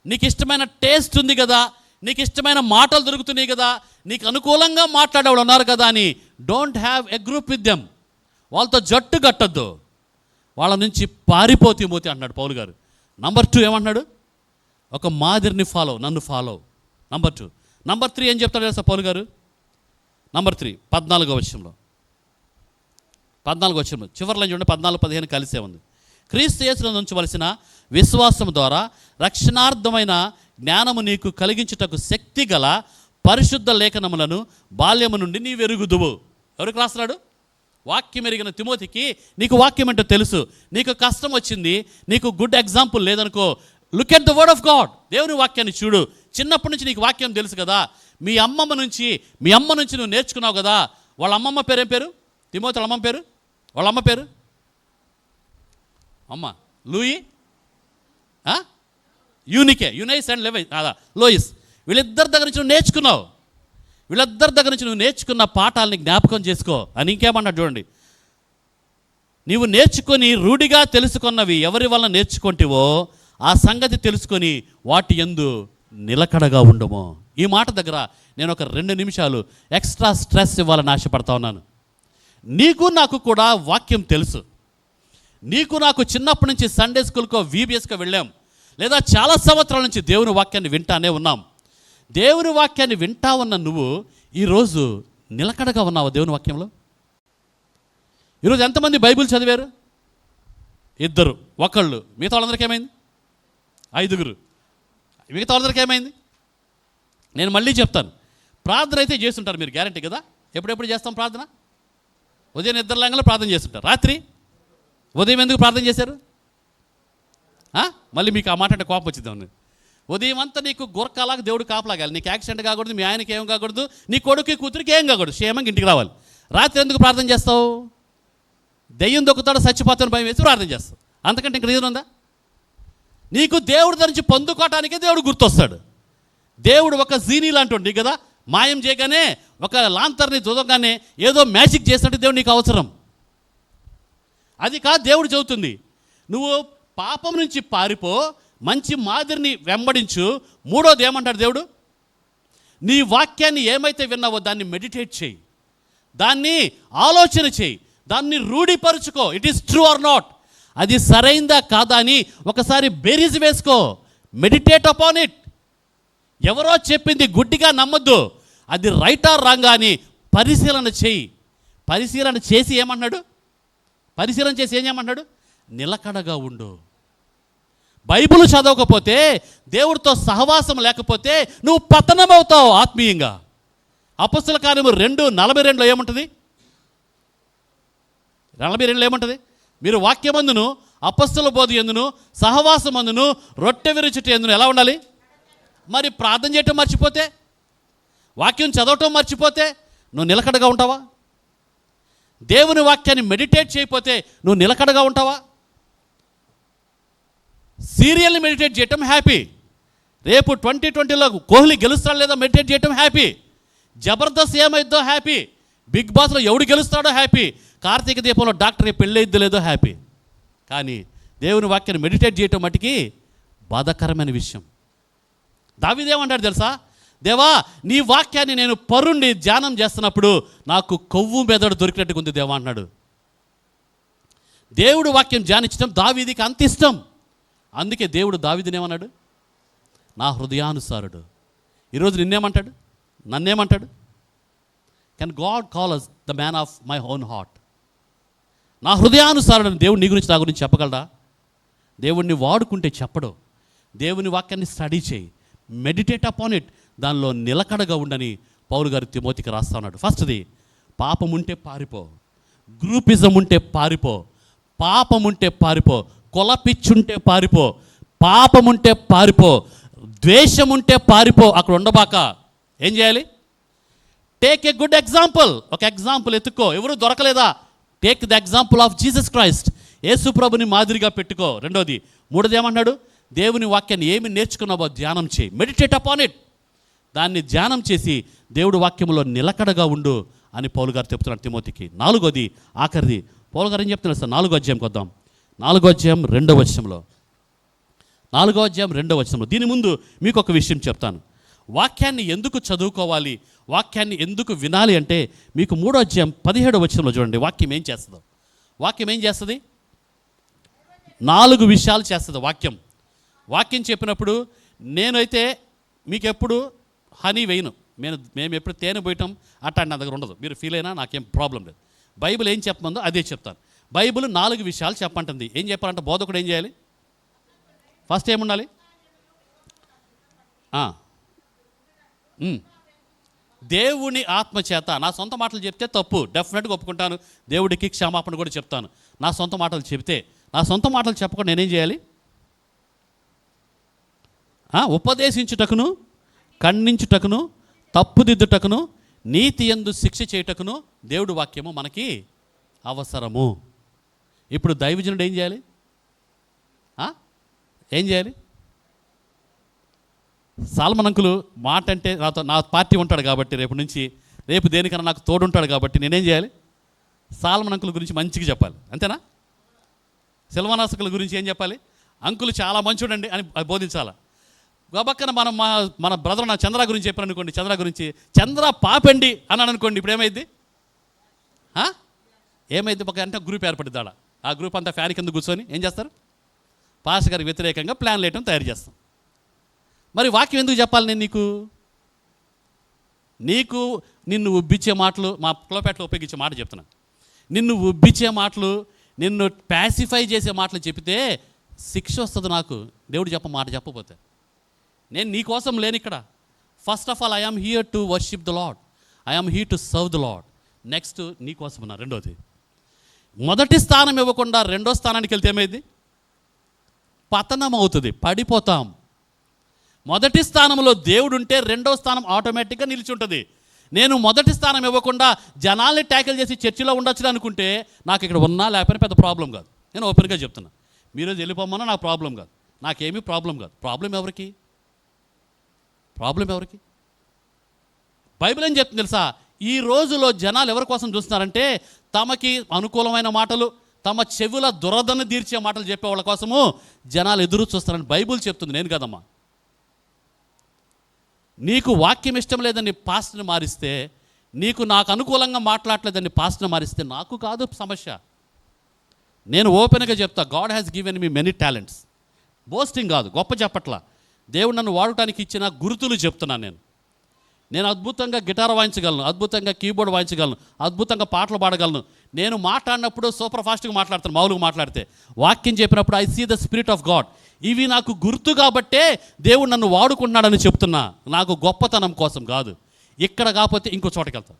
Speaker 1: నీకు ఇష్టమైన టేస్ట్ ఉంది కదా, నీకు ఇష్టమైన మాటలు దొరుకుతున్నాయి కదా, నీకు అనుకూలంగా మాట్లాడేవాళ్ళు ఉన్నారు కదా అని don't have a group with them. వాళ్ళతో జట్టు కట్టద్దు, వాళ్ళ నుంచి పారిపో తిమోతి అంటున్నాడు పౌలు గారు. నంబర్ 2 ఏమంటున్నాడు? ఒక మాదిరిని ఫాలో, నన్ను ఫాలో. నంబర్ 2. నంబర్ 3 ఏం చెప్తాడు తెలుసా పౌలు గారు? నంబర్ 3 14వ వచనంలో, 14వ వచనంలో చివరిలో చూడండి, 14-15 కలిసే ఉంది. క్రీస్తు యేసునందు ఉంచవలసిన విశ్వాసం ద్వారా రక్షణార్థమైన జ్ఞానము నీకు కలిగించుటకు శక్తి గల పరిశుద్ధ లేఖనములను బాల్యము నుండి నీ వెరుగుదువు. ఎవరికి రాస్తున్నాడు? వాక్యం ఎరిగిన తిమోతికి. నీకు వాక్యం ఏంటో తెలుసు, నీకు కష్టం వచ్చింది, నీకు గుడ్ ఎగ్జాంపుల్ లేదనుకో, look at the word of God. దేవుని వాక్యాన్ని చూడు. చిన్నప్పటి నుంచి నీకు వాక్యం తెలుసు కదా, మీ అమ్మ నుంచి నువ్వు నేర్చుకున్నావు కదా. వాళ్ళ అమ్మమ్మ పేరు ఏం పేరు? తిమోతి వాళ్ళ అమ్మ పేరు, వాళ్ళ అమ్మ పేరు అమ్మ లూయి, యూనైస్ అండ్ లోయిస్. వీళ్ళిద్దరి దగ్గర నుంచి నువ్వు నేర్చుకున్నావు. వీళ్ళిద్దరి దగ్గర నుంచి నువ్వు నేర్చుకున్న పాఠాలని జ్ఞాపకం చేసుకో అని ఇంకేమన్నాడు చూడండి. నీవు నేర్చుకొని రూఢిగా తెలుసుకున్నవి ఎవరి వల్ల నేర్చుకుంటేవో ఆ సంగతి తెలుసుకొని వాటి యందు నిలకడగా ఉండము. ఈ మాట దగ్గర నేను ఒక 2 నిమిషాలు ఎక్స్ట్రా స్ట్రెస్ ఇవ్వాలని ఆశపడతా ఉన్నాను. నీకు నాకు కూడా వాక్యం తెలుసు. నీకు నాకు చిన్నప్పటి నుంచి సండే స్కూల్కో VBSకో వెళ్ళాం, లేదా చాలా సంవత్సరాల నుంచి దేవుని వాక్యాన్ని వింటానే ఉన్నాం. దేవుని వాక్యాన్ని వింటా ఉన్న నువ్వు ఈరోజు నిలకడగా ఉన్నావు దేవుని వాక్యంలో? ఈరోజు ఎంతమంది బైబిల్ చదివారు? 2, 1. మిగతా వాళ్ళందరికీ ఏమైంది? 5. మిగతా వాళ్ళందరికీ ఏమైంది? నేను మళ్ళీ చెప్తాను. ప్రార్థన అయితే చేస్తుంటారు మీరు, గ్యారంటీ కదా. ఎప్పుడెప్పుడు చేస్తాం ప్రార్థన? ఉదయం నిద్రలేంగానే ప్రార్థన చేస్తుంటారు. రాత్రి ఉదయం ఎందుకు ప్రార్థన చేశారు? మళ్ళీ మీకు ఆ మాట అంటే కోపం వచ్చింది. ఉదయం అంతా నీకు గురకాలాగా దేవుడు కాపలాగాలి. నీకు యాక్సిడెంట్ కాకూడదు, మీ ఆయనకి ఏం కాకూడదు, నీ కొడుకు కూతురికి ఏం కాకూడదు, క్షేమంగా ఇంటికి రావాలి. రాత్రి ఎందుకు ప్రార్థన చేస్తావు? దెయ్యం దొక్కుతాడు, చచ్చిపోతాను భయం వేసి ప్రార్థన చేస్తావు. అంతకంటే ఇంక రీజన్ ఉందా? నీకు దేవుడి నుంచి పొందుకోవటానికే దేవుడు గుర్తొస్తాడు. దేవుడు ఒక జీనీ లాంటి కదా, మాయం చేయగానే ఒక లాంతర్ని దుదగానే ఏదో మ్యాజిక్ చేసినట్టు దేవుడు నీకు అవసరం. అది కాదు దేవుడు చెబుతుంది. నువ్వు పాపం నుంచి పారిపో, మంచి మాదిరిని వెంబడించు. 3వది ఏమంటాడు దేవుడు? నీ వాక్యాన్ని ఏమైతే విన్నావో దాన్ని మెడిటేట్ చేయి, దాన్ని ఆలోచన చేయి, దాన్ని రూఢిపరుచుకో. It is true or not, అది సరైందా కాదా అని ఒకసారి బేరీజ్ వేసుకో. Meditate upon it. ఎవరో చెప్పింది గుడ్డిగా నమ్మొద్దు. అది రైట్ ఆర్ రాంగ్ అని పరిశీలన చేయి. పరిశీలన చేసి ఏమంటున్నాడు? పరిశీలన చేసి ఏం చేయమంటున్నాడు? నిలకడగా ఉండు. బైబిల్ చదవకపోతే, దేవుడితో సహవాసం లేకపోతే నువ్వు పతనమవుతావు ఆత్మీయంగా. అపొస్తలుల కార్యము 2:42 ఏముంటుంది? 42 ఏముంటుంది? మీరు వాక్యమందును అపొస్తలుల బోధ యందును సహవాసమందును రొట్టె విరుచుట యందును ఎలా ఉండాలి? మరి ప్రార్థన చేయటం మర్చిపోతే, వాక్యం చదవటం మర్చిపోతే నువ్వు నిలకడగా ఉంటావా? దేవుని వాక్యాన్ని మెడిటేట్ చేయకపోతే నువ్వు నిలకడగా ఉంటావా? సీరియల్ని మెడిటేట్ చేయటం హ్యాపీ. రేపు 2020లో కోహ్లీ గెలుస్తాడో లేదో మెడిటేట్ చేయటం హ్యాపీ. జబర్దస్త్ ఏమైద్దో హ్యాపీ. బిగ్ బాస్లో ఎవడు గెలుస్తాడో హ్యాపీ. కార్తీక దీపంలో డాక్టర్ పెళ్ళైద్దో లేదో హ్యాపీ. కానీ దేవుని వాక్యాన్ని మెడిటేట్ చేయటం మటుకి బాధాకరమైన విషయం. దావీదేమంటాడు తెలుసా? దేవా, నీ వాక్యాన్ని నేను పరుండి ధ్యానం చేస్తున్నప్పుడు నాకు కొవ్వు మెదడు దొరికినట్టుగా ఉంది దేవా అంటున్నాడు. దేవుడు వాక్యం ధ్యానించడం దావీదికి అంత ఇష్టం. అందుకే దేవుడు దావీదుని ఏమన్నాడు? నా హృదయానుసారుడు. ఈరోజు నిన్నేమంటాడు? నన్నేమంటాడు? Can God call us the man of my own heart? నా హృదయానుసారుడు దేవుడు నీ గురించి, నా గురించి చెప్పగలడా? దేవుడిని వాడుకుంటే చెప్పడు. దేవుని వాక్యాన్ని స్టడీ చేయి, మెడిటేట్ అపాన్ ఇట్, దానిలో నిలకడగా ఉండని పౌలు గారు తిమోతికి రాస్తా ఉన్నాడు. ఫస్ట్ది, పాపం ఉంటే పారిపో. గ్రూపిజం ఉంటే పారిపో. పాపం ఉంటే పారిపో. కొలపిచ్చుంటే పారిపో. పాపం ఉంటే పారిపో. ద్వేషం ఉంటే పారిపో. అక్కడ ఉండబాక. ఏం చేయాలి? Take a good example. ఒక ఎగ్జాంపుల్ ఎత్తుక్కో. ఎవరు దొరకలేదా? Take the example of Jesus Christ. యేసు ప్రభుని మాదిరిగా పెట్టుకో. 2వది. 3వది ఏమన్నాడు? దేవుని వాక్యాన్ని ఏమి నేర్చుకున్నావో ధ్యానం చేయి. Meditate upon it. దాన్ని ధ్యానం చేసి దేవుడి వాక్యంలో నిలకడగా ఉండు అని పౌలు గారు చెప్తున్నారు తిమోతికి. 4వది ఆఖరిది పౌలు గారు ఏం చెప్తున్నారు సార్? 4వ అధ్యాయంకి వద్దాం. 4వ అధ్యాయం 2వ వచనంలో, 4వ అధ్యాయం 2వ వచనంలో, దీని ముందు మీకు ఒక విషయం చెప్తాను. వాక్యాన్ని ఎందుకు చదువుకోవాలి, వాక్యాన్ని ఎందుకు వినాలి అంటే మీకు 3వ అధ్యాయం 17వ వచనంలో చూడండి వాక్యం ఏం చేస్తుందో. వాక్యం ఏం చేస్తుంది? 4 విషయాలు చేస్తుంది వాక్యం. వాక్యం చెప్పినప్పుడు నేనైతే మీకు ఎప్పుడు హనీ వేయను, మేము ఎప్పుడు తేనె పోయటం అట్లా నా దగ్గర ఉండదు. మీరు ఫీల్ అయినా నాకేం ప్రాబ్లం లేదు. బైబిల్ ఏం చెప్పమందో అదే చెప్తాను. బైబిల్ 4 విషయాలు చెప్పంటుంది. ఏం చెప్పాలంటే బోధకుడు ఏం చేయాలి? ఫస్ట్ ఏముండాలి? దేవుని ఆత్మ చేత. నా సొంత మాటలు చెప్తే తప్పు, డెఫినెట్గా ఒప్పుకుంటాను. దేవుడికి క్షమాపణ కూడా చెప్తాను. నా సొంత మాటలు చెబితే, నా సొంత మాటలు చెప్పకుండా నేనేం చేయాలి? ఉపదేశించుటకును, ఖండించుటకును, తప్పుదిద్దుటకును, నీతి యందు శిక్ష చేయుటకును దేవుడి వాక్యము మనకి అవసరము. ఇప్పుడు దైవజనుడు ఏం చేయాలి? ఏం చేయాలి? సాల్మన్ అంకులు మాట అంటే నా పార్టీ ఉంటాడు కాబట్టి రేపు దేనికన్నా నాకు తోడుంటాడు కాబట్టి నేనేం చేయాలి? సాల్మన్ అంకుల్ గురించి మంచిగా చెప్పాలి, అంతేనా? సిల్వనాసకుల గురించి ఏం చెప్పాలి? అంకులు చాలా మంచోడండి అని బోధించాలా. గబక్కన మన బ్రదర్ నా చంద్ర గురించి చెప్పాను అనుకోండి, చంద్ర గురించి చంద్ర పాపండి అన్నాడు అనుకోండి, ఇప్పుడు ఏమైంది? ఏమైంది? ఒక అంటే గ్రూప్ ఏర్పడింది ఆడ. ఆ గ్రూప్ అంతా ఫ్యాన్ కింద కూర్చొని ఏం చేస్తారు? పాస్టర్ గారికి వ్యతిరేకంగా ప్లాన్లు వేయటం తయారు చేస్తాం. మరి వాక్యం ఎందుకు చెప్పాలి నేను నీకు నిన్ను ఉబ్బిచ్చే మాటలు, మా కులపేటలో ఉపయోగించే మాట చెప్తున్నాను. నిన్ను ఉబ్బిచ్చే మాటలు, నిన్ను ప్యాసిఫై చేసే మాటలు చెప్తే శిక్ష వస్తుంది నాకు, దేవుడు మాట చెప్పకపోతే. నేను నీ కోసం లేను ఇక్కడ. First of all I am here to worship the Lord, I am here to serve the Lord. Next నీ కోసం ఉన్నా. రెండోది, మొదటి స్థానం ఇవ్వకుండా రెండో స్థానానికి వెళ్తే ఏమైంది? పతనం అవుతుంది, పడిపోతాం. మొదటి స్థానంలో దేవుడు ఉంటే రెండో స్థానం ఆటోమేటిక్గా నిలిచి ఉంటుంది. నేను మొదటి స్థానం ఇవ్వకుండా జనాల్ని ట్యాకిల్ చేసి చర్చిలో ఉండొచ్చు అనుకుంటే నాకు ఇక్కడ ఉన్నా లేకపోయినా పెద్ద ప్రాబ్లం కాదు. నేను ఓపెన్గా చెప్తున్నా. మీరు వెళ్ళిపోమన్నా నాకు ప్రాబ్లం కాదు, నాకేమీ ప్రాబ్లం కాదు. ప్రాబ్లం ఎవరికి? బైబిల్ ఏం చెప్తుంది తెలుసా? ఈ రోజులో జనాలు ఎవరి కోసం చూస్తున్నారంటే తమకి అనుకూలమైన మాటలు, తమ చెవుల దురదను తీర్చే మాటలు చెప్పే వాళ్ళ కోసము జనాలు ఎదురు చూస్తారని బైబిల్ చెప్తుంది, నేను కదమ్మా. నీకు వాక్యం ఇష్టం లేదని పాస్టర్ని మారిస్తే, నాకు అనుకూలంగా మాట్లాడలేదని పాస్టర్ని మారిస్తే నాకు కాదు సమస్య. నేను ఓపెన్గా చెప్తా, God has given me many talents. Boasting కాదు, గొప్ప చెప్పట్లా. దేవుడు నన్ను వాడటానికి ఇచ్చిన గుర్తులు చెప్తున్నాను. నేను అద్భుతంగా గిటార్ వాయించగలను, అద్భుతంగా కీబోర్డ్ వాయించగలను, అద్భుతంగా పాటలు పాడగలను. నేను మాట్లాడినప్పుడు సూపర్ ఫాస్ట్గా మాట్లాడతాను, మామూలుగా మాట్లాడితే. వాక్యం చెప్పినప్పుడు I see the spirit of God. ఇవి నాకు గుర్తు కాబట్టే దేవుడు నన్ను వాడుకుంటున్నాడని చెప్తున్నా, నాకు గొప్పతనం కోసం కాదు. ఇక్కడ కాకపోతే ఇంకో చోటకి వెళ్తాను.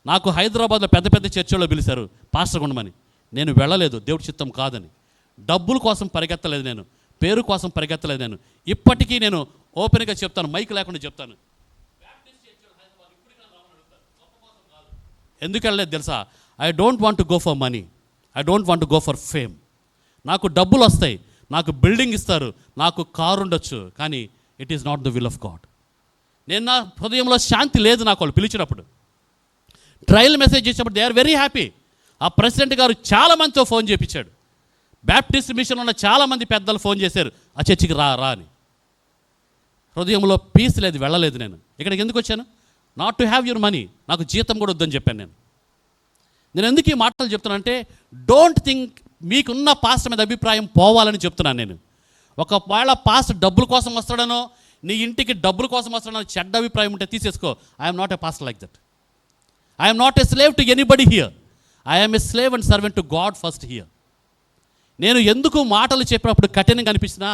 Speaker 1: నాకు హైదరాబాద్లో పెద్ద పెద్ద చర్చిలో పిలిచారు పాస్టర్ ఉండమని, నేను వెళ్ళలేదు, దేవుడి చిత్తం కాదని. డబ్బుల కోసం పరిగెత్తలేదు నేను, పేరు కోసం పరిగెత్తలేదు నేను. ఇప్పటికీ నేను ఓపెన్గా చెప్తాను, మైక్ లేకుండా చెప్తాను. ఎందుకు వెళ్ళలేదు తెలుసా? I don't want to go for money, I don't want to go for fame. నాకు డబ్బులు వస్తాయి, నాకు బిల్డింగ్ ఇస్తారు, నాకు కారు ఉండొచ్చు, కానీ it is not the will of God. నేను నా హృదయంలో శాంతి లేదు నాకు వాళ్ళు పిలిచినప్పుడు. ట్రయల్ మెసేజ్ చేసినప్పుడు దే ఆర్ వెరీ హ్యాపీ. ఆ ప్రెసిడెంట్ గారు చాలామందితో ఫోన్ చేయించాడు. బ్యాప్టిస్ట్ మిషన్లో ఉన్న చాలామంది పెద్దలు ఫోన్ చేశారు, ఆ చర్చికి రా అని. హృదయంలో పీస్ లేదు, వెళ్ళలేదు. నేను ఇక్కడికి ఎందుకు వచ్చాను? Not to have your money, నాకు జీతం కూడా వద్దని చెప్పాను. నేను ఎందుకు ఈ మాటలు చెప్తున్నానంటే, డోంట్ థింక్ మీకున్న పాస్టర్ మీద అభిప్రాయం పోవాలని చెప్తున్నాను నేను. ఒకవేళ పాస్టర్ డబ్బుల కోసం వస్తాడనో, నీ ఇంటికి డబ్బుల కోసం వస్తాడనో చెడ్డ అభిప్రాయం ఉంటే తీసేసుకో. I'm not a pastor like that. I'm not a slave to anybody here. I'm a slave and servant to God first here. నేను ఎందుకు మాటలు చెప్పినప్పుడు కఠినంగా అనిపించినా,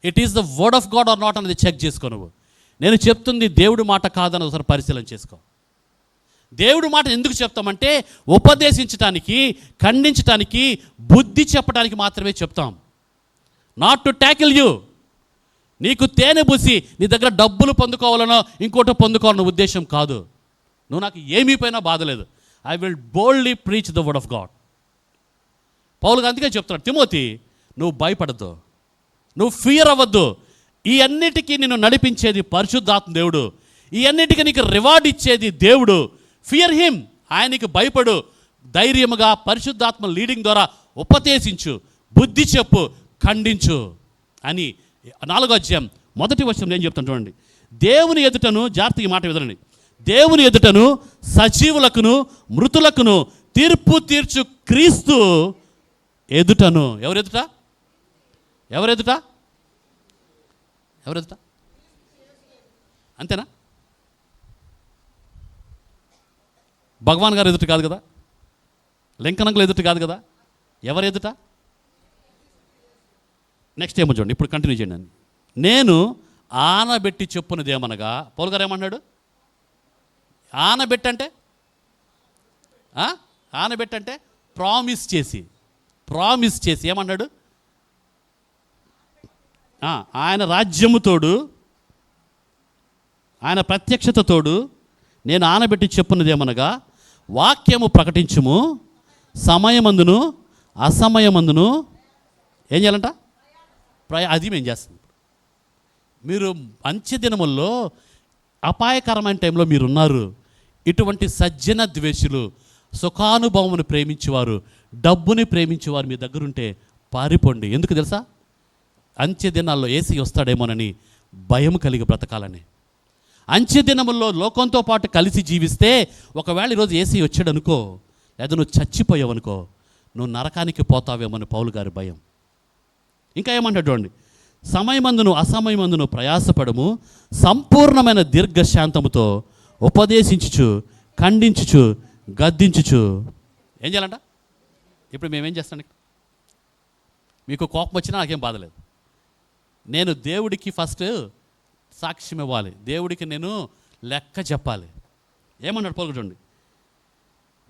Speaker 1: it is the word of God or not అనేది చెక్ చేసుకో. నువ్వు నేను చెప్తుంది దేవుడి మాట కాదని ఒకసారి పరిశీలన చేసుకో. దేవుడి మాట ఎందుకు చెప్తామంటే ఉపదేశించడానికి, ఖండించడానికి, బుద్ధి చెప్పడానికి మాత్రమే చెప్తాం. Not to tackle you. నీకు తేనె పూసి నీ దగ్గర డబ్బులు పొందుకోవాలనో ఇంకోటో పొందుకోవాలన్న ఉద్దేశం కాదు. నువ్వు నాకు ఏమీ పోయినా బాధలేదు. I will boldly preach the word of God. పౌలు అందుకే చెప్తున్నాడు, తిమోతి నువ్వు భయపడద్దు, నువ్వు ఫియర్ అవ్వద్దు. ఈ అన్నిటికీ నిన్ను నడిపించేది పరిశుద్ధాత్మ దేవుడు. ఈ అన్నిటికీ నీకు రివార్డ్ ఇచ్చేది దేవుడు. ఫియర్ హిమ్, ఆయనకి భయపడు, ధైర్యముగా పరిశుద్ధాత్మ లీడింగ్ ద్వారా ఉపదేశించు, బుద్ధి చెప్పు, ఖండించు అని 4వ అధ్యాయం 1వ వచనం నేను చెప్తాను చూడండి. దేవుని ఎదుటను, జాగ్రత్తగా మాట వినండి, దేవుని ఎదుటను సజీవులకును మృతులకును తీర్పు తీర్చు క్రీస్తు ఎదుటను. ఎవరెదుట? ఎవరెదుట? ఎవరెదుట? అంతేనా? భగవాన్ గారు ఎదుట కాదు కదా, లింకనంకులు ఎదుట కాదు కదా, ఎవరు ఎదుట? నెక్స్ట్ ఏమో చూడండి, ఇప్పుడు కంటిన్యూ చేయండి. నేను ఆనబెట్టి చెప్పున్నదేమనగా, పౌలు గారు ఏమన్నాడు? ఆనబెట్టంటే ఆనబెట్టంటే ప్రామిస్ చేసి ఏమన్నాడు? ఆయన రాజ్యముతోడు, ఆయన ప్రత్యక్షతతోడు నేను ఆనబెట్టి చెప్పున్నదేమనగా, వాక్యము ప్రకటించుము, సమయమందును అసమయమందును ఏం చేయాలంట? అది మేము చేస్తాం. మీరు అంచె దినముల్లో అపాయకరమైన టైంలో మీరున్నారు. ఇటువంటి సజ్జన ద్వేషులు, సుఖానుభవమును ప్రేమించేవారు, డబ్బుని ప్రేమించేవారు మీ దగ్గరుంటే పారిపోండి. ఎందుకు తెలుసా? అంచె దినాల్లో ఏసీ వస్తాడేమోనని భయం కలిగి బ్రతకాలని. అంచె దినముల్లో లోకంతో పాటు కలిసి జీవిస్తే, ఒకవేళ ఈరోజు ఏసీ వచ్చాడు అనుకో, లేదా నువ్వు చచ్చిపోయావనుకో, నువ్వు నరకానికి పోతావేమని పౌలు గారి భయం. ఇంకా ఏమంటాడు చూడండి, సమయమందును అసమయమందును ప్రయాసపడము, సంపూర్ణమైన దీర్ఘశాంతముతో ఉపదేశించుచు, ఖండించుచు, గద్దించుచు. ఏం చేయాలంట? ఇప్పుడు మేమేం చేస్తాను? మీకు కోపం వచ్చినా నాకేం బాధలేదు. నేను దేవుడికి ఫస్ట్ సాక్ష్యం ఇవ్వాలి, దేవుడికి నేను లెక్క చెప్పాలి. ఏమన్నాడు పౌలు చూడండి,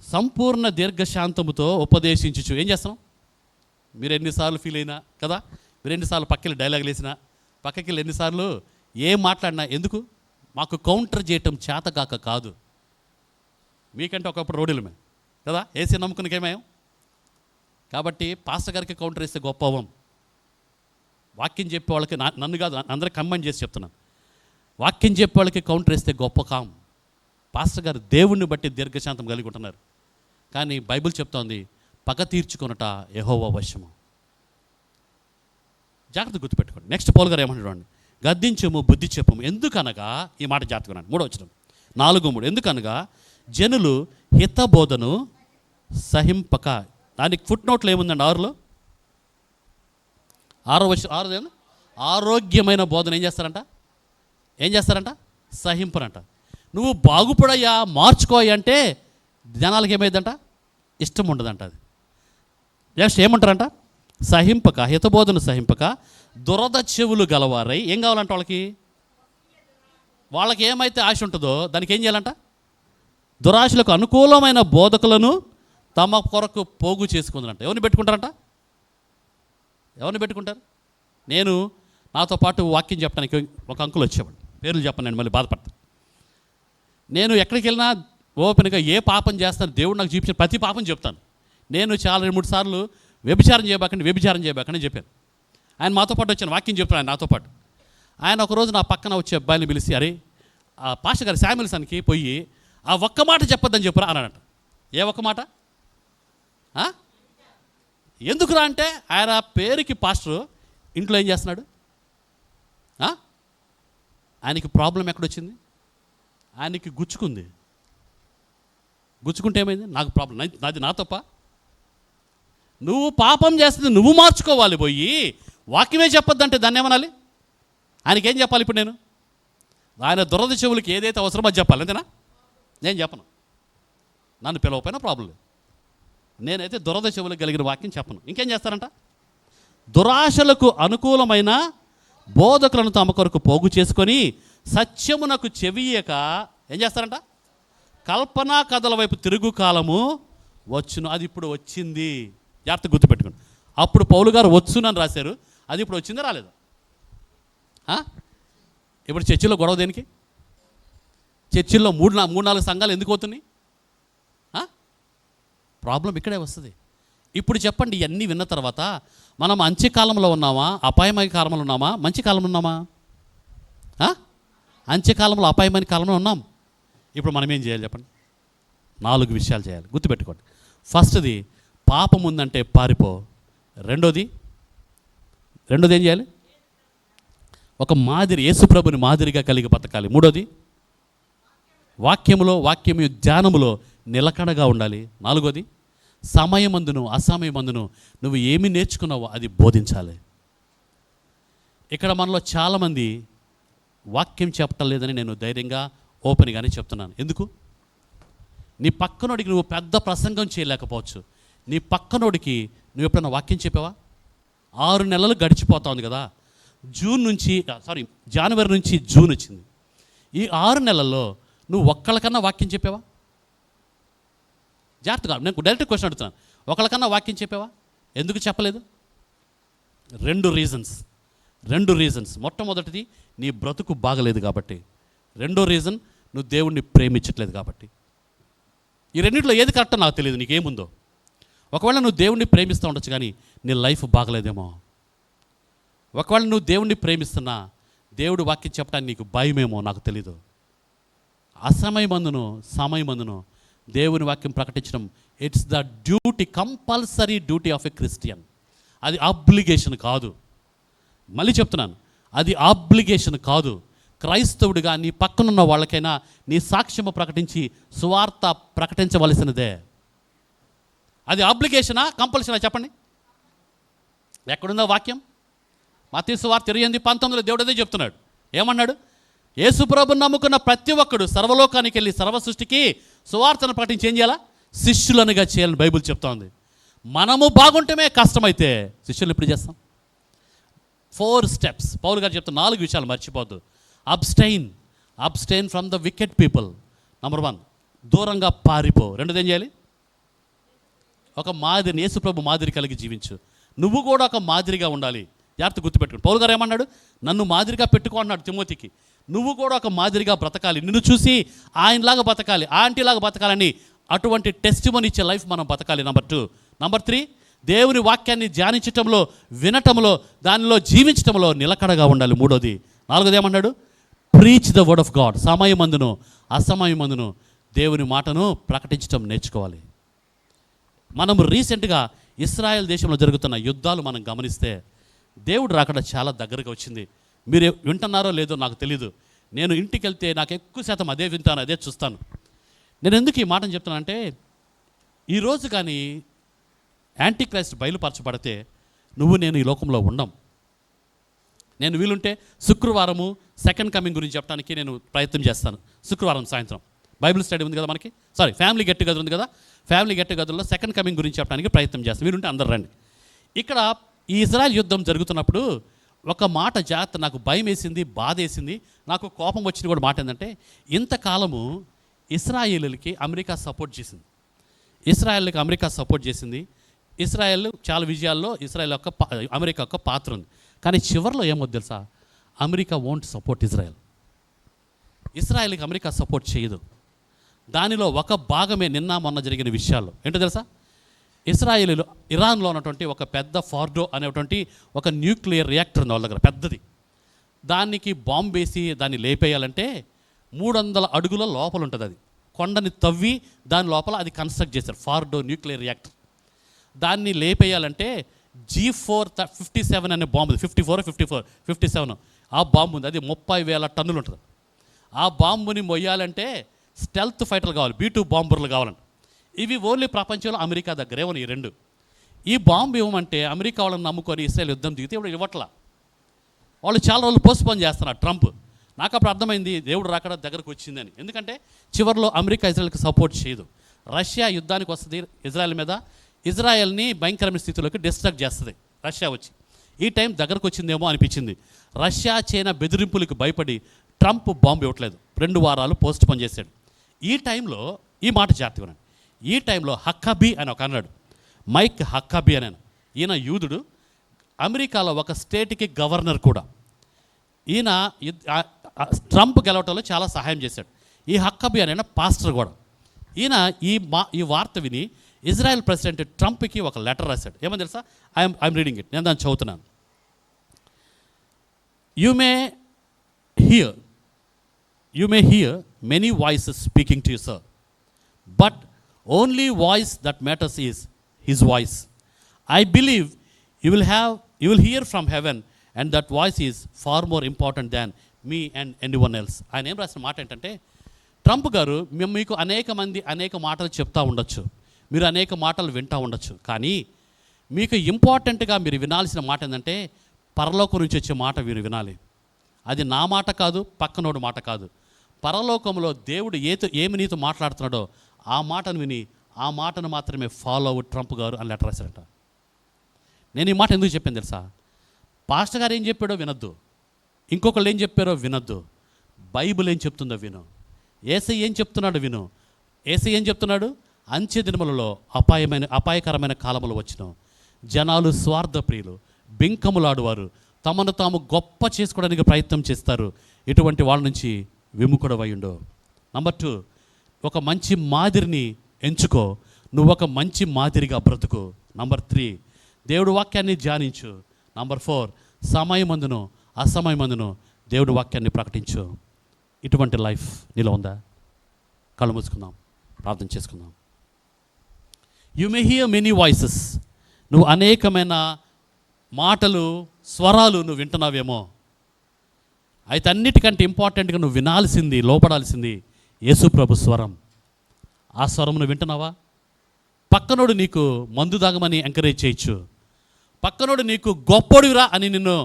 Speaker 1: సంపూర్ణ దీర్ఘశాంతముతో ఉపదేశించుచు. ఏం చేస్తాం? మీరు ఎన్నిసార్లు ఫీల్ అయినా కదా, మీరు ఎన్నిసార్లు పక్కకి డైలాగులు వేసినా, పక్కకి ఎన్నిసార్లు ఏం మాట్లాడినా, ఎందుకు? మాకు కౌంటర్ చేయటం చేతగాక కాదు. మీకంటే ఒకప్పుడు రోడ్లమే కదా, ఏసీ నమ్ముకునికేమేం. కాబట్టి పాస్టర్ గారికి కౌంటర్ వేస్తే గొప్పవం. వాక్యం చెప్పే వాళ్ళకి, నన్ను కాదు అందరికి కంబైన్ చేసి చెప్తున్నాను, వాక్యం చెప్పే వాళ్ళకి కౌంటర్ వేస్తే గొప్ప కాం. పాస్టర్ గారు దేవుణ్ణి బట్టి దీర్ఘశాంతం కలిగి ఉంటున్నారు. కానీ బైబిల్ చెప్తోంది, పగ తీర్చుకొనుట యెహోవా వశము. జాగ్రత్త గుర్తుపెట్టుకోండి. నెక్స్ట్ పౌలు గారు ఏమంటాడు? గద్దించుము, బుద్ధి చెప్పుము. ఎందుకనగా, ఈ మాట జాగ్రత్తగా 3వ వచనం 4:3. ఎందుకనగా జనులు హితబోధను సహింపక. దానికి ఫుట్ నోట్లో ఏముందండి? 6లో 6వ వచనం 6 ఆరోగ్యమైన బోధన ఏం చేస్తారంట? సహింపరంట. నువ్వు బాగుపడయ్యా, మార్చుకోయ్యా అంటే జనాలకి ఏమైందంట? ఇష్టం ఉండదంట. అది నెక్స్ట్ ఏమంటారంట? సహింపక, హితబోధను సహింపక దురద చెవులు గలవారై. ఏం కావాలంట వాళ్ళకి ఏమైతే ఆశ ఉంటుందో దానికి ఏం చేయాలంట? దురాశలకు అనుకూలమైన బోధకులను తమ కొరకు పోగు చేసుకుందంట. ఎవరిని పెట్టుకుంటారు? నేను నాతో పాటు వాక్యం చెప్పడానికి ఒక అంకుల్ వచ్చేవాడు, పేర్లు చెప్పను నేను, మళ్ళీ బాధపడతాను. నేను ఎక్కడికి వెళ్ళినా ఓపెన్గా ఏ పాపం చేస్తాను, దేవుడు నాకు చూపించిన ప్రతి పాపం చెప్తాను. నేను చాలా 2-3 సార్లు వ్యభిచారం చేయబాకండి చెప్పాను. ఆయన మాతో పాటు వచ్చాను, వాక్యం చెప్తాను ఆయన నాతో పాటు. ఆయన ఒకరోజు నా పక్కన వచ్చే అబ్బాయిని పిలిచి, అరే ఆ పాస్టర్ గారి శామ్యుల్సన్కి పోయి ఆ ఒక్క మాట చెప్పొద్దని చెప్పురా అన్నాడంట. ఏ ఒక్క మాట? ఎందుకురా అంటే, ఆయన పేరుకి పాస్టరు, ఇంట్లో ఏం చేస్తున్నాడు? ఆయనకి ప్రాబ్లం ఎక్కడొచ్చింది? ఆయనకి గుచ్చుకుంటే ఏమైంది? నాకు ప్రాబ్లం, నాది నా తప్ప. నువ్వు పాపం చేస్తుంది నువ్వు మార్చుకోవాలి, పోయి వాక్యమే చెప్పొద్దంటే దాన్ని ఏమనాలి? ఆయనకేం చెప్పాలి ఇప్పుడు నేను? ఆయన దురద చెవులకి ఏదైతే అవసరమో అది చెప్పాలి, అంతేనా? నేను చెప్పను, నన్ను పిలవకపోయినా ప్రాబ్లం లేదు. నేనైతే దురద చెవులకు కలిగిన వాక్యం చెప్పను. ఇంకేం చేస్తారంట? దురాశలకు అనుకూలమైన బోధకులను తమ కొరకు పోగు చేసుకొని సత్యమునకు చెవియక ఏం చేస్తారంట? కల్పనా కథల వైపు తిరుగు కాలము వచ్చును. అది ఇప్పుడు వచ్చింది, జాగ్రత్త గుర్తుపెట్టుకోండి. అప్పుడు పౌలు గారు వచ్చునని రాశారు, అది ఇప్పుడు వచ్చిందా రాలేదా? ఇప్పుడు చర్చిలో గొడవ దేనికి? చర్చిల్లో 3-4 సంఘాలు ఎందుకు అవుతున్నాయి? ప్రాబ్లం ఇక్కడే వస్తుంది. ఇప్పుడు చెప్పండి, ఇవన్నీ విన్న తర్వాత మనం అంచె కాలంలో ఉన్నామా, అపాయమయ కాలంలో ఉన్నామా, మంచి కాలంలో ఉన్నామా? అంత్యకాలంలో అపాయమైన కాలంలో ఉన్నాం. ఇప్పుడు మనం ఏం చేయాలి చెప్పండి? 4 విషయాలు చేయాలి, గుర్తుపెట్టుకోండి. ఫస్ట్ది పాపం ఉందంటే పారిపో. రెండోది ఏం చేయాలి? ఒక మాదిరి, యేసుప్రభుని మాదిరిగా కలిగి బతకాలి. మూడోది వాక్యము ధ్యానములో నిలకడగా ఉండాలి. నాలుగోది సమయమందును అసమయమందును నువ్వు ఏమి నేర్చుకున్నావో అది బోధించాలి. ఇక్కడ మనలో చాలామంది వాక్యం చెప్పటం లేదని నేను ధైర్యంగా ఓపెన్గానే చెప్తున్నాను. ఎందుకు? నీ పక్కనోడికి నువ్వు పెద్ద ప్రసంగం చేయలేకపోవచ్చు. నీ పక్కనోడికి నువ్వు ఎప్పుడైనా వాక్యం చెప్పావా? 6 నెలలు గడిచిపోతా ఉంది కదా. జనవరి నుంచి జూన్ వచ్చింది. ఈ 6 నెలల్లో నువ్వు ఒక్కళ్ళకన్నా వాక్యం చెప్పావా? జాగ్రత్తగా, నేను డైరెక్ట్ క్వశ్చన్ అడుగుతాను. ఒకళ్ళకన్నా వాక్యం చెప్పావా? ఎందుకు చెప్పలేదు? 2 రీజన్స్. మొట్టమొదటిది నీ బ్రతుకు బాగలేదు కాబట్టి. రెండో రీజన్ నువ్వు దేవుణ్ణి ప్రేమించట్లేదు కాబట్టి. ఈ రెండింటిలో ఏది కరెక్టో నాకు తెలియదు, నీకేముందో. ఒకవేళ నువ్వు దేవుణ్ణి ప్రేమిస్తూ ఉండొచ్చు కానీ నీ లైఫ్ బాగలేదేమో. ఒకవేళ నువ్వు దేవుణ్ణి ప్రేమిస్తున్నా దేవుడు వాక్యం చెప్పడానికి నీకు భయమేమో, నాకు తెలీదు. అసమయమందును సమయమందును దేవుని వాక్యం ప్రకటించడం it's the duty, compulsory duty of a Christian. అది ఆబ్లిగేషన్ కాదు. మళ్ళీ చెప్తున్నాను, అది ఆబ్లిగేషన్ కాదు. క్రైస్తవుడిగా నీ పక్కనున్న వాళ్ళకైనా నీ సాక్ష్యము ప్రకటించి సువార్త ప్రకటించవలసినదే. అది ఆబ్లిగేషనా కంపల్సనా చెప్పండి? ఎక్కడుందో వాక్యం? మత్తయి సువార్త 28:19 దేవుడు అదే చెప్తున్నాడు. ఏమన్నాడు? యేసుప్రభుని నమ్ముకున్న ప్రతి ఒక్కడు సర్వలోకానికి వెళ్ళి సర్వ సృష్టికి సువార్తను ప్రకటించి ఏం చేయాలా? శిష్యులనుగా చేయాలని బైబిల్ చెప్తా ఉంది. మనము బాగుంటమే కష్టమైతే శిష్యులు ఎప్పుడు చేస్తాం? 4 స్టెప్స్ పౌలు గారు చెప్తున్న 4 విషయాలు మర్చిపోద్దు. Abstain from the wicked people. Number 1, దూరంగా పారిపో. రెండోది ఏం చేయాలి? ఒక మాదిరిని, యేసుప్రభు మాదిరి కలిగి జీవించు. నువ్వు కూడా ఒక మాదిరిగా ఉండాలి. జాగ్రత్త గుర్తుపెట్టుకుని, పౌలు గారు ఏమన్నాడు? నన్ను మాదిరిగా పెట్టుకో అన్నాడు తిమోతికి. నువ్వు కూడా ఒక మాదిరిగా బ్రతకాలి. నిన్ను చూసి ఆయనలాగా బతకాలి, ఆంటీలాగా బతకాలని అటువంటి టెస్టిమోనీ ఇచ్చే లైఫ్ మనం బతకాలి. నంబర్ 2. నంబర్ 3, దేవుని వాక్యాన్ని ధ్యానించటంలో, వినటంలో, దానిలో జీవించటంలో నిలకడగా ఉండాలి. 3వది. 4వది ఏమన్నాడు? Preach the word of God. సమయమందును అసమయమందును దేవుని మాటను ప్రకటించటం నేర్చుకోవాలి. మనం రీసెంట్గా ఇస్రాయెల్ దేశంలో జరుగుతున్న యుద్ధాలు మనం గమనిస్తే దేవుడు రాకడ చాలా దగ్గరగా వచ్చింది. మీరు వింటున్నారో లేదో నాకు తెలీదు. నేను ఇంటికి వెళ్తే నాకు ఎక్కువ శాతం అదే వింటాను, అదే చూస్తాను. నేను ఎందుకు ఈ మాటను చెప్తానంటే, ఈరోజు కానీ యాంటీ క్రైస్ట్ బయలుపరచబడితే నువ్వు నేను ఈ లోకంలో ఉండం. నేను వీలుంటే శుక్రవారము సెకండ్ కమింగ్ గురించి చెప్పడానికి నేను ప్రయత్నం చేస్తాను. శుక్రవారం సాయంత్రం బైబిల్ స్టడీ ఉంది కదా మనకి, ఫ్యామిలీ గెట్ టుగెదర్ ఉంది కదా. ఫ్యామిలీ గెట్ టుగెదర్లో సెకండ్ కమింగ్ గురించి చెప్పడానికి ప్రయత్నం చేస్తాను. వీలుంటే అందరు రండి. ఇక్కడ ఈ ఇజ్రాయెల్ యుద్ధం జరుగుతున్నప్పుడు ఒక మాట జాగ్రత్త, నాకు భయం వేసింది, బాధ వేసింది, నాకు కోపం వచ్చిన కూడా మాట ఏంటంటే, ఇంతకాలము ఇస్రాయేలులకి అమెరికా సపోర్ట్ చేసింది. ఇస్రాయేల్ చాలా విజయాల్లో అమెరికా యొక్క పాత్ర ఉంది. కానీ చివరిలో ఏమో తెలుసా? అమెరికా వోంట్ సపోర్ట్ ఇజ్రాయెల్కి అమెరికా సపోర్ట్ చేయదు. దానిలో ఒక భాగమే నిన్న మొన్న జరిగిన విషయాల్లో ఏంటో తెలుసా? ఇస్రాయేలీలు ఇరాన్లో ఉన్నటువంటి ఒక పెద్ద ఫార్డో అనేటువంటి ఒక న్యూక్లియర్ రియాక్టర్ ఉంది వాళ్ళ దగ్గర, పెద్దది. దానికి బాంబు వేసి దాన్ని లేపేయాలంటే 300 అడుగుల లోపల ఉంటుంది. అది కొండని తవ్వి దాని లోపల అది కన్స్ట్రక్ట్ చేశారు, ఫార్డో న్యూక్లియర్ రియాక్టర్. దాన్ని లేపేయాలంటే G457 అనే బాంబు, 57 ఆ బాంబు ఉంది. అది 30,000 టన్నులు ఉంటుంది. ఆ బాంబుని మొయ్యాలంటే స్టెల్త్ ఫైటర్లు కావాలి, B2 బాంబర్లు కావాలంట. ఇవి ఓన్లీ ప్రపంచంలో అమెరికా దగ్గరే ఉన్నాయి ఈ 2. ఈ బాంబు ఇవ్వమంటే అమెరికా వాళ్ళని నమ్ముకొని ఇస్రాయెల్ యుద్ధం దిగితే ఇప్పుడు ఇవ్వట్లా. వాళ్ళు చాలా రోజులు పోస్ట్పోన్ చేస్తున్నారు ట్రంప్. నాకు అప్పుడు అర్థమైంది దేవుడు రాకడ దగ్గరకు వచ్చిందని. ఎందుకంటే చివరిలో అమెరికా ఇజ్రాయెల్కి సపోర్ట్ చేయదు. రష్యా యుద్ధానికి వస్తుంది ఇజ్రాయెల్ మీద, ఇజ్రాయెల్ని భయంకరమైన స్థితిలోకి డిస్ట్రాక్ట్ చేస్తుంది రష్యా వచ్చి. ఈ టైం దగ్గరకు వచ్చిందేమో అనిపించింది. రష్యా చైనా బెదిరింపులకు భయపడి ట్రంప్ బాంబు ఇవ్వట్లేదు, 2 వారాలు పోస్ట్పోన్ చేశాడు. ఈ టైంలో ఈ మాట జాగ్రత్తగా, ఈ టైంలో హక్కబీ అని ఒక అన్నాడు, మైక్ హక్కబీ అని. ఈయన యూదుడు, అమెరికాలో ఒక స్టేట్కి గవర్నర్ కూడా. ఈయన ట్రంప్ గెలవటంలో చాలా సహాయం చేశాడు. ఈ హక్కబీ అనే పాస్టర్ కూడా. ఈయన ఈ వార్త విని ఇజ్రాయెల్ ప్రెసిడెంట్ ట్రంప్కి ఒక లెటర్ రాశాడు. ఏమని తెలుసా? ఐఎమ్ రీడింగ్ ఇట్, నేను దాన్ని చదువుతున్నాను. You may here You may hear many voices speaking to you, sir. But only voice that matters is his voice. I believe you will hear from heaven, and that voice is far more important than me and anyone else. ఆయన ఏం రాసిన మాట ఏంటంటే, Trump గారు మేము మీకు అనేక మాటలు చెప్తా ఉండొచ్చు, మీరు అనేక మాటలు వింటూ ఉండొచ్చు, కానీ మీకు ఇంపార్టెంట్గా మీరు వినాల్సిన మాట ఏంటంటే పరలోకం నుంచి వచ్చే మాట మీరు వినాలి. అది నా మాట కాదు, పక్కనోడు మాట కాదు. పరలోకంలో దేవుడు ఏమి నీతో మాట్లాడుతున్నాడో ఆ మాటను విని ఆ మాటను మాత్రమే ఫాలో అవ్వు ట్రంప్ గారు అని లెటర్ రాశారట. నేను ఈ మాట ఎందుకు చెప్పాను తెలుసా? పాస్టర్ గారు ఏం చెప్పాడో వినొద్దు, ఇంకొకళ్ళు ఏం చెప్పారో వినొద్దు, బైబిల్ ఏం చెప్తుందో విను. యేసయ్య ఏం చెప్తున్నాడు విను. యేసయ్య ఏం చెప్తున్నాడు? అంత్య దినములలో అపాయకరమైన కాలములు వచ్చినాం. జనాలు స్వార్థ ప్రియులు, బింకములాడువారు, తమను తాము గొప్ప చేసుకోవడానికి ప్రయత్నం చేస్తారు. ఇటువంటి వాళ్ళ నుంచి విముఖుడవై ఉండు. నంబర్ 2, ఒక మంచి మాదిరిని ఎంచుకో, నువ్వు ఒక మంచి మాదిరిగా బ్రతుకు. నంబర్ 3, దేవుడు వాక్యాన్ని ధ్యానించు. నంబర్ 4, సమయమందును అసమయమందును దేవుడు వాక్యాన్ని ప్రకటించు. ఇటువంటి లైఫ్ నీలో ఉందా? కళ్ళు మూసుకుందాం, ప్రార్థన చేసుకుందాం. You may here many voices. నువ్వు అనేకమైన మాటలు, స్వరాలు నువ్వు వింటున్నావేమో. అయితే అన్నిటికంటే ఇంపార్టెంట్గా నువ్వు వినాల్సింది, లోపడాల్సింది యేసు ప్రభు స్వరం. ఆ స్వరం నువ్వు వింటున్నావా? పక్కనోడు నీకు మందు దాగమని ఎంకరేజ్ చేయొచ్చు, పక్కనోడు నీకు గొప్పోడివిరా అని నిన్ను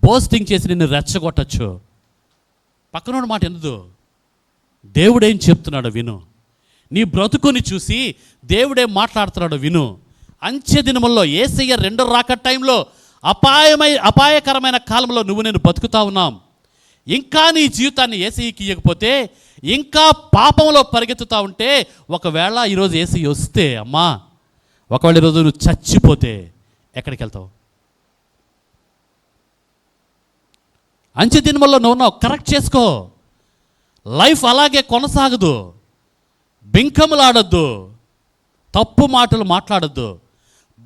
Speaker 1: బోస్టింగ్ చేసి నిన్ను రెచ్చగొట్టచ్చు. పక్కనోడు మాట ఎందుదు, దేవుడేం చెప్తున్నాడో విను. నీ బ్రతుకుని చూసి దేవుడేం మాట్లాడుతున్నాడో విను. అంత్య దినముల్లో యేసయ్య రెండో రాక టైంలో అపాయకరమైన కాలంలో నువ్వు నేను బతుకుతా ఉన్నాం. ఇంకా నీ జీవితాన్ని యేసయ్యకి ఇవ్వకపోతే, ఇంకా పాపంలో పరిగెత్తుతూ ఉంటే, ఒకవేళ ఈరోజు యేసయ్య వస్తే, అమ్మా ఒకవేళ ఈరోజు నువ్వు చచ్చిపోతే ఎక్కడికి వెళ్తావు? అంత్య దినముల్లో నువ్వు ఉన్నావు, కరెక్ట్ చేసుకో. లైఫ్ అలాగే కొనసాగదు. బింకములాడొద్దు, తప్పు మాటలు మాట్లాడొద్దు,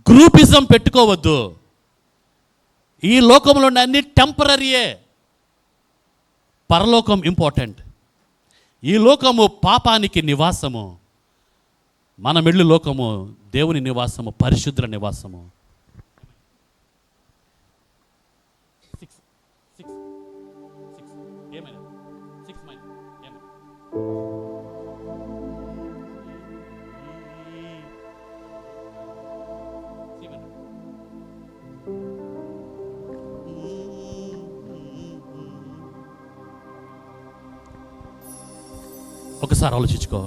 Speaker 1: గ్రూపిజం పెట్టుకోవద్దు. ఈ లోకంలో అన్ని టెంపరరీయే, పరలోకం ఇంపార్టెంట్. ఈ లోకము పాపానికి నివాసము, మన మెళ్ళు లోకము దేవుని నివాసము, పరిశుద్ధ నివాసము. ఒకసారి ఆలోచించుకో.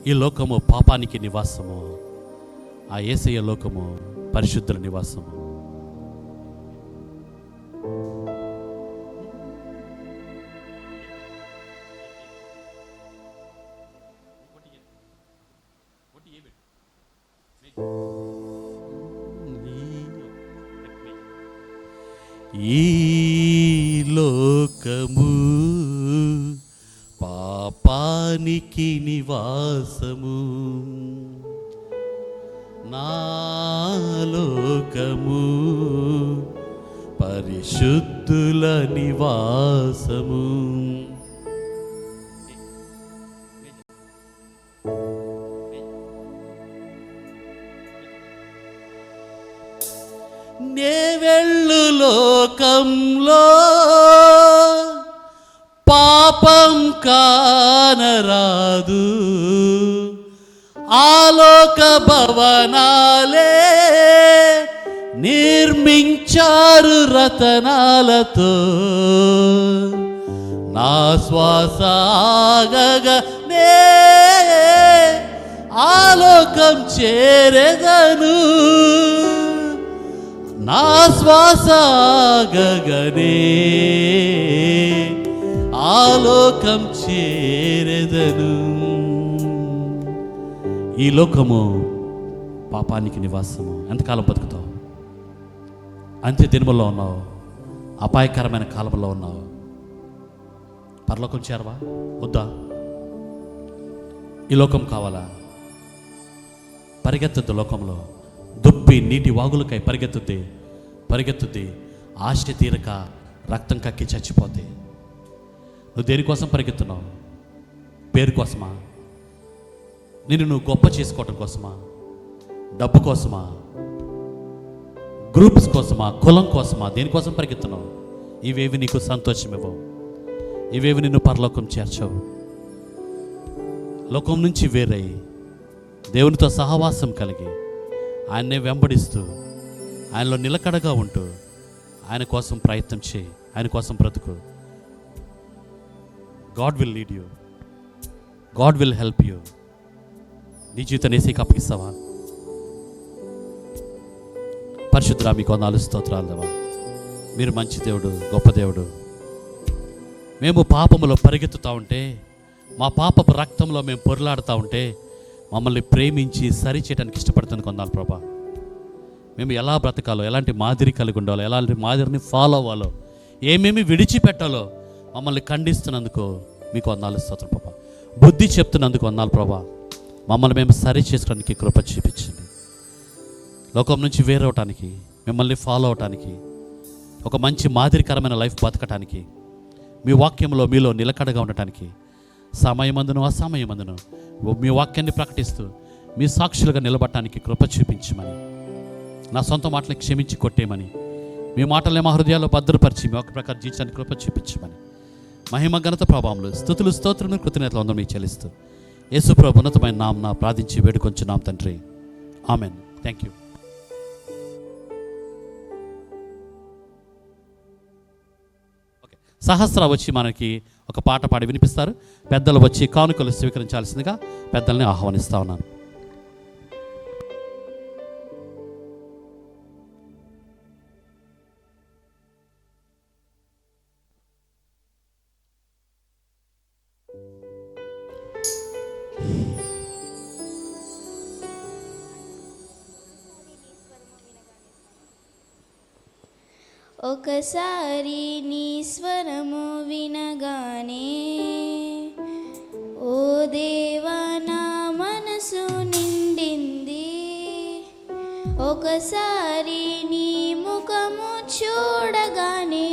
Speaker 1: ఈ లోకము పాపానికి నివాసము, ఆ యేసయ్య లోకము పరిశుద్ధుల నివాసము. ఈ లోకము పాపానికి నివాసము, నా లోకము పరిశుద్ధుల నివాసము. నే వెళ్ళు లోకంలో పాపం కానరాదు, ఆలోక భవనాలే నిర్మించారు రతనాలతో. నా శ్వాస ఆగగనే ఆలోకం చేరెదను, నా శ్వాస ఆగగనే ఆలోకం చేరెదను. ఈ లోకము పాపానికి నివాసము. ఎంతకాలం బతుకుతావు? అంత్య దినముల్లో ఉన్నావు, అపాయకరమైన కాలంలో ఉన్నావు. పరలోకం చేరవా వద్దా? ఈ లోకం కావాలా? పరిగెత్తద్దు లోకంలో. దుప్పి నీటి వాగులకై పరిగెత్తుద్ది, ఆశ తీరక రక్తం కక్కి చచ్చిపోతే. నువ్వు దేనికోసం పరిగెత్తున్నావు? పేరు కోసమా? నిన్ను నువ్వు గొప్ప చేసుకోవటం కోసమా? డబ్బు కోసమా? గ్రూప్స్ కోసమా? కులం కోసమా? దేనికోసం పరిగెత్తున్నావు? ఇవేవి నీకు సంతోషం ఇవ్వవు. ఇవేవి నిన్ను పరలోకం చేర్చవు. లోకం నుంచి వేరై దేవునితో సహవాసం కలిగి ఆయన్నే వెంబడిస్తూ ఆయనలో నిలకడగా ఉంటూ ఆయన కోసం ప్రయత్నం చేయి. ఆయన కోసం బ్రతుకు. God will lead you. God will help you. నీ జీవితాన్ని ఏసీకి అప్పగిస్తావా? పరిశుద్ధుడా, మీకు వందనాలు, స్తోత్రాలు దేవా. మీరు మంచి దేవుడు, గొప్ప దేవుడు. మేము పాపములో పరిగెత్తుతూ ఉంటే, మా పాపపు రక్తంలో మేము పొరలాడుతూ ఉంటే, మమ్మల్ని ప్రేమించి సరి చేయడానికి ఇష్టపడుతుంది కొందాలు ప్రభా. మేము ఎలా బ్రతకాలో, ఎలాంటి మాదిరి కలిగి ఉండాలో, ఎలాంటి మాదిరిని ఫాలో అవ్వాలో, ఏమేమి విడిచిపెట్టాలో మమ్మల్ని ఖండిస్తున్నందుకు మీకు వందనాలు, స్తోత్రం ప్రభా. బుద్ధి చెప్తున్నందుకు వందనాలు ప్రభా. మమ్మల్ని మేము సరి చేసుకోవడానికి కృప చూపించండి. లోకం నుంచి వేరవటానికి, మిమ్మల్ని ఫాలో అవటానికి, ఒక మంచి మాదిరికరమైన లైఫ్ బతకటానికి, మీ వాక్యంలో మీలో నిలకడగా ఉండటానికి, సమయమందును అసమయమందును మీ వాక్యాన్ని ప్రకటిస్తూ మీ సాక్షులుగా నిలబడటానికి కృప చూపించమని, నా సొంత మాటలను క్షమించి కొట్టేయమని, మీ మాటలే మా హృదయాల్లో భద్రపరిచి మీ ఒక ప్రకారం జీవించడానికి కృప చూపించమని, మహిమ ఘనత ప్రభావంలో స్తుతులు స్తోత్రములు కృతజ్ఞతలు అందరూ మీకు చెల్లిస్తూ యేసు ప్రభు ఉన్నతమైన నామమున ప్రార్థించి వేడుకొంచున్నాం తండ్రి. ఆమెన్. Thank you. ఓకే, సహస్ర వచ్చి మనకి ఒక పాట పాడి వినిపిస్తారు. పెద్దలు వచ్చి కానుకలు స్వీకరించాల్సిందిగా పెద్దల్ని ఆహ్వానిస్తా ఉన్నాను.
Speaker 8: ఒకసారి నీ స్వరము వినగానే ఓ దేవా నా మనసు నిండింది. ఒకసారి నీ ముఖము చూడగానే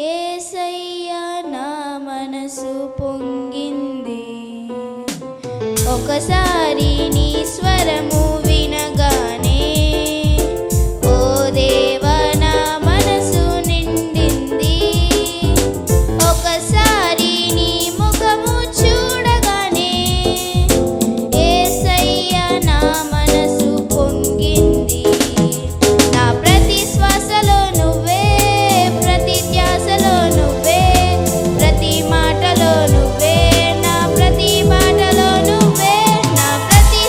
Speaker 8: యేసయ్యా నా మనసు పొంగింది. ఒకసారి నీ స్వరము వినగానే ఓ దేవా నా మనసు నిండింది. ఒకసారి నీ ముఖము చూడగానే యేసయ్యా నా మనసు పొంగింది. నా ప్రతి శ్వాసలో నువ్వే, ప్రతి ధ్యాసలో నువ్వే, ప్రతి మాటలో నువ్వే, నా ప్రతి మాటలో నువ్వే, నా ప్రతి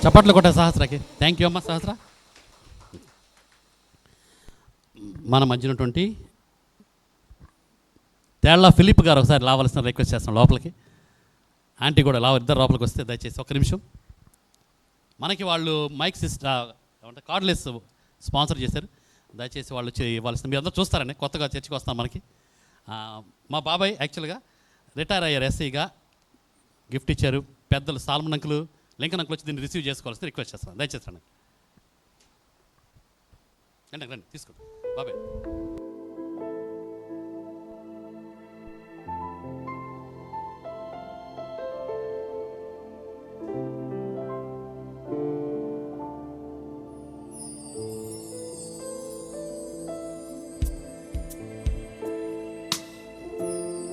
Speaker 1: చప్పట్లు కొట్టే సహస్రకి. థ్యాంక్ యూ అమ్మ సహస్ర. మన మధ్యనటువంటి తేళ్ల ఫిలిప్ గారు ఒకసారి రావాల్సిన రిక్వెస్ట్ చేస్తాం లోపలికి. ఆంటీ కూడా ఇద్దరు లోపలికి వస్తే దయచేసి ఒక నిమిషం. మనకి వాళ్ళు మైక్ సిస్టమ్ ఏమంటే కార్డ్లెస్ స్పాన్సర్ చేశారు. దయచేసి వాళ్ళు ఇవ్వాల్సిన మీరు అందరూ చూస్తారండి. కొత్తగా చర్చికి వస్తాం మనకి. మా బాబాయ్ యాక్చువల్గా రిటైర్ అయ్యారు, ఎస్ఐగా గిఫ్ట్ ఇచ్చారు. పెద్దలు సాల్మన్ అంకులు, లింకన్ అంకులు వచ్చి దీన్ని రిసీవ్ చేసుకోవాల్సింది రిక్వెస్ట్ చేస్తాను. దయచేసి రండి రండి తీసుకోండి బాబాయ్.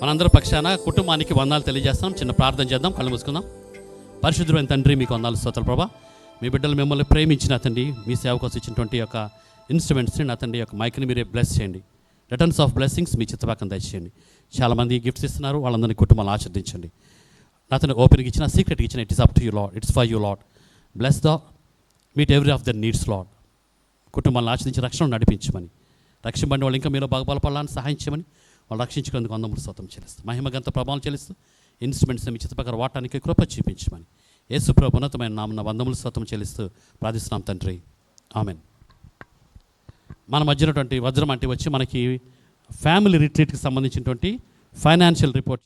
Speaker 1: మనందరి పక్షాన కుటుంబానికి వందనాలు తెలియజేస్తాం. చిన్న ప్రార్థన చేద్దాం, కళ్ళు మూసుకుందాం. పరిశుద్ధమైన తండ్రి, మీకు వందనాలు స్తోత్రాలు ప్రభా. మీ బిడ్డలు మిమ్మల్ని ప్రేమించిన తండ్రి, మీ సేవ కోసం ఇచ్చినటువంటి యొక్క ఇన్స్ట్రుమెంట్స్ని నా తండ్రి యొక్క మైక్ని మీరే బ్లెస్ చేయండి. రిటర్న్స్ ఆఫ్ బ్లెస్సింగ్స్ మీ చిత్తపాకం దయచేయండి. చాలామంది గిఫ్ట్స్ ఇస్తున్నారు, వాళ్ళందరినీ కుటుంబాలు ఆశ్రదించండి. నా తండ్రి ఓపెన్కి ఇచ్చిన, సీక్రెట్కి ఇచ్చిన, it is up to you lord, it's for you lord. Bless the meet every of their needs lord. కుటుంబాలను ఆశ్రదించి రక్షణ నడిపించమని, రక్షింపండి వాళ్ళు ఇంకా మీలో బాగా బలపడాలని సహాయం చేయమని, వాళ్ళు రక్షించుకునేందుకు వందములు స్తోత్రం చెల్లిస్తూ, మహిమగంత ప్రభావం చెల్లిస్తూ, ఇన్స్ట్రుమెంట్స్ మీ చిత్తపక్కన వాడటానికి కృప చూపించమని యేసు ప్రభు ఉన్నతమైన నామమున వందములు స్తోత్రం చెల్లిస్తూ ప్రార్థిస్తున్నాం తండ్రి, ఆమెన్. మన మధ్యనటువంటి వజ్రం అంటే వచ్చి మనకి ఫ్యామిలీ రిట్రీట్కి సంబంధించినటువంటి ఫైనాన్షియల్ రిపోర్ట్